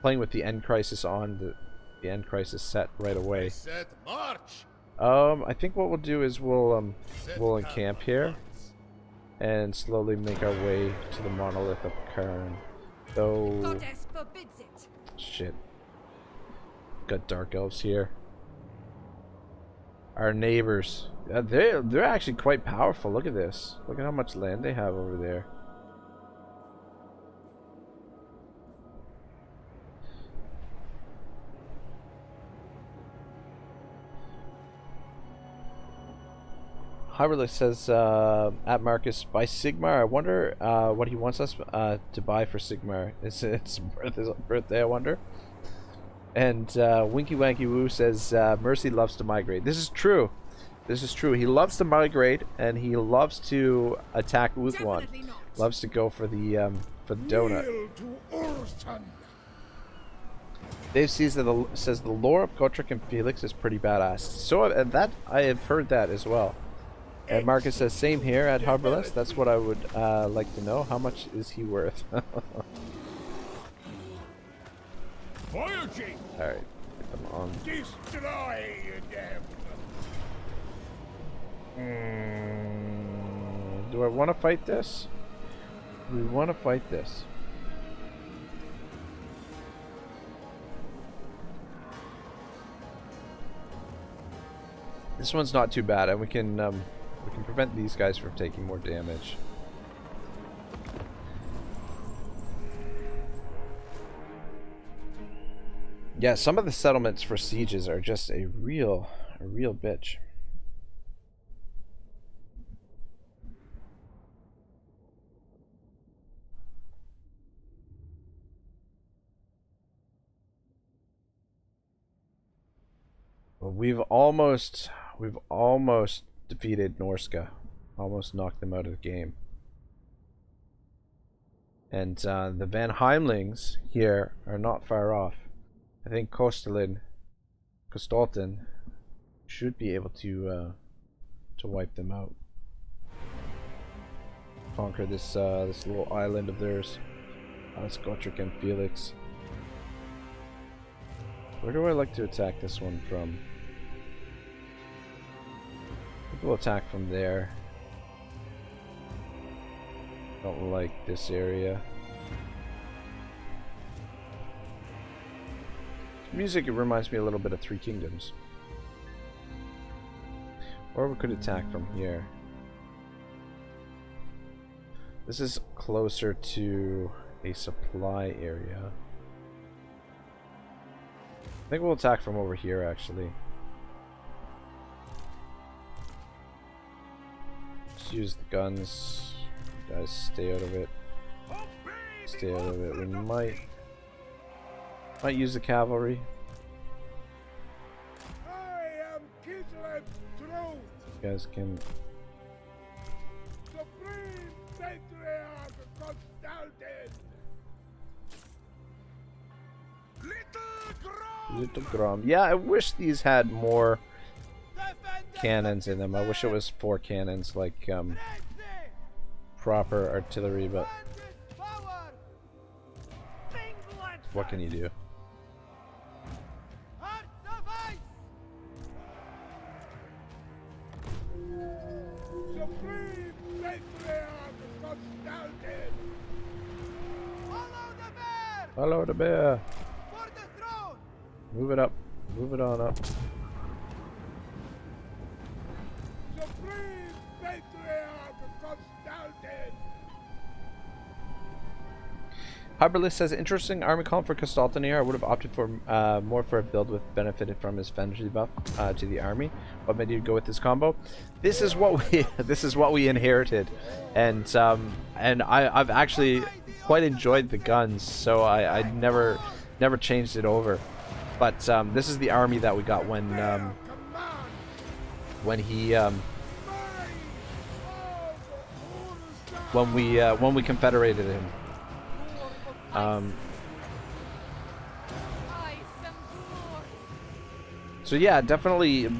playing with the End Crisis on the End Crisis set right away. Set march. I think what we'll do is we'll encamp here and slowly make our way to the monolith of Katarin. Though, Goddess forbids it. shit, got dark elves here. Our neighbors, they're actually quite powerful. Look at this. Look at how much land they have over there. Hyberlick says, at Marcus, buy Sigmar. I wonder what he wants us to buy for Sigmar. It's his birthday, I wonder. And Winky Wanky Woo says, Mercy loves to migrate. This is true. This is true. He loves to migrate, and he loves to attack Uthwan. Loves to go for the donut. Dave says the lore of Gotrek and Felix is pretty badass. So, and that I have heard that as well. And Marcus says, same here at Harborless. That's what I would like to know. How much is he worth? Fire chief! Alright, get them on. Destroy them! Do I want to fight this? We want to fight this. This one's not too bad, and we can prevent these guys from taking more damage. Yeah, some of the settlements for sieges are just a real bitch. Well, we've almost defeated Norska. Almost knocked them out of the game. And the Van Heimlings here are not far off. I think Kostalin should be able to wipe them out. Conquer this this little island of theirs. That's Gotrek and Felix. Where do I like to attack this one from? I think we'll attack from there. Don't like this area. Music, it reminds me a little bit of Three Kingdoms. Or we could attack from here. This is closer to a supply area. I think we'll attack from over here, actually. Just use the guns. Guys, stay out of it. Stay out of it. We might use the cavalry. I am Kislev Truth, You guys can. Supreme Patriarch Constantine. Little Grom. Yeah, I wish these had more cannons in them. I wish it was 4 cannons like proper artillery, but what can you do? Supreme Patriarch Constantine. Follow the bear. Move it up. Move it on up. Supreme Patriarch Constantine. Hyberlist says, interesting army column for Castalton here. I would have opted for more for a build with benefited from his Fenry buff to the army. What made you go with this combo? This is what we inherited, and I've actually quite enjoyed the guns, so I never changed it over. But this is the army that we got when we confederated him. So yeah, definitely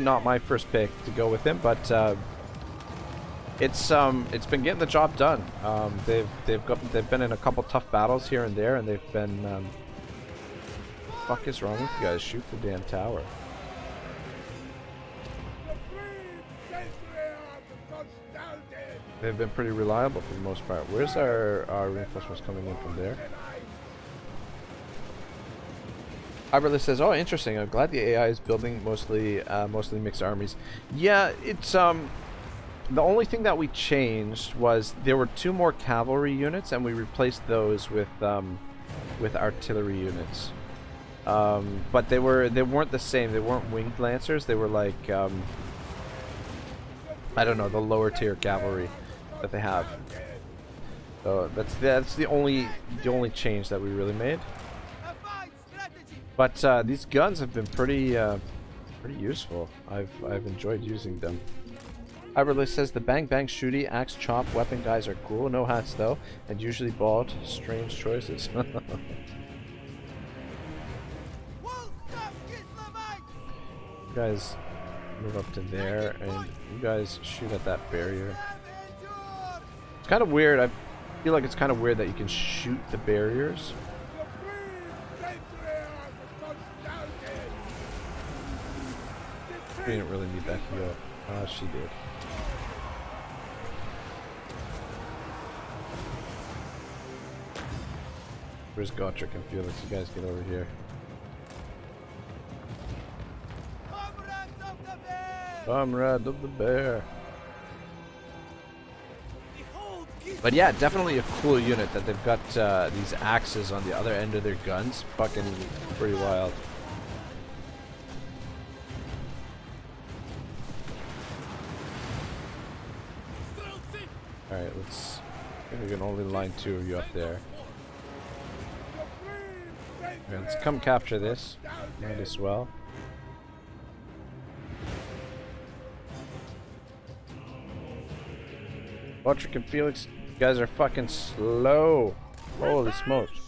not my first pick to go with him, but It's been getting the job done. They've been in a couple tough battles here and there, and they've been what the fuck is wrong with you guys? Shoot the damn tower. They've been pretty reliable for the most part. Where's our reinforcements coming in from there? Iberly says, "Oh, interesting. I'm glad the AI is building mostly mixed armies." Yeah, it's the only thing that we changed was there were 2 more cavalry units, and we replaced those with artillery units. But they weren't the same. They weren't winged lancers. They were like I don't know, the lower tier cavalry that they have. So that's the only change that we really made. But these guns have been pretty useful. I've enjoyed using them. Iberly says the bang bang shooty axe chop weapon guys are cool. No hats though, and usually bald. Strange choices. You guys move up to there, and you guys shoot at that barrier. It's kind of weird. I feel like it's kind of weird that you can shoot the barriers. She didn't really need that heal. She did. Where's Gotrek and Felix? You guys get over here. Comrade of the bear. But yeah, definitely a cool unit that they've got these axes on the other end of their guns. Fucking pretty wild. Alright, I think we can only line 2 of you up there. Okay, let's come capture this. Might as well. Gotrek and Felix, you guys are fucking slow. Holy smokes.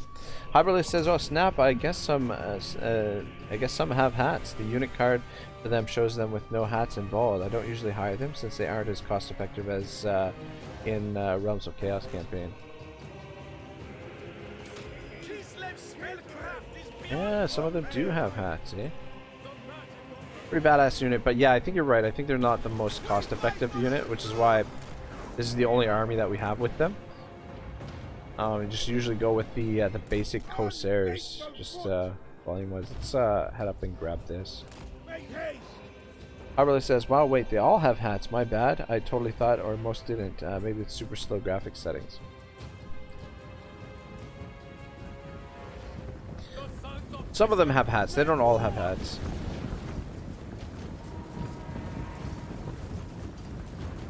Hyberly says, "Oh snap! I guess some have hats. The unit card for them shows them with no hats involved. I don't usually hire them since they aren't as cost effective as in Realms of Chaos campaign." Yeah, some of them do have hats, eh? Pretty badass unit, but yeah, I think you're right. I think they're not the most cost-effective unit, which is why this is the only army that we have with them. We just usually go with the basic Corsairs, just volume-wise. Let's head up and grab this. Harberly says, "Wow, wait, they all have hats. My bad. I totally thought, or most didn't. Maybe it's super slow graphics settings." Some of them have hats. They don't all have hats.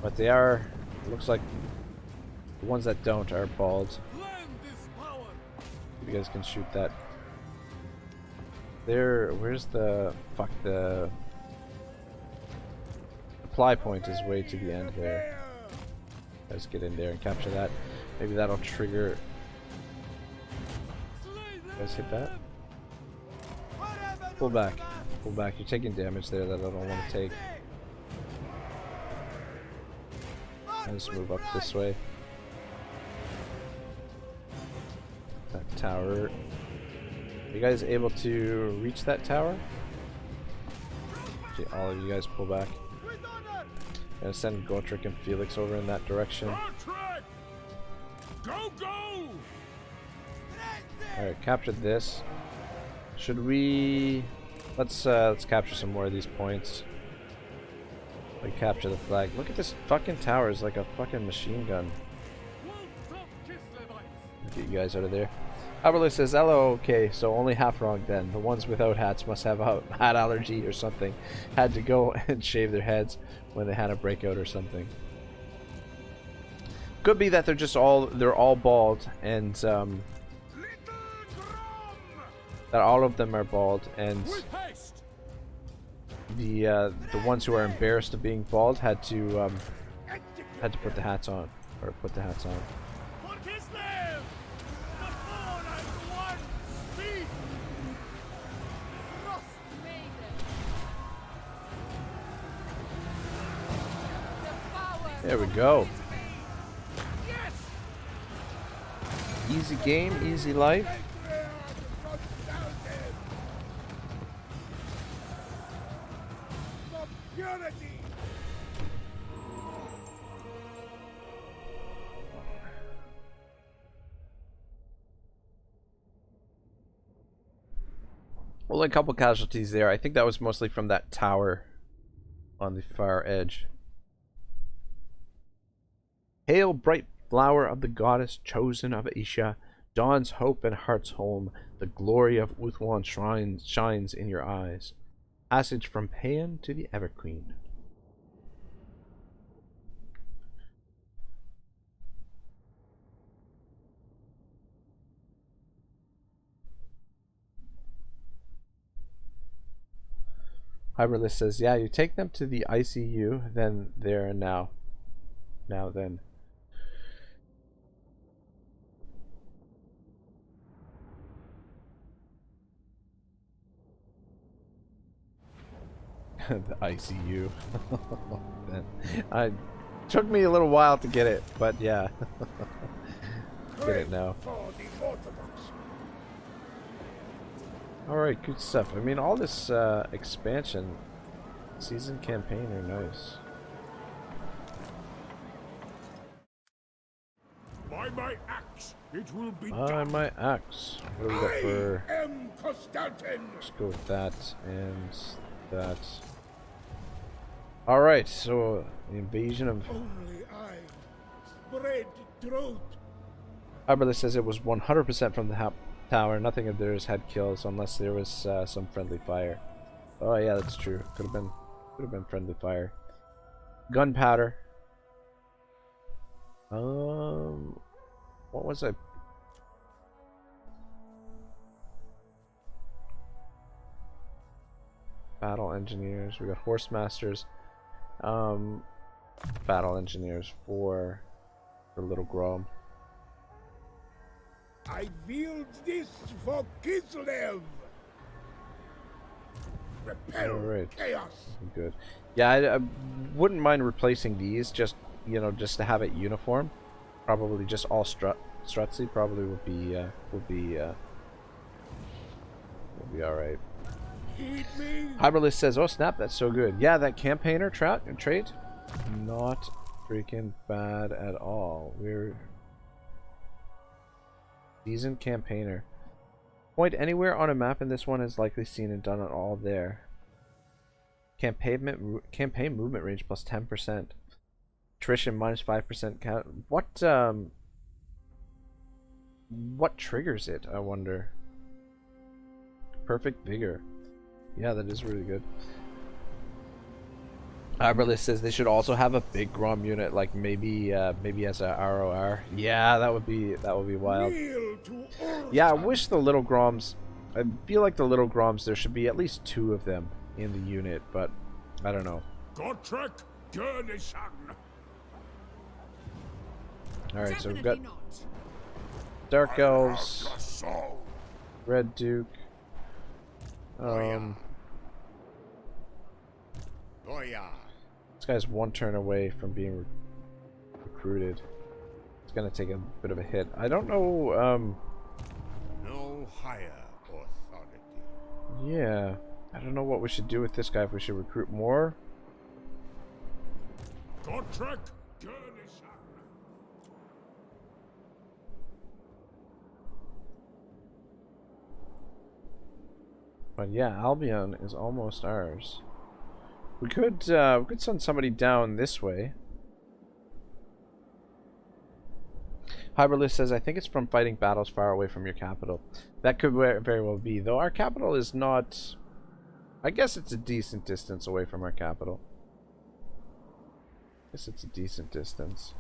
But they are, it looks like the ones that don't are bald. You guys can shoot that. There, where's the, fuck, the supply point is way to the end here. Let's get in there and capture that. Maybe that'll trigger. You guys hit that? Pull back. Pull back. You're taking damage there that I don't want to take. I'll just move up this way. That tower. Are you guys able to reach that tower? Okay, all of you guys pull back. I'm gonna send Gotrek and Felix over in that direction. Go, go! Alright, captured this. Should we... Let's capture some more of these points. We capture the flag. Look at this fucking tower. It's like a fucking machine gun. Get you guys out of there. Haberly says, "Hello, okay, so only half wrong then. The ones without hats must have a hat allergy or something. Had to go and shave their heads when they had a breakout or something." Could be that they're all bald, and that all of them are bald, and the ones who are embarrassed of being bald had to put the hats on, or put the hats on. For Kislev! The four and one speed! Frost Maiden! The power There we go. Yes! Easy game, easy life. Purity! Only a couple casualties there. I think that was mostly from that tower on the far edge. Hail, bright flower of the goddess, chosen of Isha, dawn's hope and heart's home. The glory of Uthwan shines in your eyes. Passage from Paean to the Everqueen. Hyberlist says, yeah, you take them to the ICU, then there and now. Now then. The ICU. I took me a little while to get it, but yeah. Get it now. Alright, good stuff. I mean, all this expansion, season campaign are nice. By my axe, it will be By done. my axe. What do we got for... I am Constantin. Let's go with that and that. Alright, so the invasion of... Only I spread truth. Hyberlist says it was 100% from the tower. Nothing of theirs had kills unless there was some friendly fire. Oh yeah, that's true. Could have been friendly fire. Gunpowder. What was it? Battle engineers. We got horse masters. Battle engineers for Little Grom. I wield this for Kislev. Repel Alright. chaos. Good. Yeah, I wouldn't mind replacing these, just, you know, just to have it uniform. Probably just all strutsy. Probably would be alright. Heed me. Hyberlist says, "Oh snap, that's so good." Yeah, that campaigner trait, not freaking bad at all. We're seasoned campaigner. Point anywhere on a map in this one is likely seen and done it all there. Campaign movement range plus 10%. Attrition minus 5%. What triggers it, I wonder? Perfect vigor. Yeah, that is really good. Hyberlist says they should also have a big Grom unit, like maybe as a ROR. Yeah, that would be wild. Yeah, I wish the little Groms. I feel like the little Groms, there should be at least 2 of them in the unit, but I don't know. Gotrek Gurnishan. All right, so we've Definitely got not. Dark Elves, Red Duke. Goya. This guy's 1 turn away from being recruited. It's gonna take a bit of a hit. I don't know. No higher authority. Yeah, I don't know what we should do with this guy. If we should recruit more. Gotrek Gurnishan. But yeah, Albion is almost ours. We could send somebody down this way. Hyberlist says, I think it's from fighting battles far away from your capital. That could very well be, though our capital is not... I guess it's a decent distance away from our capital. I guess it's a decent distance.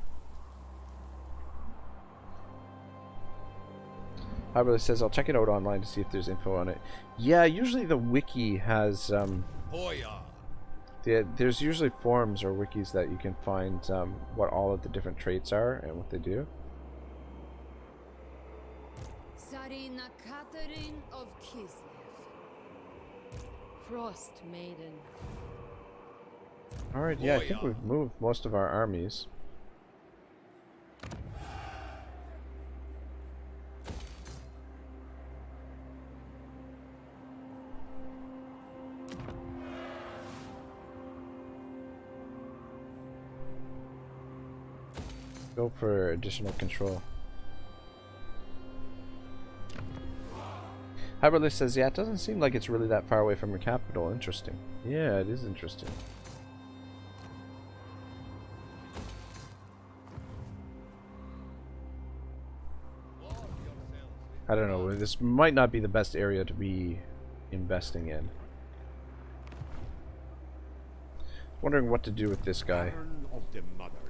Hyberlist says, I'll check it out online to see if there's info on it. Yeah, usually the wiki has... there's usually forums or wikis that you can find what all of the different traits are and what they do. Tzarina Katarin of Kislev. Frost Maiden. Alright, yeah, I think we've moved most of our armies. Go for additional control. Hyberlist says, yeah, it doesn't seem like it's really that far away from your capital. Interesting. Yeah, it is interesting. I don't know, this might not be the best area to be investing in. Wondering what to do with this guy. Of the motherland.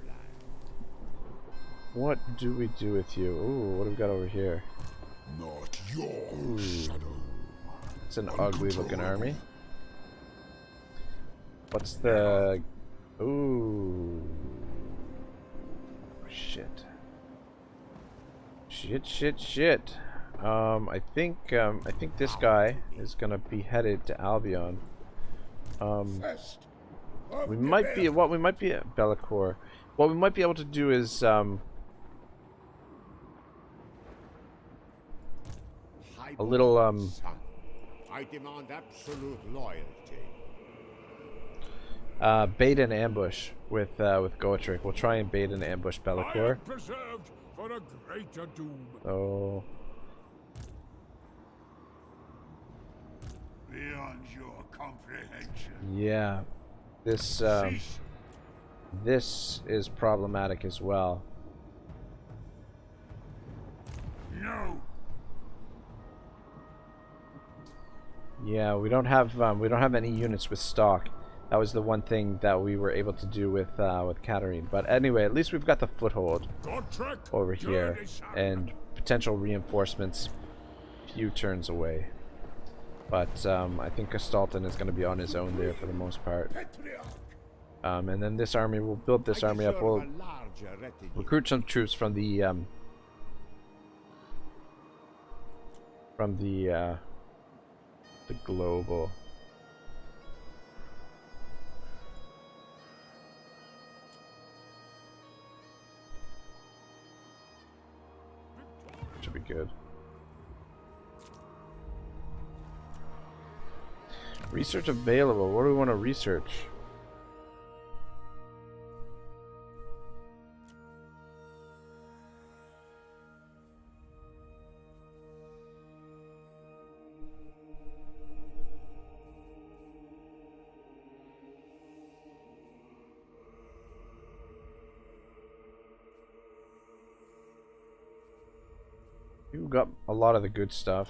What do we do with you? Ooh, what do we got over here? Not your shadow. It's an ugly looking army. What's the... Ooh. Shit. Shit. I think this guy is gonna be headed to Albion. We might be at Bellicor. What we might be able to do is a little I demand absolute loyalty. bait and ambush with Goetrek. We'll try and bait and ambush Bellicor. Preserved for a greater doom. Oh. Beyond your comprehension. Yeah. This is problematic as well. No. Yeah, we don't have any units with stock. That was the one thing that we were able to do with Katarin. But anyway, at least we've got the foothold over here and potential reinforcements a few turns away. But I think Kastalton is going to be on his own there for the most part. And then this army, we'll build this army up. We'll recruit some troops from the global. Should be good. Research available. What do we want to research? You've got a lot of the good stuff.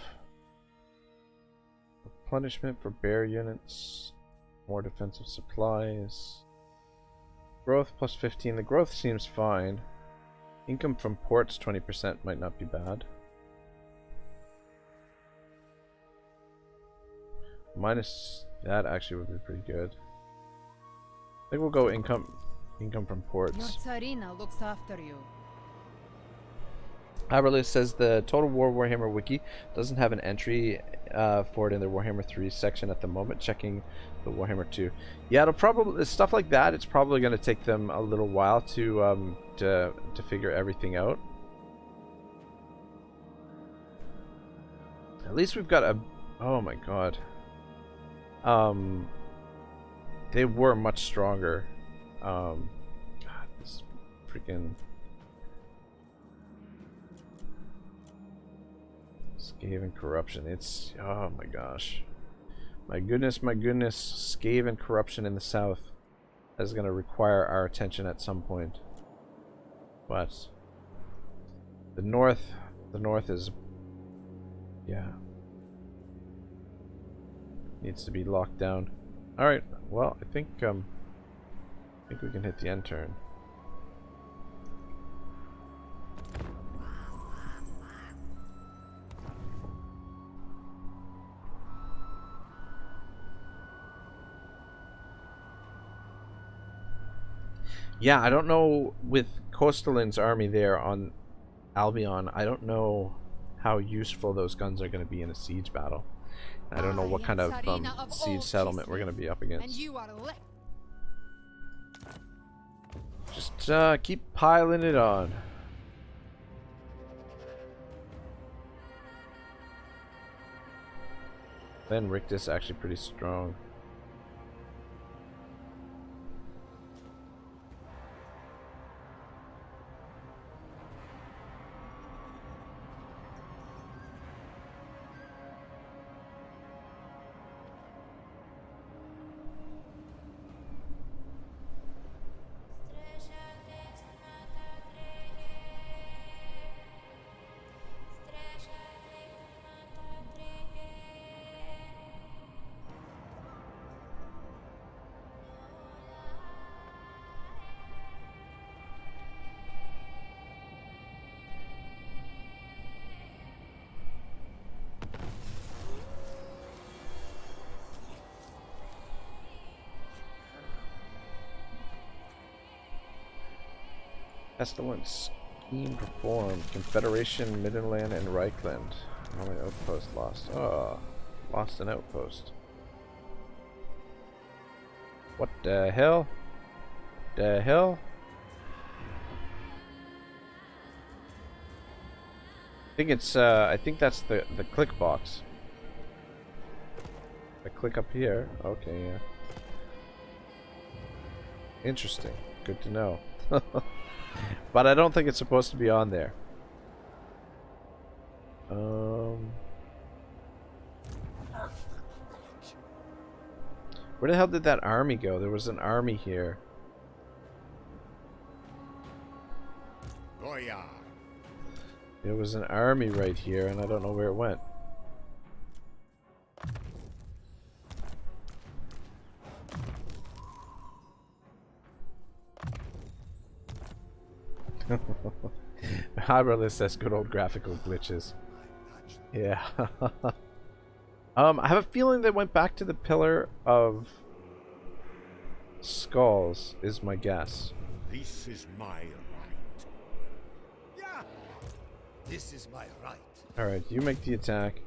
Replenishment for bear units. More defensive supplies. Growth plus 15. The growth seems fine. Income from ports 20% might not be bad. Minus that actually would be pretty good. I think we'll go income from ports. Your Tzarina looks after you. Aberlis says the Total War Warhammer wiki doesn't have an entry for it in the Warhammer 3 section at the moment. Checking the Warhammer 2. Yeah, it'll probably stuff like that. It's probably going to take them a little while to figure everything out. At least we've got a. Oh my god. They were much stronger. God, this freaking. Scave and corruption. It's oh my gosh. My goodness, Scave and corruption in the south is gonna require our attention at some point. But the north is needs to be locked down. Alright, well I think we can hit the end turn. Yeah, I don't know with Kostalin's army there on Albion. I don't know how useful those guns are going to be in a siege battle. I don't know what kind of siege settlement we're going to be up against. And you are Just keep piling it on. Then Rictus actually pretty strong. Pestilence. Scheme performed. Confederation, Midland, and Reichland. Oh, my outpost lost. Oh, lost an outpost. What the hell? The hell? I think it's, I think that's the click box. I click up here. Okay, yeah. Interesting. Good to know. But I don't think it's supposed to be on there. Where the hell did that army go? There was an army here. Goya. There was an army right here, and I don't know where it went. Hyperlist says good old graphical glitches. Yeah. I have a feeling they went back to the Pillar of Skulls, is my guess. This is my right. Yeah. This is my right. Alright, you make the attack.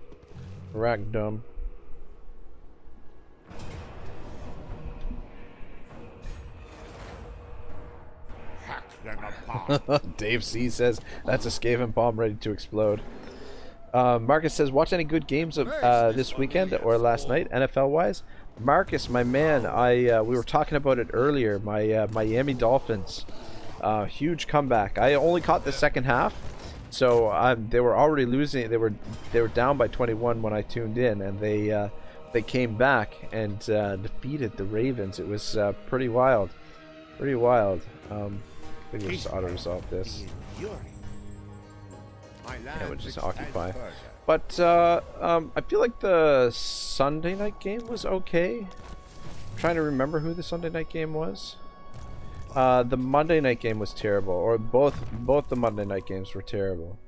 Ragdom. Hack them apart. Dave C says that's a Skaven bomb ready to explode. Marcus says, watch any good games of this weekend or last night, NFL wise. Marcus, my man, we were talking about it earlier. My Miami Dolphins, huge comeback. I only caught the second half, so they were already losing. They were down by 21 when I tuned in, and they came back and defeated the Ravens. It was pretty wild, pretty wild. I think we'll just auto resolve this. Yeah, we'll just occupy. But I feel like the Sunday night game was okay. I'm trying to remember who the Sunday night game was. The Monday night game was terrible, or both the Monday night games were terrible.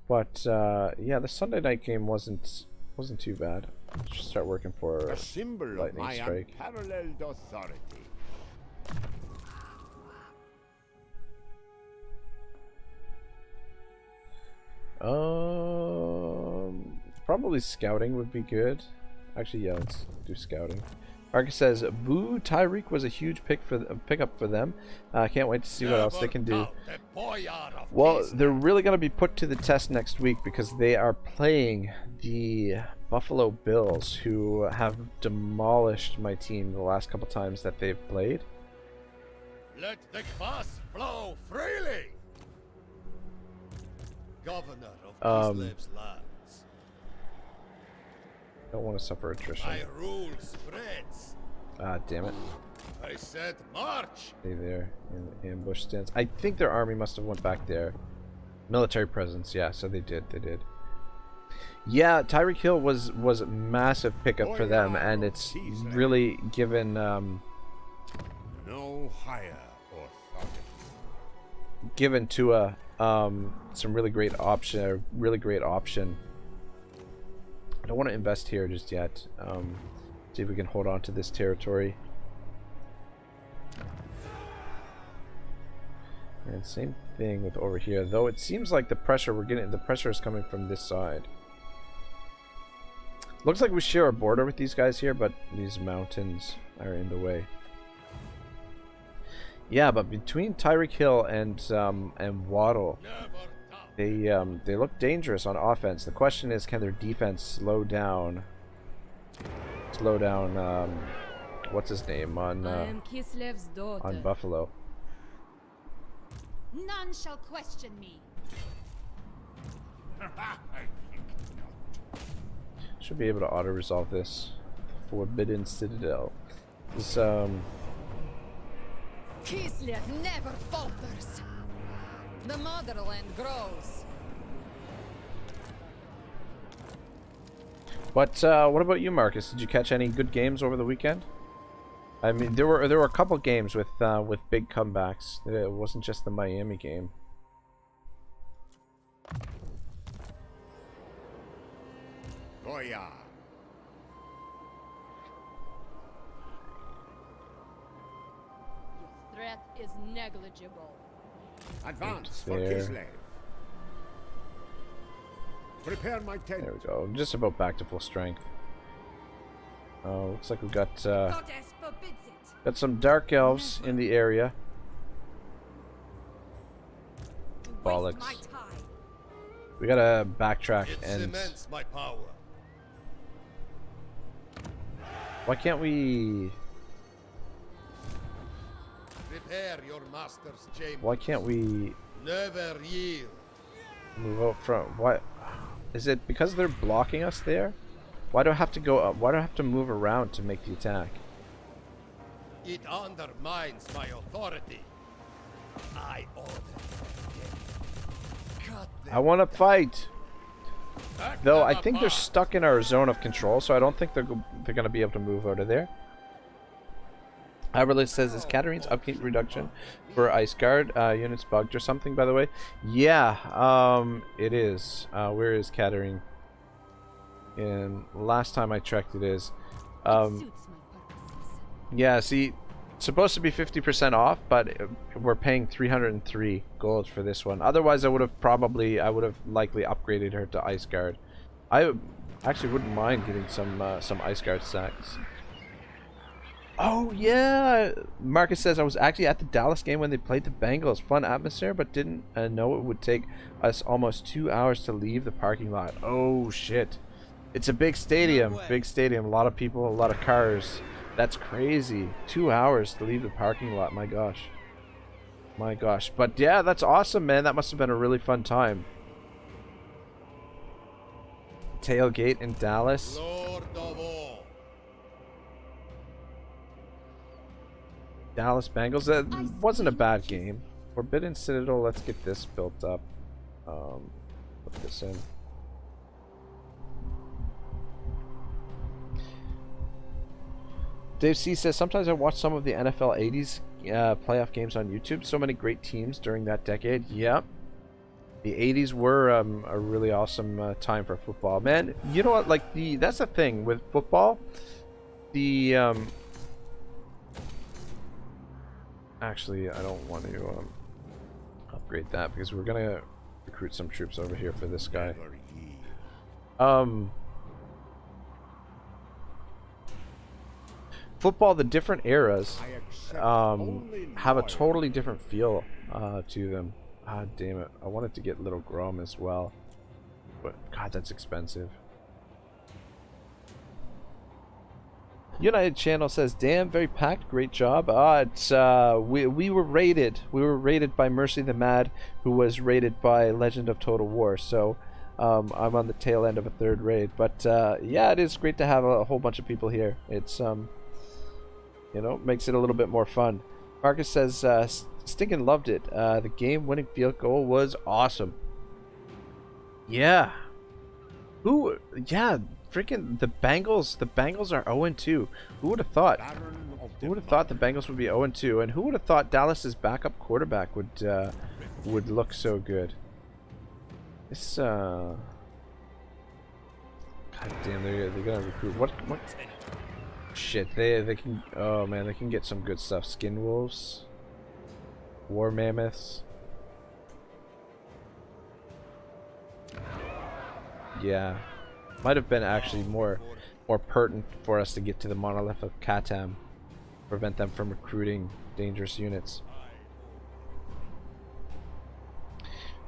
But yeah, the Sunday night game wasn't too bad. Let's start working for A symbol of lightning my strike. unparalleled authority. Probably scouting would be good. Actually, yeah, let's do scouting. Marcus says, "Boo! Tyreek was a huge pickup for them. Can't wait to see what else they can do." Well, they're really going to be put to the test next week because they are playing the Buffalo Bills, who have demolished my team the last couple times that they've played. Let the kvass flow freely. Governor of Kislev's lands. Don't want to suffer attrition. My rule spreads. Ah, damn it. I said march. Stay there in ambush stance. I think their army must have went back there. Military presence, yeah, so they did. Yeah, Tyreek Hill was a massive pickup for them, and it's really given No higher authority. given Tua some really great option. I don't want to invest here just yet. See if we can hold on to this territory. And same thing with over here, though it seems like the pressure is coming from this side. Looks like we share a border with these guys here, but these mountains are in the way. Yeah, but between Tyreek Hill and Waddle, they look dangerous on offense. The question is, can their defense slow down what's his name on I am Kislev's daughter. on Buffalo? None shall question me. Should be able to auto resolve this. Forbidden Citadel. This Kislev never falters. The motherland grows. But what about you, Marcus? Did you catch any good games over the weekend? I mean, there were a couple games with big comebacks. It wasn't just the Miami game. Goya. Your threat is negligible. Advance for There. Kislev. Prepare my tent. There we go. Just about back to full strength. Oh, looks like we've got Goddess forbids it. some dark elves in the area. You Bollocks. waste my time. We gotta backtrack It and cements my power. why can't we? Prepare your master's chamber. Why can't we Never yield. move out front? What? Is it because they're blocking us there? Why do I have to go up? Why do I have to move around to make the attack? It undermines my authority. I order. Cut them. I want to fight. Back Though them I think they're apart. stuck in our zone of control, so I don't think they're gonna be able to move out of there. Aberlis says, is Katarin's upkeep reduction for Ice Guard units bugged or something, by the way? Yeah, it is. Where is Katarin? And last time I checked, it is. Suits my purposes. Yeah, see, it's supposed to be 50% off, but we're paying 303 gold for this one. Otherwise, I would have likely upgraded her to Ice Guard. I actually wouldn't mind getting some Ice Guard stacks. Oh yeah, Marcus says, I was actually at the Dallas game when they played the Bengals. Fun atmosphere, but didn't know it would take us almost 2 hours to leave the parking lot. Oh shit. It's a big stadium, a lot of people, a lot of cars. That's crazy. 2 hours to leave the parking lot, my gosh. My gosh. But yeah, that's awesome, man. That must have been a really fun time. Tailgate in Dallas. Lord of all. Dallas Bengals. That wasn't a bad game. Forbidden Citadel, let's get this built up. Put this in. Dave C says, sometimes I watch some of the NFL 80s playoff games on YouTube. So many great teams during that decade. Yep. The 80s were a really awesome time for football. Man, you know what? Like, that's the thing with football. Actually, I don't want to upgrade that because we're going to recruit some troops over here for this guy. Never yield. Football, the different eras I accept only have a loyalty. totally different feel to them. Ah, damn it. I wanted to get Little Grom as well. But, God, that's expensive. United Channel says, damn, very packed. Great job. It's we were raided. We were raided by Mercy the Mad, who was raided by Legend of Total War. So, I'm on the tail end of a third raid. But, yeah, it is great to have a whole bunch of people here. It's, you know, makes it a little bit more fun. Marcus says, stinking loved it. The game-winning field goal was awesome. Yeah. Yeah, freaking the Bengals. The Bengals are 0-2. Who would have thought? Baron of Who would have thought the Bengals would be 0-2? And who would have thought Dallas's backup quarterback would look so good? This God damn, they're gonna recruit. What? Shit, they can. Oh man, they can get some good stuff. Skin wolves, war mammoths. Yeah, might have been actually more pertinent for us to get to the monolith of Katam, prevent them from recruiting dangerous units.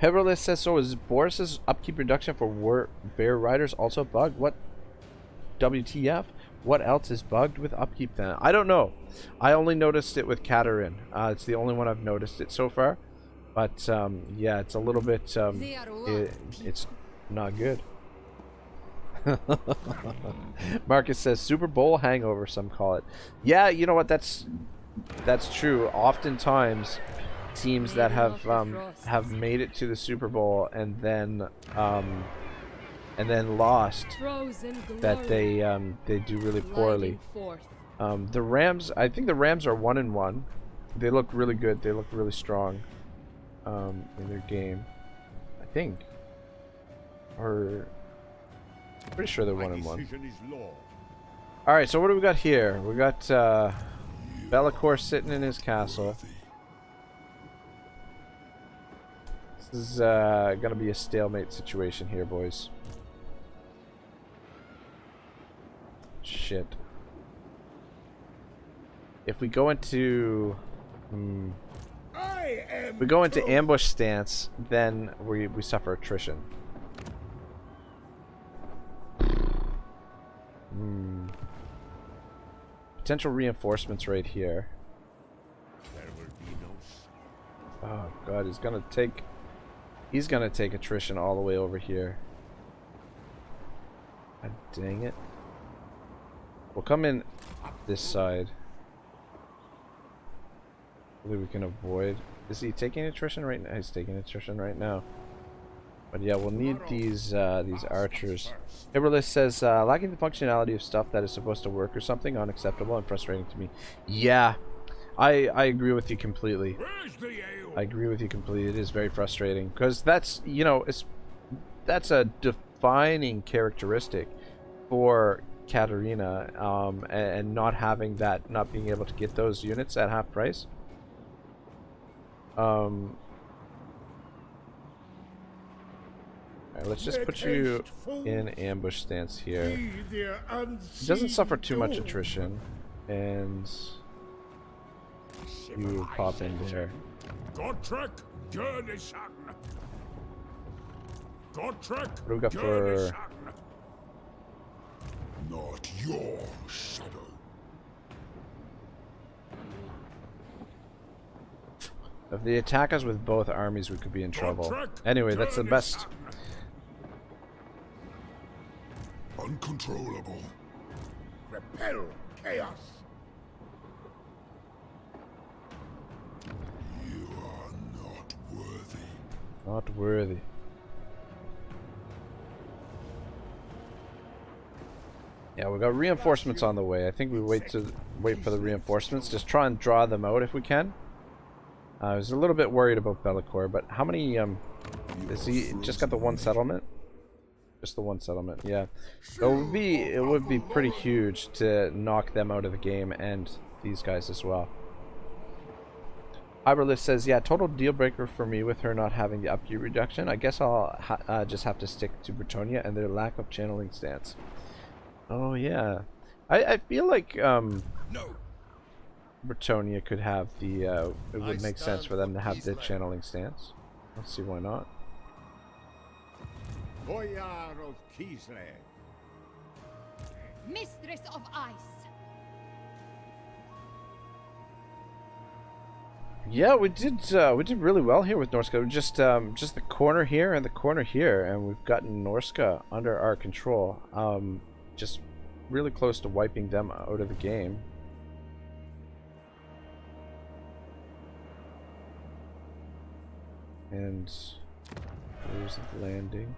Heberless says, so is Boris's upkeep reduction for bear riders also bugged? What? WTF? What else is bugged with upkeep then? I don't know. I only noticed it with Katarin. It's the only one I've noticed it so far. But yeah, it's a little bit, it's not good. Marcus says, Super Bowl hangover, some call it. Yeah, you know what, that's true. Oftentimes, teams that have made it to the Super Bowl and then lost, that they do really poorly. The Rams, I think the Rams are 1-1. They look really good. They look really strong in their game, I think. Or pretty sure they're 1-1. All right, so what do we got here? We got Be'lakor sitting in his castle. This is gonna be a stalemate situation here, boys. Shit. If we go into ambush stance, then we suffer attrition. Potential reinforcements right here. Oh god, he's gonna take attrition all the way over here. God dang it. We'll come in this side. Hopefully we can avoid. Is he taking attrition right now? He's taking attrition right now. But yeah, we'll need these archers. Iberlist says, lacking the functionality of stuff that is supposed to work or something, unacceptable and frustrating to me. Yeah, I agree with you completely. I agree with you completely. It is very frustrating because that's, you know, that's a defining characteristic for Katarina, and not having that, not being able to get those units at half price. Alright, let's just put you in ambush stance here. He doesn't suffer too much attrition, and you pop in there. What do we got for? Not your shadow. If they attack us with both armies, we could be in trouble. Anyway, that's the best. Uncontrollable. Repel chaos. You are not worthy. Not worthy. Yeah, we got reinforcements on the way. I think we wait for the reinforcements. Just try and draw them out if we can. I was a little bit worried about Be'lakor, but how many is he just got the one settlement? Just the one settlement, yeah. So it would be pretty huge to knock them out of the game and these guys as well. Iberlist says, yeah, total deal breaker for me with her not having the upkeep reduction. I guess I'll just have to stick to Bretonnia and their lack of channeling stance. Oh yeah, I feel like Bretonnia could have the it would make sense for them to have the channeling stance. Let's see why not. Boyar of Kislev. Mistress of Ice. Yeah, we did really well here with Norska. Just the corner here and the corner here, and we've gotten Norska under our control. Just really close to wiping them out of the game. And there's the landing.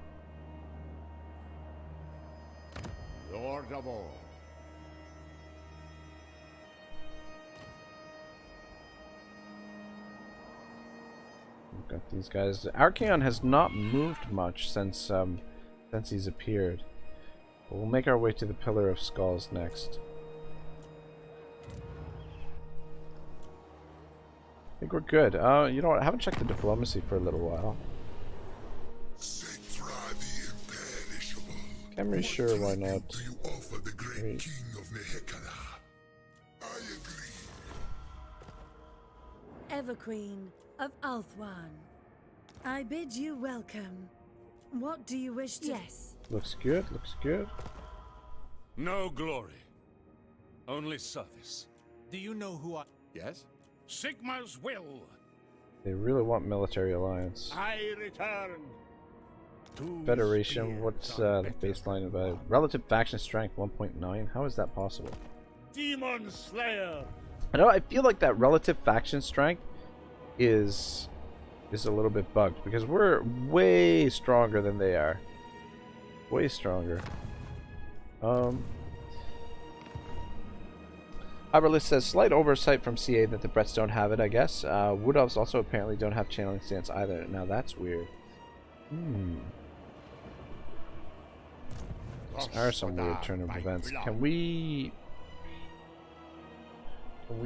Lord of all. We've got these guys. Archaon has not moved much since he's appeared. But we'll make our way to the Pillar of Skulls next. I think we're good. You know what? I haven't checked the diplomacy for a little while. I'm really sure why not. Everqueen of Althwan. I bid you welcome. What do you wish to... Yes. Looks good, looks good. No glory. Only service. Do you know who I... Yes? Sigma's will. They really want military alliance. I return. To Federation, spears what's are the better baseline than of relative faction strength 1.9? How is that possible? Demon Slayer. I feel like that relative faction strength is a little bit bugged because we're way stronger than they are. Way stronger. Iberlist says slight oversight from CA that the Bretts don't have it, I guess. Wood Elves also apparently don't have channeling stance either. Now that's weird. These are some weird turn of events. Can we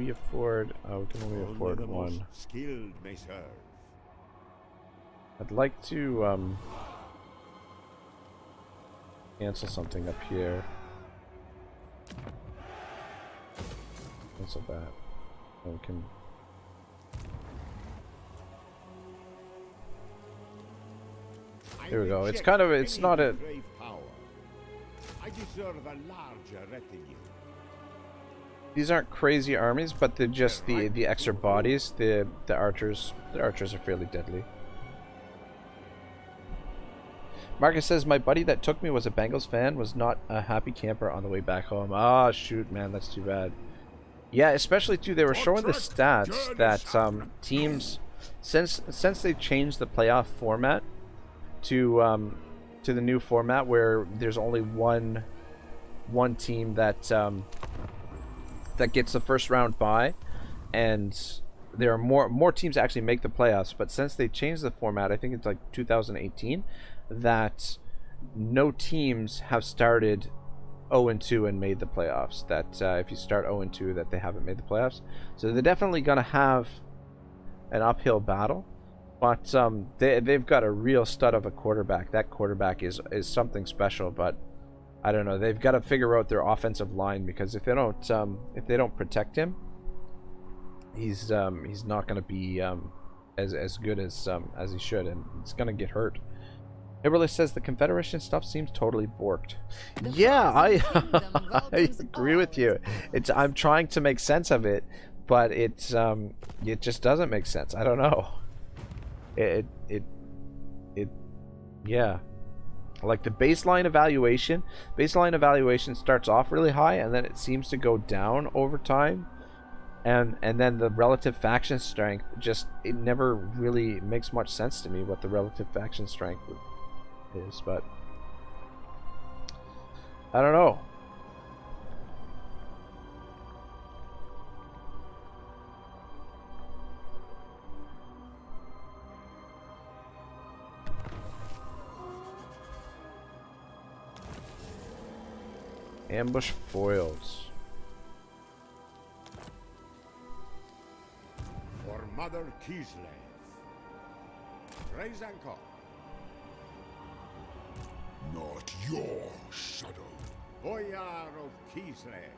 afford... Oh, we can only afford one. Skilled may serve. I'd like to cancel something up here. Cancel that. And we can... There we go. It's kind of... It's not a... I deserve a larger retinue. These aren't crazy armies, but they're just the extra bodies. The archers are fairly deadly. Marcus says my buddy that took me was a Bengals fan, was not a happy camper on the way back home. Ah, shoot, man, that's too bad. Yeah, especially too, they were showing the stats that teams since they changed the playoff format to the new format where there's only one team that gets the first round bye, and there are more teams actually make the playoffs. But since they changed the format, I think it's like 2018, that no teams have started 0-2 and made the playoffs. That if you start 0-2, that they haven't made the playoffs. So they're definitely gonna have an uphill battle. But they've got a real stud of a quarterback. That quarterback is something special. But I don't know. They've got to figure out their offensive line, because if they don't protect him, he's not going to be as good as he should, and he's going to get hurt. Iberlist says the Confederation stuff seems totally borked. Yeah, I agree with you. I'm trying to make sense of it, but it just doesn't make sense. I don't know. Yeah, like the baseline evaluation starts off really high, and then it seems to go down over time, and then the relative faction strength, it never really makes much sense to me what the relative faction strength is, but I don't know. Ambush foils. For Mother Kislev. Raise anchor. Not your shadow. Boyar of Kislev.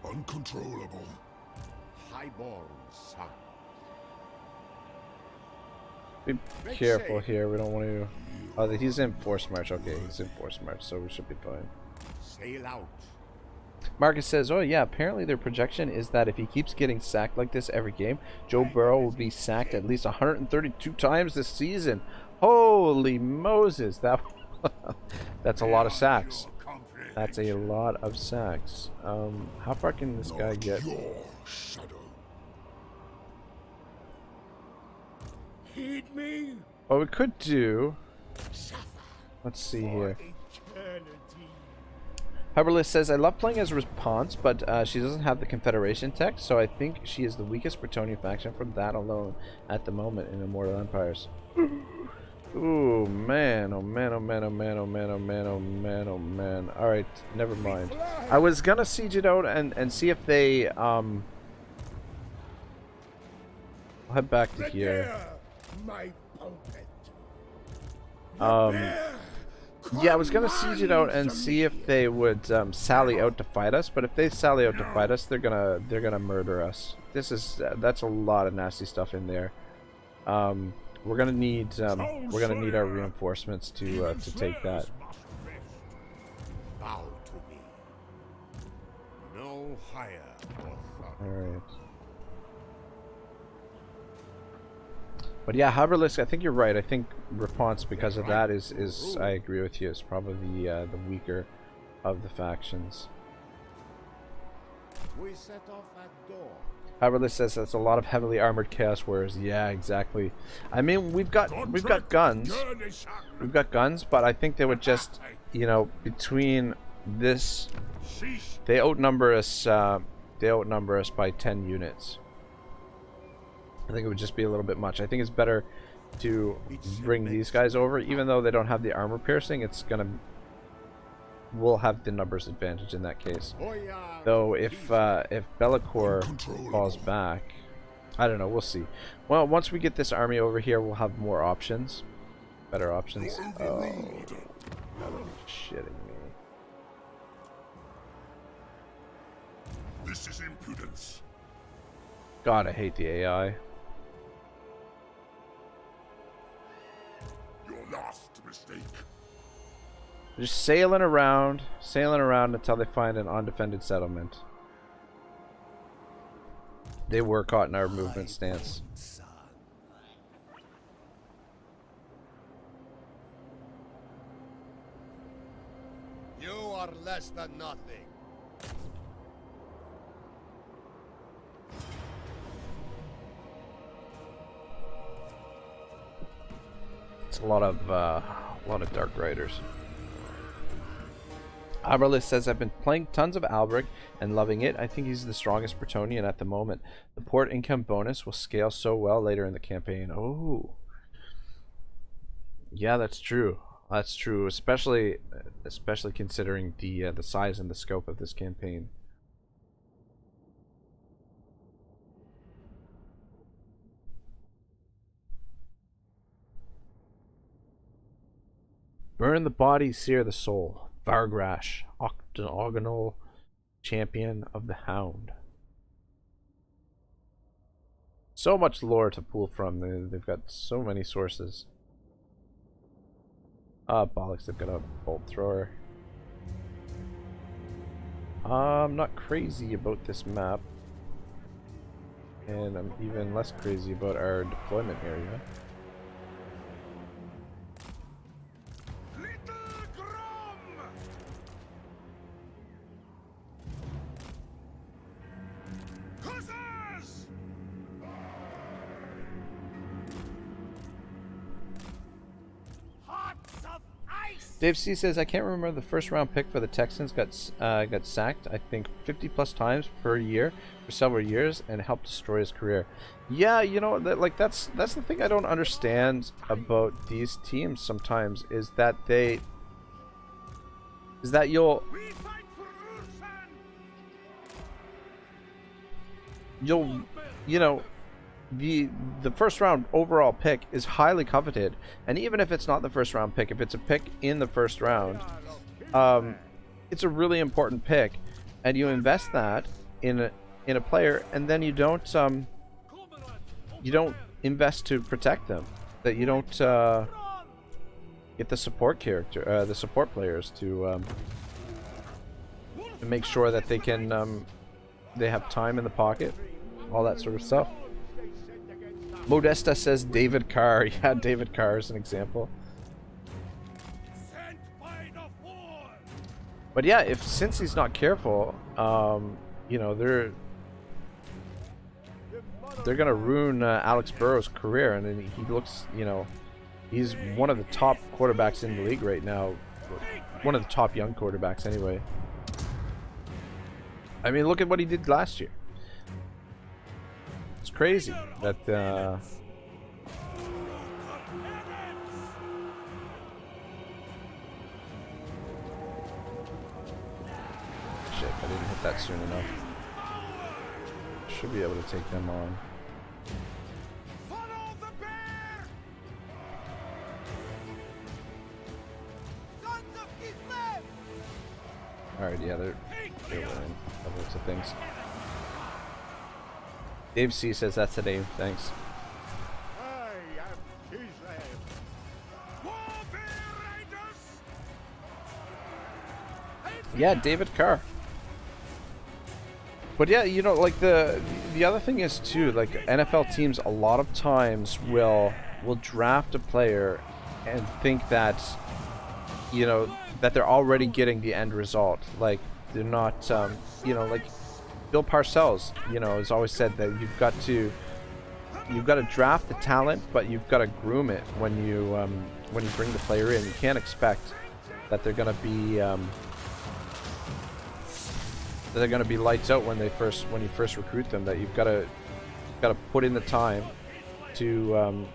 Uncontrollable. Highborn son. Be careful here. We don't want to... Oh, he's in force march. Okay, he's in force march, so we should be fine. Sail out. Marcus says, oh yeah, apparently their projection is that if he keeps getting sacked like this every game, Joe Burrow will be sacked at least 132 times this season. Holy Moses, that's a lot of sacks. That's a lot of sacks. How far can this guy get? Your shadow. Heed me. What we could do... Let's see here. Hyperlist says, I love playing as Response, but she doesn't have the Confederation tech, so I think she is the weakest Bretonnian faction from that alone at the moment in Immortal Empires. Ooh, man, oh man, oh man, oh man, oh man, oh man, oh man, oh man. Alright, never mind. I was gonna siege it out and see if they, I'll head back to here. My pulpit. Yeah, I was gonna siege it out and see if they would sally out to fight us, but if they sally out to fight us, they're gonna murder us. That's a lot of nasty stuff in there. we're gonna need our reinforcements to take that. Bow to me. No higher authority. All right. But yeah, Haberlisk, I think you're right. I think Response, because of that, is I agree with you. It's probably the weaker of the factions. We set off at dawn. Haberlisk says that's a lot of heavily armored chaos warriors. Yeah, exactly. I mean, we've got guns. We've got guns, but I think they would just, you know, between this, they outnumber us. They outnumber us by 10 units. I think it would just be a little bit much. I think it's better to bring these guys over, even though they don't have the armor piercing. We'll have the numbers advantage in that case. Though if Be'lakor falls back, I don't know. We'll see. Well, once we get this army over here, we'll have more options, better options. Oh, gotta be shitting me. This is impudence. God, I hate the AI. Your last mistake. Just sailing around until they find an undefended settlement. They were caught in our movement stance. You are less than nothing. It's a lot of Dark Riders. Haberlisk says, I've been playing tons of Albric and loving it. I think he's the strongest Bretonnian at the moment. The port income bonus will scale so well later in the campaign. Oh. Yeah, that's true. That's true, especially considering the size and the scope of this campaign. Burn the body, sear the soul. Vargrash, octagonal champion of the Hound. So much lore to pull from. They've got so many sources. Bollocks, they've got a bolt thrower. I'm not crazy about this map. And I'm even less crazy about our deployment area. Dave C says, I can't remember the first round pick for the Texans got sacked, I think 50 plus times per year for several years and helped destroy his career. Yeah, you know, that's the thing I don't understand about these teams sometimes is that you'll you know, the first round overall pick is highly coveted, and even if it's not the first round pick, if it's a pick in the first round, it's a really important pick, and you invest that in a player, and then you don't invest to protect them, that you don't get the support players to make sure that they can they have time in the pocket, all that sort of stuff. Modesta says David Carr. Yeah, David Carr is an example. But yeah, since he's not careful, you know, they're gonna ruin Alex Burrow's career, and then he looks, you know, he's one of the top quarterbacks in the league right now, one of the top young quarterbacks anyway. I mean, look at what he did last year. It's crazy that shit, I didn't hit that soon enough. Should be able to take them on. Follow the bear! Sons of Kislev! Alright, yeah, they're winning. That looks of things. Dave C says that's the name. Thanks. Aye, Yeah, David Carr. But yeah, you know, like the other thing is too, like NFL teams a lot of times will draft a player and think that, you know, that they're already getting the end result. Like they're not, you know, like Bill Parcells, you know, has always said that you've got to draft the talent, but you've got to groom it when you bring the player in. You can't expect that they're gonna be lights out when you first recruit them. That you've got to put in the time to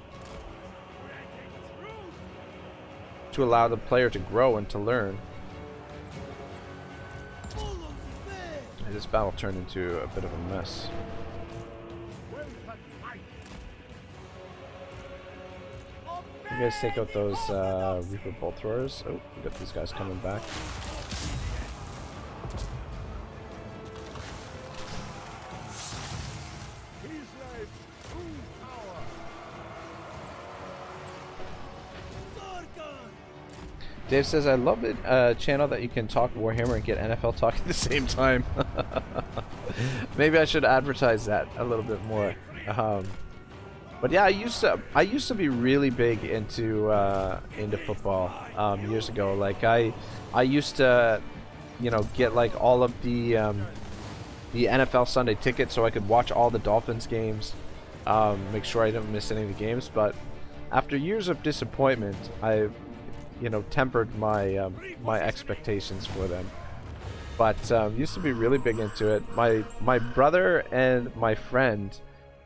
allow the player to grow and to learn. This battle turned into a bit of a mess. You guys take out those Reaper bolt throwers. Oh, we got these guys coming back. Dave says, I love it, channel that you can talk Warhammer and get NFL talk at the same time. Maybe I should advertise that a little bit more. But yeah, I used to be really big into football years ago. Like I used to, you know, get like all of the NFL Sunday tickets so I could watch all the Dolphins games, make sure I didn't miss any of the games. But after years of disappointment, I, you know, tempered my my expectations for them. But used to be really big into it. My brother and my friend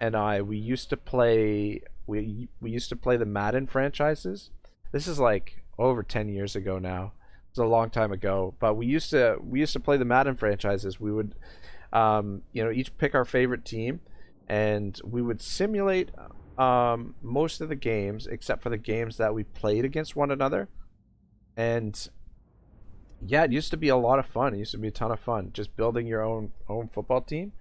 and we used to play the Madden franchises. This is like over 10 years ago now. It's a long time ago, but we used to play the Madden franchises. We would you know, each pick our favorite team, and we would simulate most of the games except for the games that we played against one another. And yeah, it used to be a lot of fun. It used to be a ton of fun just building your own football team.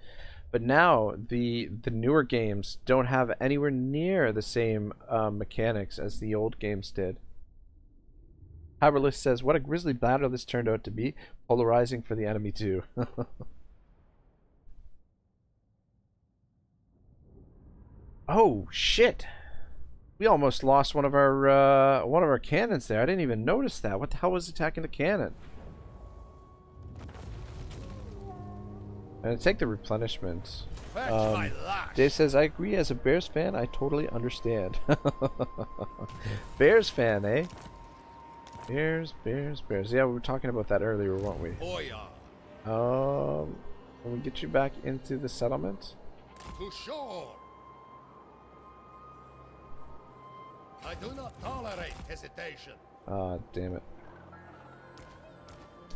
But now the newer games don't have anywhere near the same mechanics as the old games did. Haberlist says, what a grisly battle this turned out to be. Polarizing for the enemy too. Oh shit! We almost lost one of our cannons there. I didn't even notice that. What the hell was attacking the cannon? And take the replenishment. Dave says, I agree. As a Bears fan, I totally understand. Bears fan, eh? Bears. Yeah, we were talking about that earlier, weren't we? Can we get you back into the settlement? To shore. I do not tolerate hesitation. Damn it.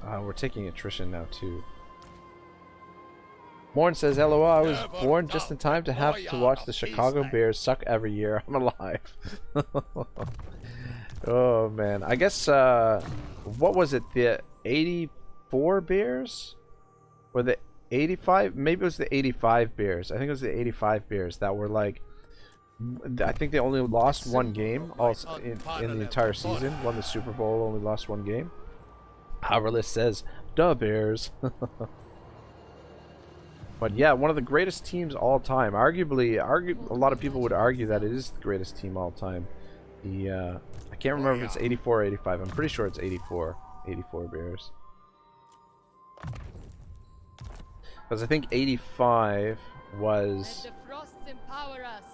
We're taking attrition now too. Morn says, LOL, I was born just in time to have to watch the Chicago Bears suck every year. I'm alive. Oh man, I guess what was it, the 84 Bears or the 85? Maybe it was the 85 Bears. I think it was the 85 Bears that were like, I think they only lost one game also in the entire season. Won the Super Bowl, only lost one game. Powerless says, duh, Bears. But yeah, one of the greatest teams all time. Arguably, a lot of people would argue that it is the greatest team all time. The I can't remember if it's 84 or 85. I'm pretty sure it's 84. 84 Bears. Because I think 85 was... Let the frosts empower us.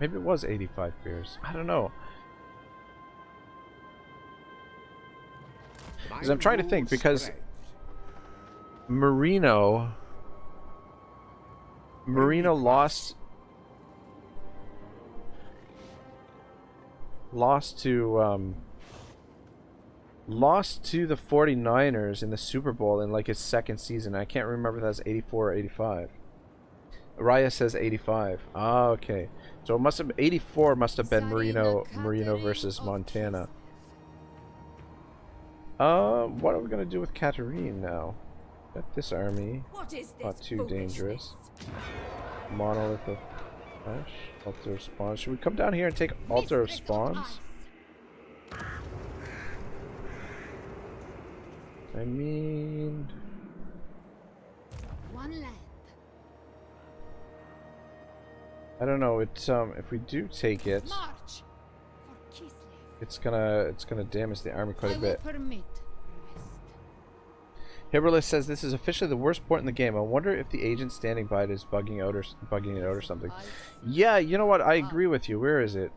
Maybe it was 85 Bears. I don't know. Because I'm trying to think, because Marino lost to the 49ers in the Super Bowl in like his second season. I can't remember if that's 84 or 85. Raya says 85. Ah, okay. So it must have 84 must have been Marino versus Montana. What are we gonna do with Katarin now? Got this army. Not too dangerous. Monolith of Flesh. Altar of Spawns. Should we come down here and take Altar of Spawns? I mean, One land. I don't know. It's if we do take it, March for Kislev. it's gonna damage the army quite I a will bit. permit rest. Hibberless says this is officially the worst port in the game. I wonder if the agent standing by it is bugging it out or something. Yeah, you know what? I agree with you. Where is it?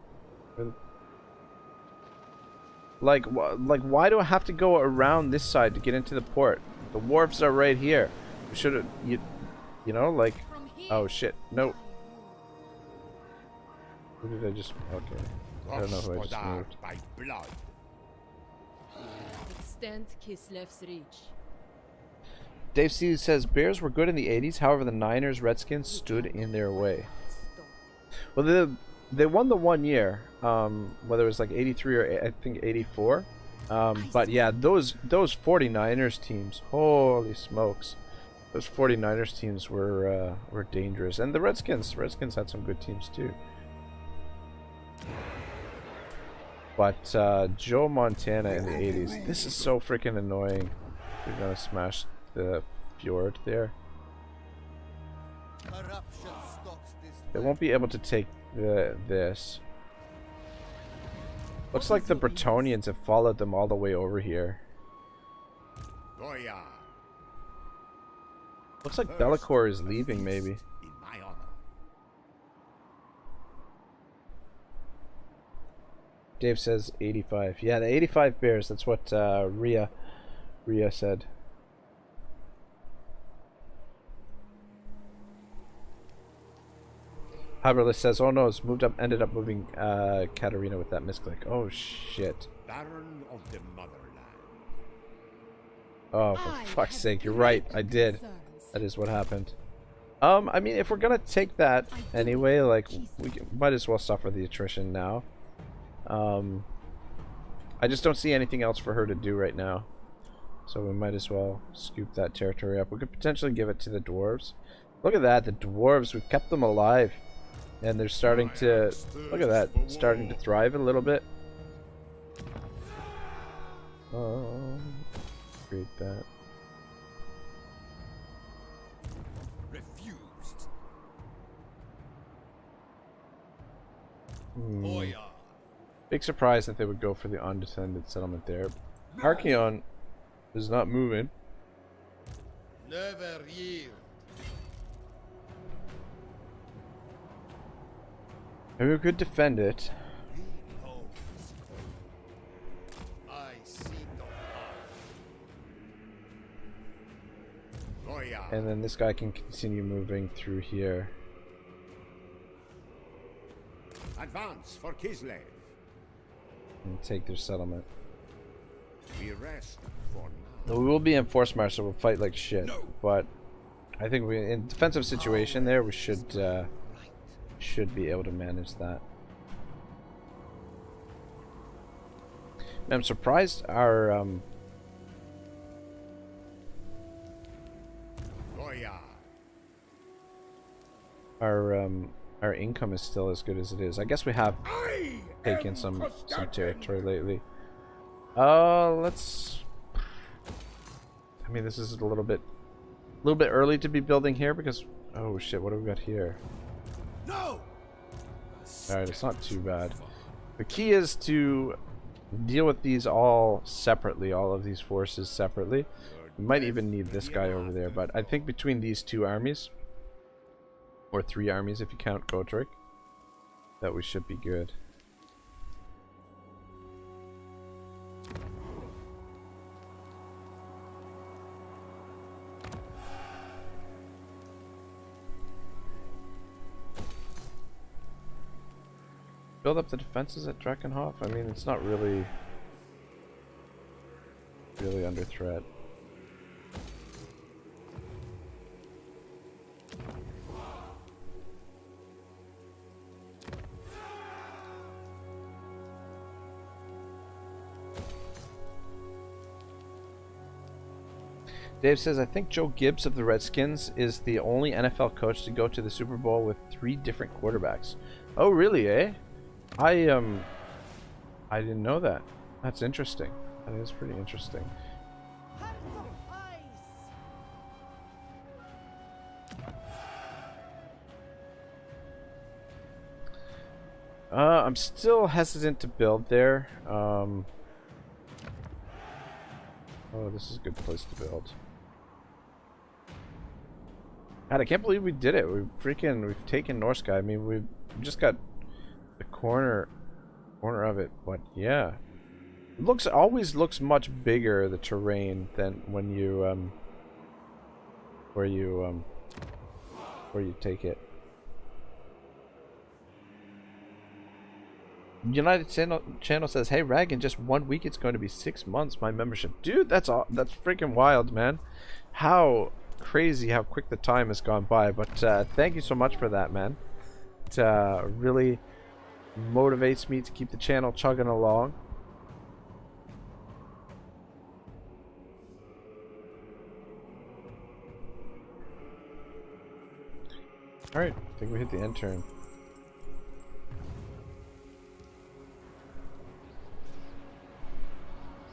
Like why do I have to go around this side to get into the port? The wharfs are right here. We should have, you know, like, oh shit, no. Who did I just, okay. I don't know who I just moved. by blood. Extend Kislev's reach. Dave C says bears were good in the 80s, however the Niners Redskins stood in their way. Well, they won the 1 year, whether it was like 83 or I think 84. But yeah, those 49ers teams, holy smokes. Those 49ers teams were dangerous. And the Redskins had some good teams too. But Joe Montana in the 80s, this is so freaking annoying. We're gonna smash the fjord there. They won't be able to take this. Looks like the Bretonians have followed them all the way over here. Goya. Looks like Bellicor is leaving, maybe. In my honor. Dave says 85. Yeah, the 85 bears. That's what Rhea said. Haberless says, "Oh no, it's ended up moving Katarina with that misclick." Oh shit! Baron of the Motherland. Oh, for fuck's sake! You're right. I did. That is what happened. I mean, if we're gonna take that anyway, like might as well suffer the attrition now. I just don't see anything else for her to do right now, so we might as well scoop that territory up. We could potentially give it to the dwarves. Look at that, the dwarves. We've kept them alive. And they're starting to, look at that, starting to thrive a little bit. Create that. Refused. Big surprise that they would go for the undefended settlement there. Archeon is not moving. Never yield. Maybe we could defend it. I see no harm. Goya. And then this guy can continue moving through here. Advance for Kislev. And take their settlement. We rest for now. We will be in force march, so we'll fight like shit. But I think we, in defensive situation there, we should be able to manage that. I'm surprised our Goya. our income is still as good as it is. I guess we have taken some territory lately. Let's. I mean, this is a little bit early to be building here because, oh shit, what do we got here? No. Alright, it's not too bad. The key is to deal with these all separately, all of these forces separately. We might even need this guy over there, but I think between these two armies, or 3 armies if you count Gotrek, that we should be good. Build up the defenses at Drakenhof? I mean, it's not really under threat. Dave says, I think Joe Gibbs of the Redskins is the only NFL coach to go to the Super Bowl with 3 different quarterbacks. Oh, really, eh? I didn't know that. That's interesting. That is pretty interesting. I'm still hesitant to build there. Oh, this is a good place to build. God, I can't believe we did it. We've taken Norsky. I mean, we've just got the corner of it, but yeah. It always looks much bigger, the terrain, than when you where you take it. United Channel says, "Hey Rag, in just 1 week it's going to be 6 months my membership." Dude, that's freaking wild, man. How crazy how quick the time has gone by. But thank you so much for that, man. It really motivates me to keep the channel chugging along. Alright, I think we hit the end turn.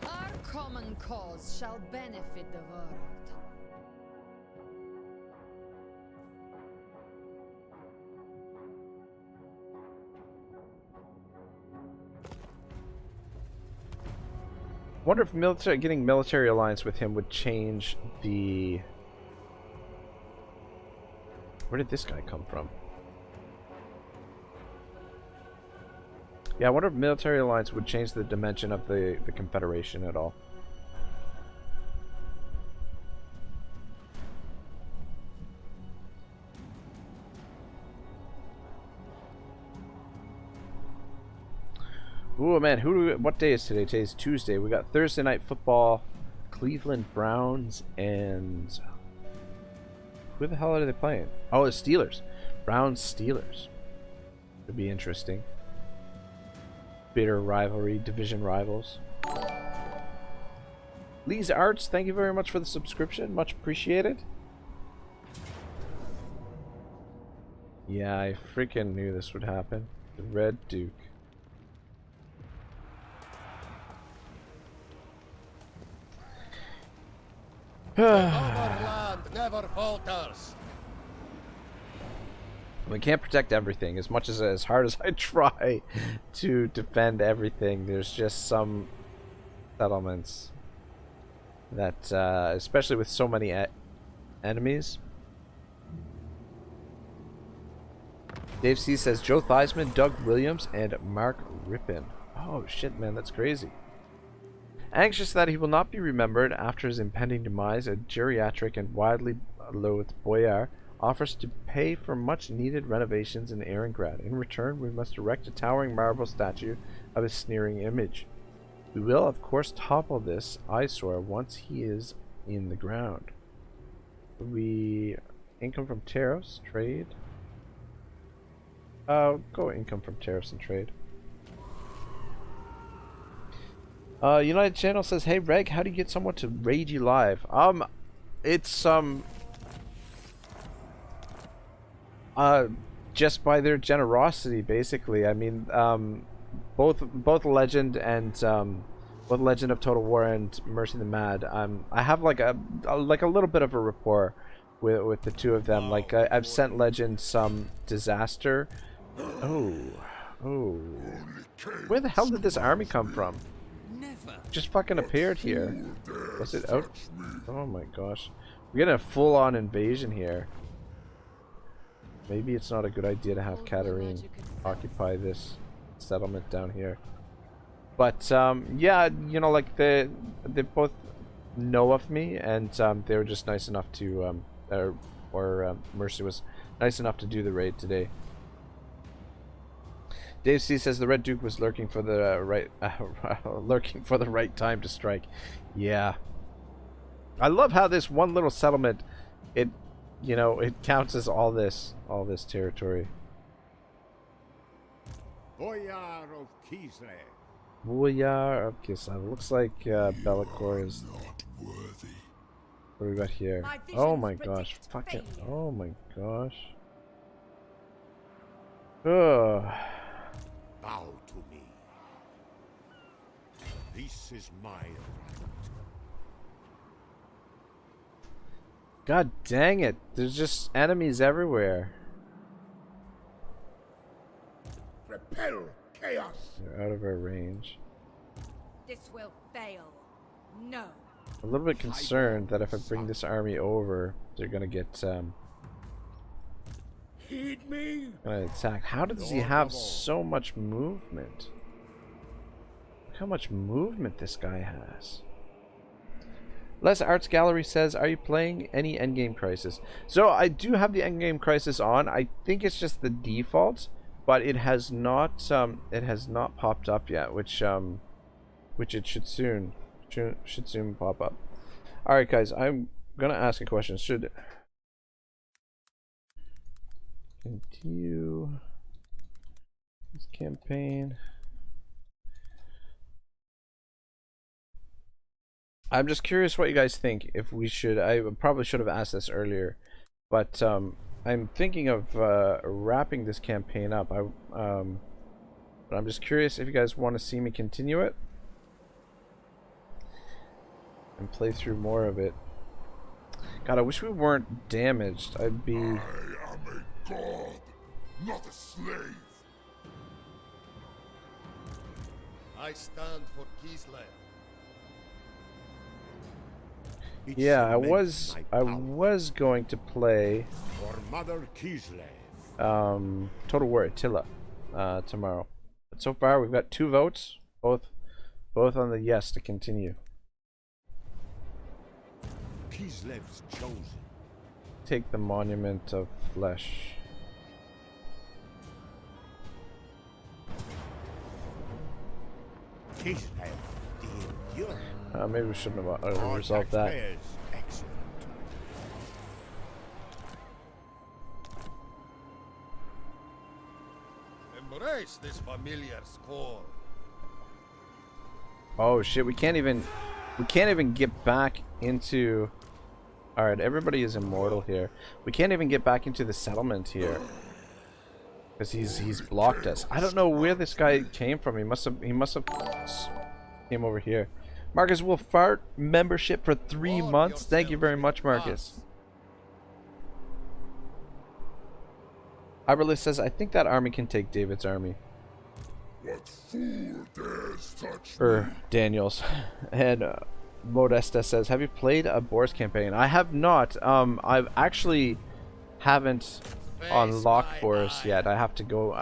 Our common cause shall benefit the world. Wonder if getting military alliance with him would change the... Where did this guy come from? Yeah, I wonder if military alliance would change the dimension of the Confederation at all. Ooh, man, what day is today? Today's Tuesday. We got Thursday night football, Cleveland Browns, and who the hell are they playing? Oh, the Steelers. Browns Steelers. Could be interesting. Bitter rivalry, division rivals. Lee's Arts, thank you very much for the subscription. Much appreciated. Yeah, I freaking knew this would happen. The Red Duke. Overland never falters. We can't protect everything as hard as I try to defend everything. There's just some settlements that, especially with so many enemies. Dave C says Joe Theismann, Doug Williams, and Mark Rippin. Oh shit, man, that's crazy. Anxious that he will not be remembered after his impending demise, a geriatric and widely loathed boyar offers to pay for much-needed renovations in Erengrad. In return, we must erect a towering marble statue of his sneering image. We will, of course, topple this eyesore once he is in the ground. Income from tariffs, trade. Go income from tariffs and trade. United Channel says, "Hey Reg, how do you get someone to raid you live?" It's just by their generosity, basically. I mean, both Legend and both Legend of Total War and Mercy the Mad. I have like a little bit of a rapport with the two of them. Like I've sent Legend some disaster. Oh, where the hell did this army come from? Just fucking appeared here. Was it out? Oh my gosh. We're getting a full-on invasion here. Maybe it's not a good idea to have Katarin occupy this settlement down here. But yeah, you know, like they both know of me, and they were just nice enough to Mercy was nice enough to do the raid today. Dave C says the Red Duke was lurking for the right time to strike. Yeah, I love how this one little settlement, it counts as all this territory. Boyar of Kislev. Boyar of Kislev. Looks like Be'lakor is. What do we got here? Oh my gosh! Fucking. Oh my gosh. Ugh. Bow to me. This is my right. God dang it! There's just enemies everywhere. repel chaos. They're out of our range. This will fail. No. A little bit concerned that if I bring this army over, they're gonna get Heed me. gonna attack. How does he have so much movement? Look how much movement this guy has. Les Arts Gallery says, "Are you playing any Endgame Crisis?" So I do have the Endgame Crisis on. I think it's just the default, but it has not popped up yet, which it should soon pop up. All right, guys, I'm gonna ask a question. Should continue this campaign? I'm just curious what you guys think. If we should, I probably should have asked this earlier, but I'm thinking of wrapping this campaign up. But I'm just curious if you guys want to see me continue it and play through more of it. God, I wish we weren't damaged. I'd be. I am a god, not a slave. I stand for Kislev. Yeah, I was going to play For Mother Kislev. Total War Attila tomorrow. But so far we've got 2 votes, both on the yes to continue. Kislev's chosen. Take the Monument of Flesh. Kislev, the enduring. Maybe we shouldn't have Our resolved that. taxpayers, excellent. Embrace this familiar score. Oh shit, we can't even get back into. Alright, everybody is immortal here. We can't even get back into the settlement here. Because he's blocked us. I don't know where this guy came from. He must have came over here. Marcus will fart membership for 3 months. Thank you very much, Marcus. Iberlis says, I think that army can take David's army. What fool dares touch Or me? Daniel's. And Modesta says, have you played a Boris campaign? I have not. I've actually haven't unlocked Boris yet. I have to go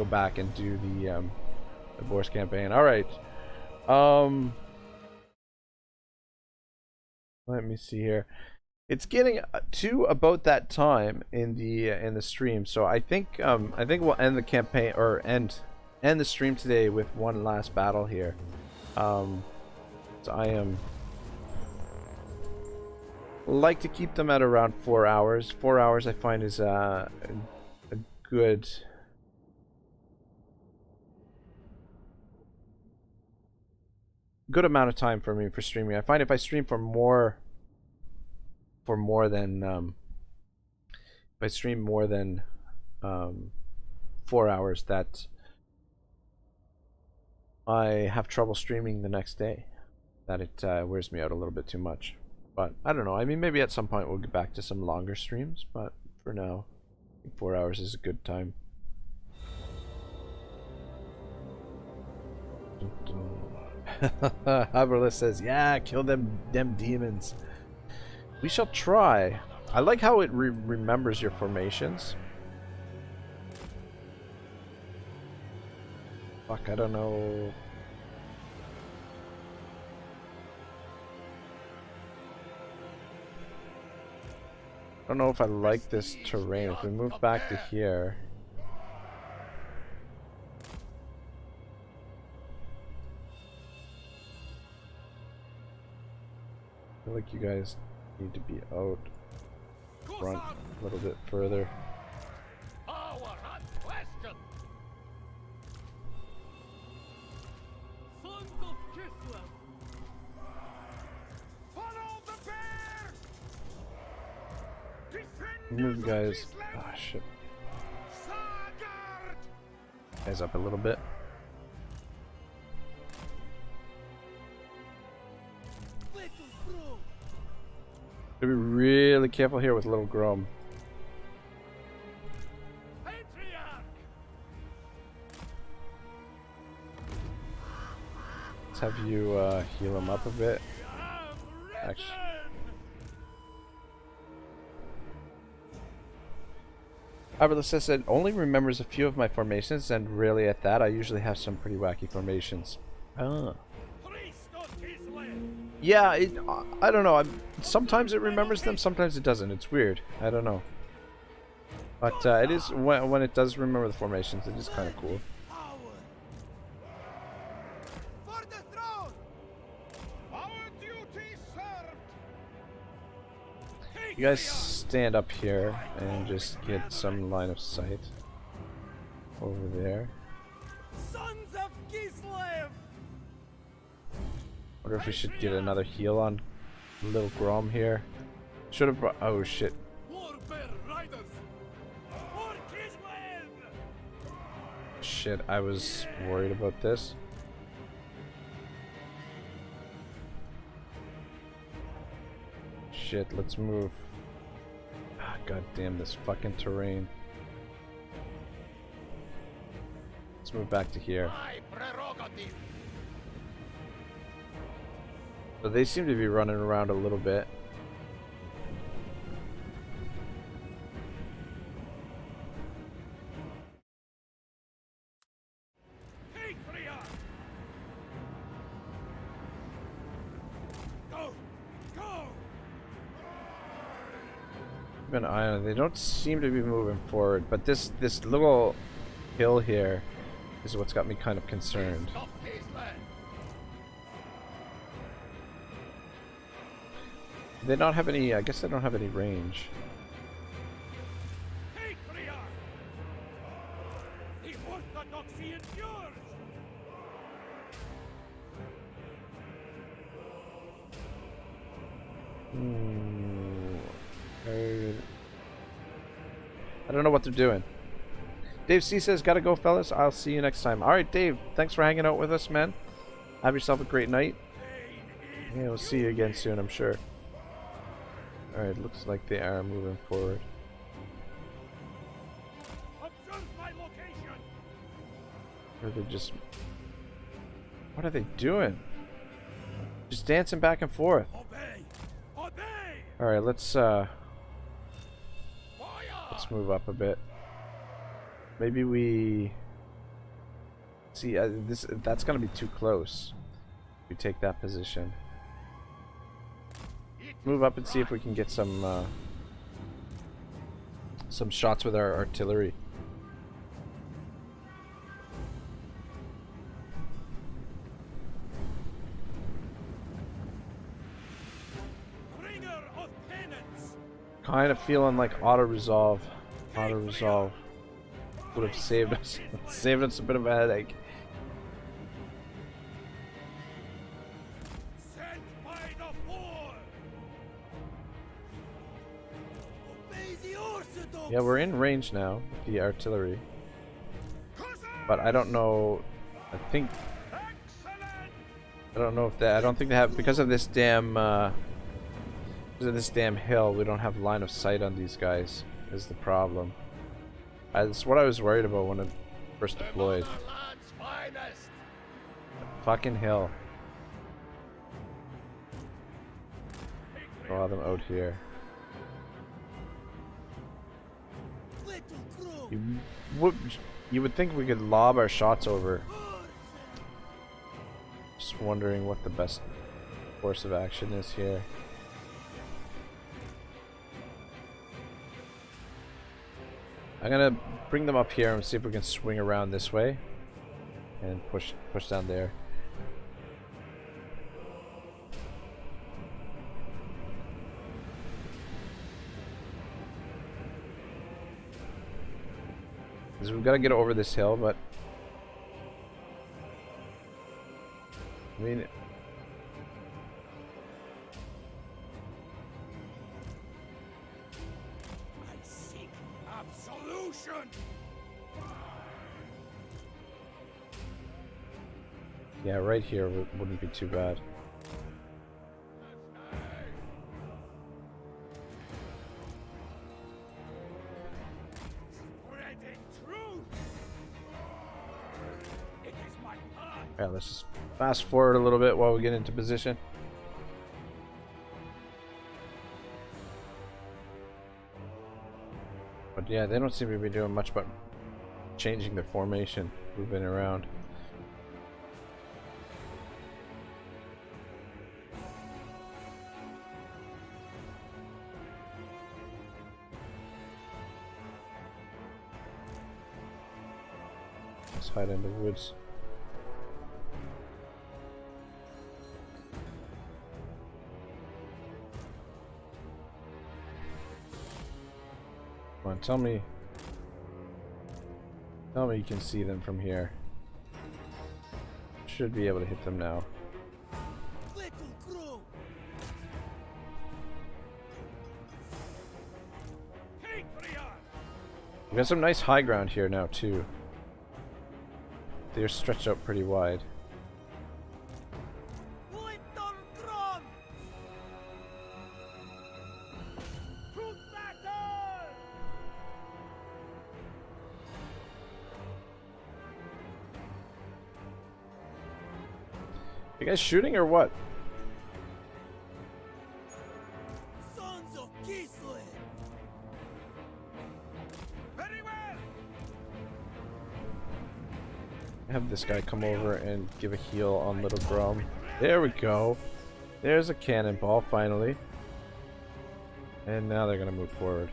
back and do the Boris campaign. All right. Let me see here. It's getting to about that time in the stream, so I think we'll end the campaign or end the stream today with one last battle here. So I am like to keep them at around 4 hours. 4 hours I find is a good amount of time for me for streaming. I find if I stream for more than if I stream more than 4 hours, that I have trouble streaming the next day. That it wears me out a little bit too much. But I don't know. I mean, maybe at some point we'll get back to some longer streams. But for now, I think 4 hours is a good time. Haberlis says, yeah, kill them demons. We shall try. I like how it remembers your formations. Fuck, I don't know. I don't know if I like this terrain. If we move back to here. I feel like you guys need to be out front a little bit further. Power and question. Sons of Kislev. Follow the bear. Move you guys. Ah, shit. Guys up a little bit. Gotta be really careful here with Little Grom. Let's have you heal him up a bit. Actually, Iberless says it only remembers a few of my formations, and really at that, I usually have some pretty wacky formations. Oh. Yeah, I don't know. Sometimes it remembers them, sometimes it doesn't. It's weird. I don't know. But it is when it does remember the formations, it is kind of cool. You guys stand up here and just get some line of sight over there. Sons of Kislev! Wonder if we should get another heal on little Grom here. Should have brought. Oh shit. Shit, I was worried about this. Shit, let's move. Ah, god damn this fucking terrain. Let's move back to here. But they seem to be running around a little bit. Keep an eye on it. They don't seem to be moving forward, but this little hill here is what's got me kind of concerned. They don't have any, I guess they don't have any range. I don't know what they're doing. Dave C says, gotta go fellas, I'll see you next time. Alright Dave, thanks for hanging out with us, man. Have yourself a great night. Yeah, we'll see you again soon, I'm sure. Alright, looks like they are moving forward. Or they just... What are they doing? Just dancing back and forth. Alright, let's move up a bit. Maybe we... See, that's gonna be too close. We take that position. Move up and see if we can get some shots with our artillery. Kind of feeling like auto-resolve would have saved us a bit of a headache. Yeah, we're in range now with the artillery, but I don't know. I don't know if I don't think they have, because of this damn hill. We don't have line of sight on these guys. Is the problem? That's what I was worried about when it first deployed. Fucking hill. Draw them out here. You would think we could lob our shots over. Just wondering what the best course of action is here. I'm gonna bring them up here and see if we can swing around this way and push down there. Because we've got to get over this hill, but I mean, I seek absolution. yeah, right here wouldn't be too bad. Yeah, let's just fast forward a little bit while we get into position. But yeah, they don't seem to be doing much but changing their formation, moving around. Let's hide in the woods. Come on, tell me you can see them from here. Should be able to hit them now. We got some nice high ground here now too. They're stretched out pretty wide. You guys shooting or what? Sons of Kislev. Very well. Have this guy come over and give a heal on Little Grum. There we go. There's a cannonball finally. And now they're gonna move forward.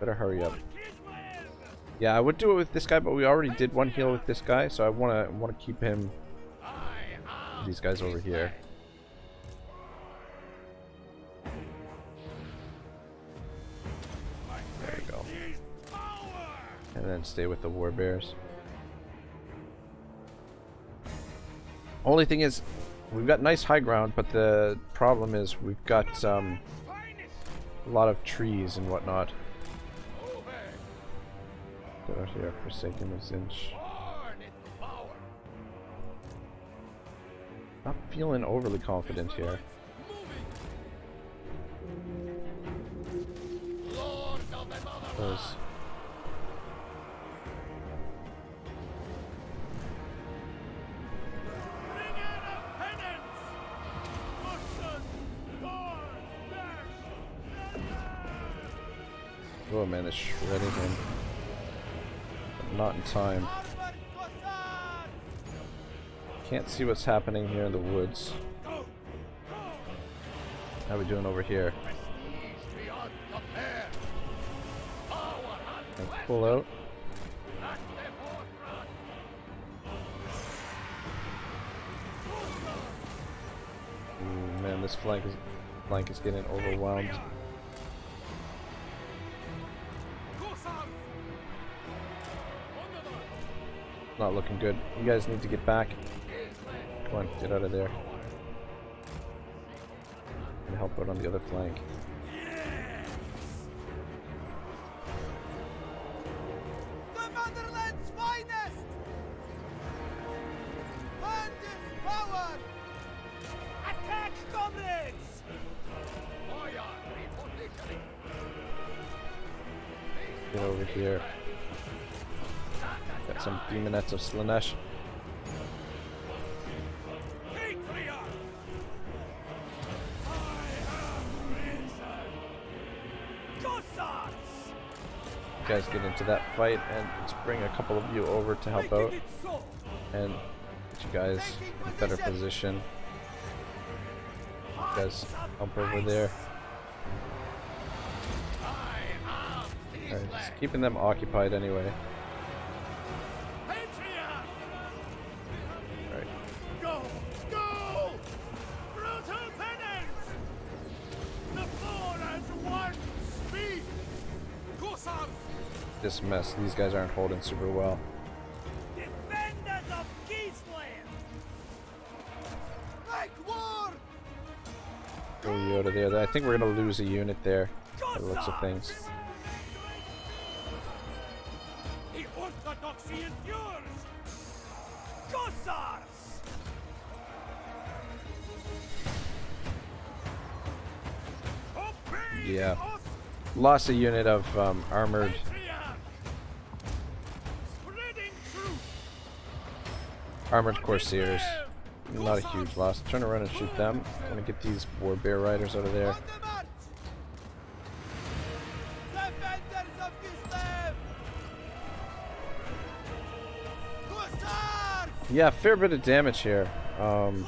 Better hurry up. Yeah, I would do it with this guy, but we already did one heal with this guy, so I wanna keep him. These guys over here. There we go. And then stay with the war bears. Only thing is, we've got nice high ground, but the problem is we've got a lot of trees and whatnot. Get out here, Forsaken of Zinch. Not feeling overly confident here. Because oh man, it's shredding him. But not in time. Can't see what's happening here in the woods. How are we doing over here? And pull out. Ooh, man, this flank is getting overwhelmed. Not looking good. You guys need to get back. Come on, get out of there. And help out on the other flank. The motherland's finest! Land is power! Attack, comrades! Get over here. Got some demonettes of Slanesh. You guys get into that fight and let's bring a couple of you over to help out and get you guys in better position. You guys help over there. Alright, just keeping them occupied anyway. Go! Go! Brutal penance! The four as one speed! Corsars! This mess, these guys aren't holding super well. Defenders of Kislev! Like war! Throw you out of there. I think we're gonna lose a unit there, by the looks of things. The orthodoxy endures! Corsars! Yeah. Lost a unit of armored Armored Corsairs. Not a huge loss. Turn around and shoot them. I'm gonna get these War Bear Riders out of there. Defenders of Kislev! Hussars! Yeah, fair bit of damage here. Hearts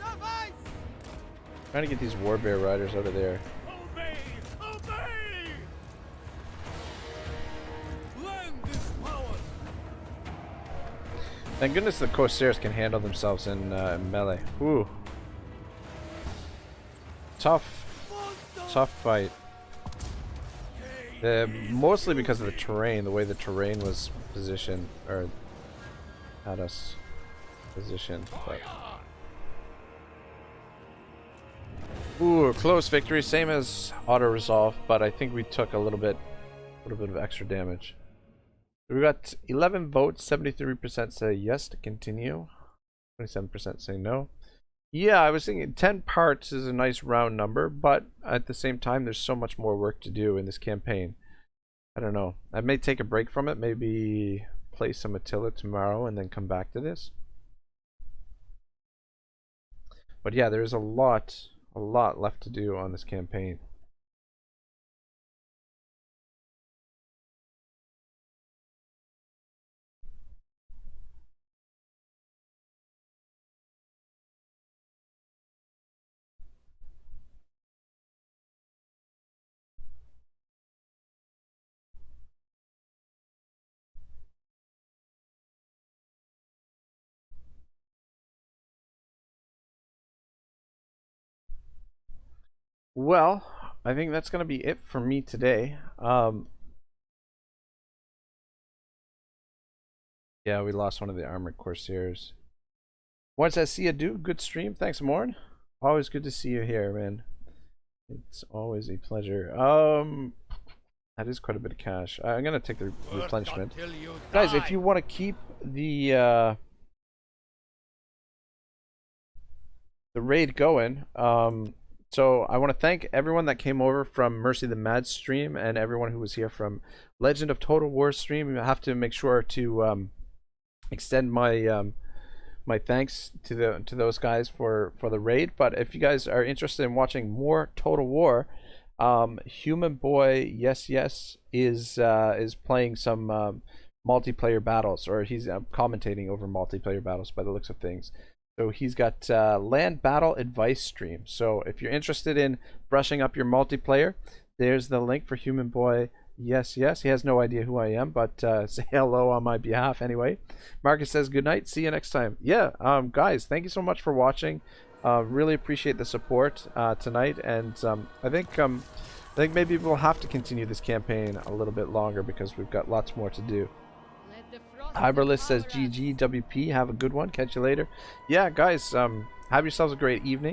of ice! Trying to get these War Bear Riders out of there. Obey! Obey! Lend this power! Thank goodness the Corsairs can handle themselves in melee. Ooh. Tough fight. Mostly because of the terrain, the way the terrain was positioned, or had us positioned. But. Ooh, close victory, same as auto resolve, but I think we took a little bit of extra damage. We got 11 votes, 73% say yes to continue, 27% say no. Yeah, I was thinking 10 parts is a nice round number, but at the same time, there's so much more work to do in this campaign. I don't know. I may take a break from it, maybe play some Attila tomorrow and then come back to this. But yeah, there's a lot left to do on this campaign. Well, I think that's going to be it for me today. Yeah, we lost one of the Armored Corsairs. Once I see you do, good stream. Thanks, Morn. Always good to see you here, man. It's always a pleasure. That is quite a bit of cash. I'm going to take the replenishment. Guys, if you want to keep the raid going, so I want to thank everyone that came over from Mercy the Mad stream and everyone who was here from Legend of Total War stream. I have to make sure to extend my my thanks to those guys for the raid. But if you guys are interested in watching more Total War, Human Boy Yes is playing some multiplayer battles, or he's commentating over multiplayer battles by the looks of things. So he's got land battle advice stream. So if you're interested in brushing up your multiplayer, there's the link for Human Boy Yes. He has no idea who I am, but say hello on my behalf anyway. Marcus says good night. See you next time. Yeah, guys, thank you so much for watching. Really appreciate the support tonight, and I think maybe we'll have to continue this campaign a little bit longer because we've got lots more to do. Hyberlist says GG WP. Have a good one. Catch you later. Yeah, guys, have yourselves a great evening.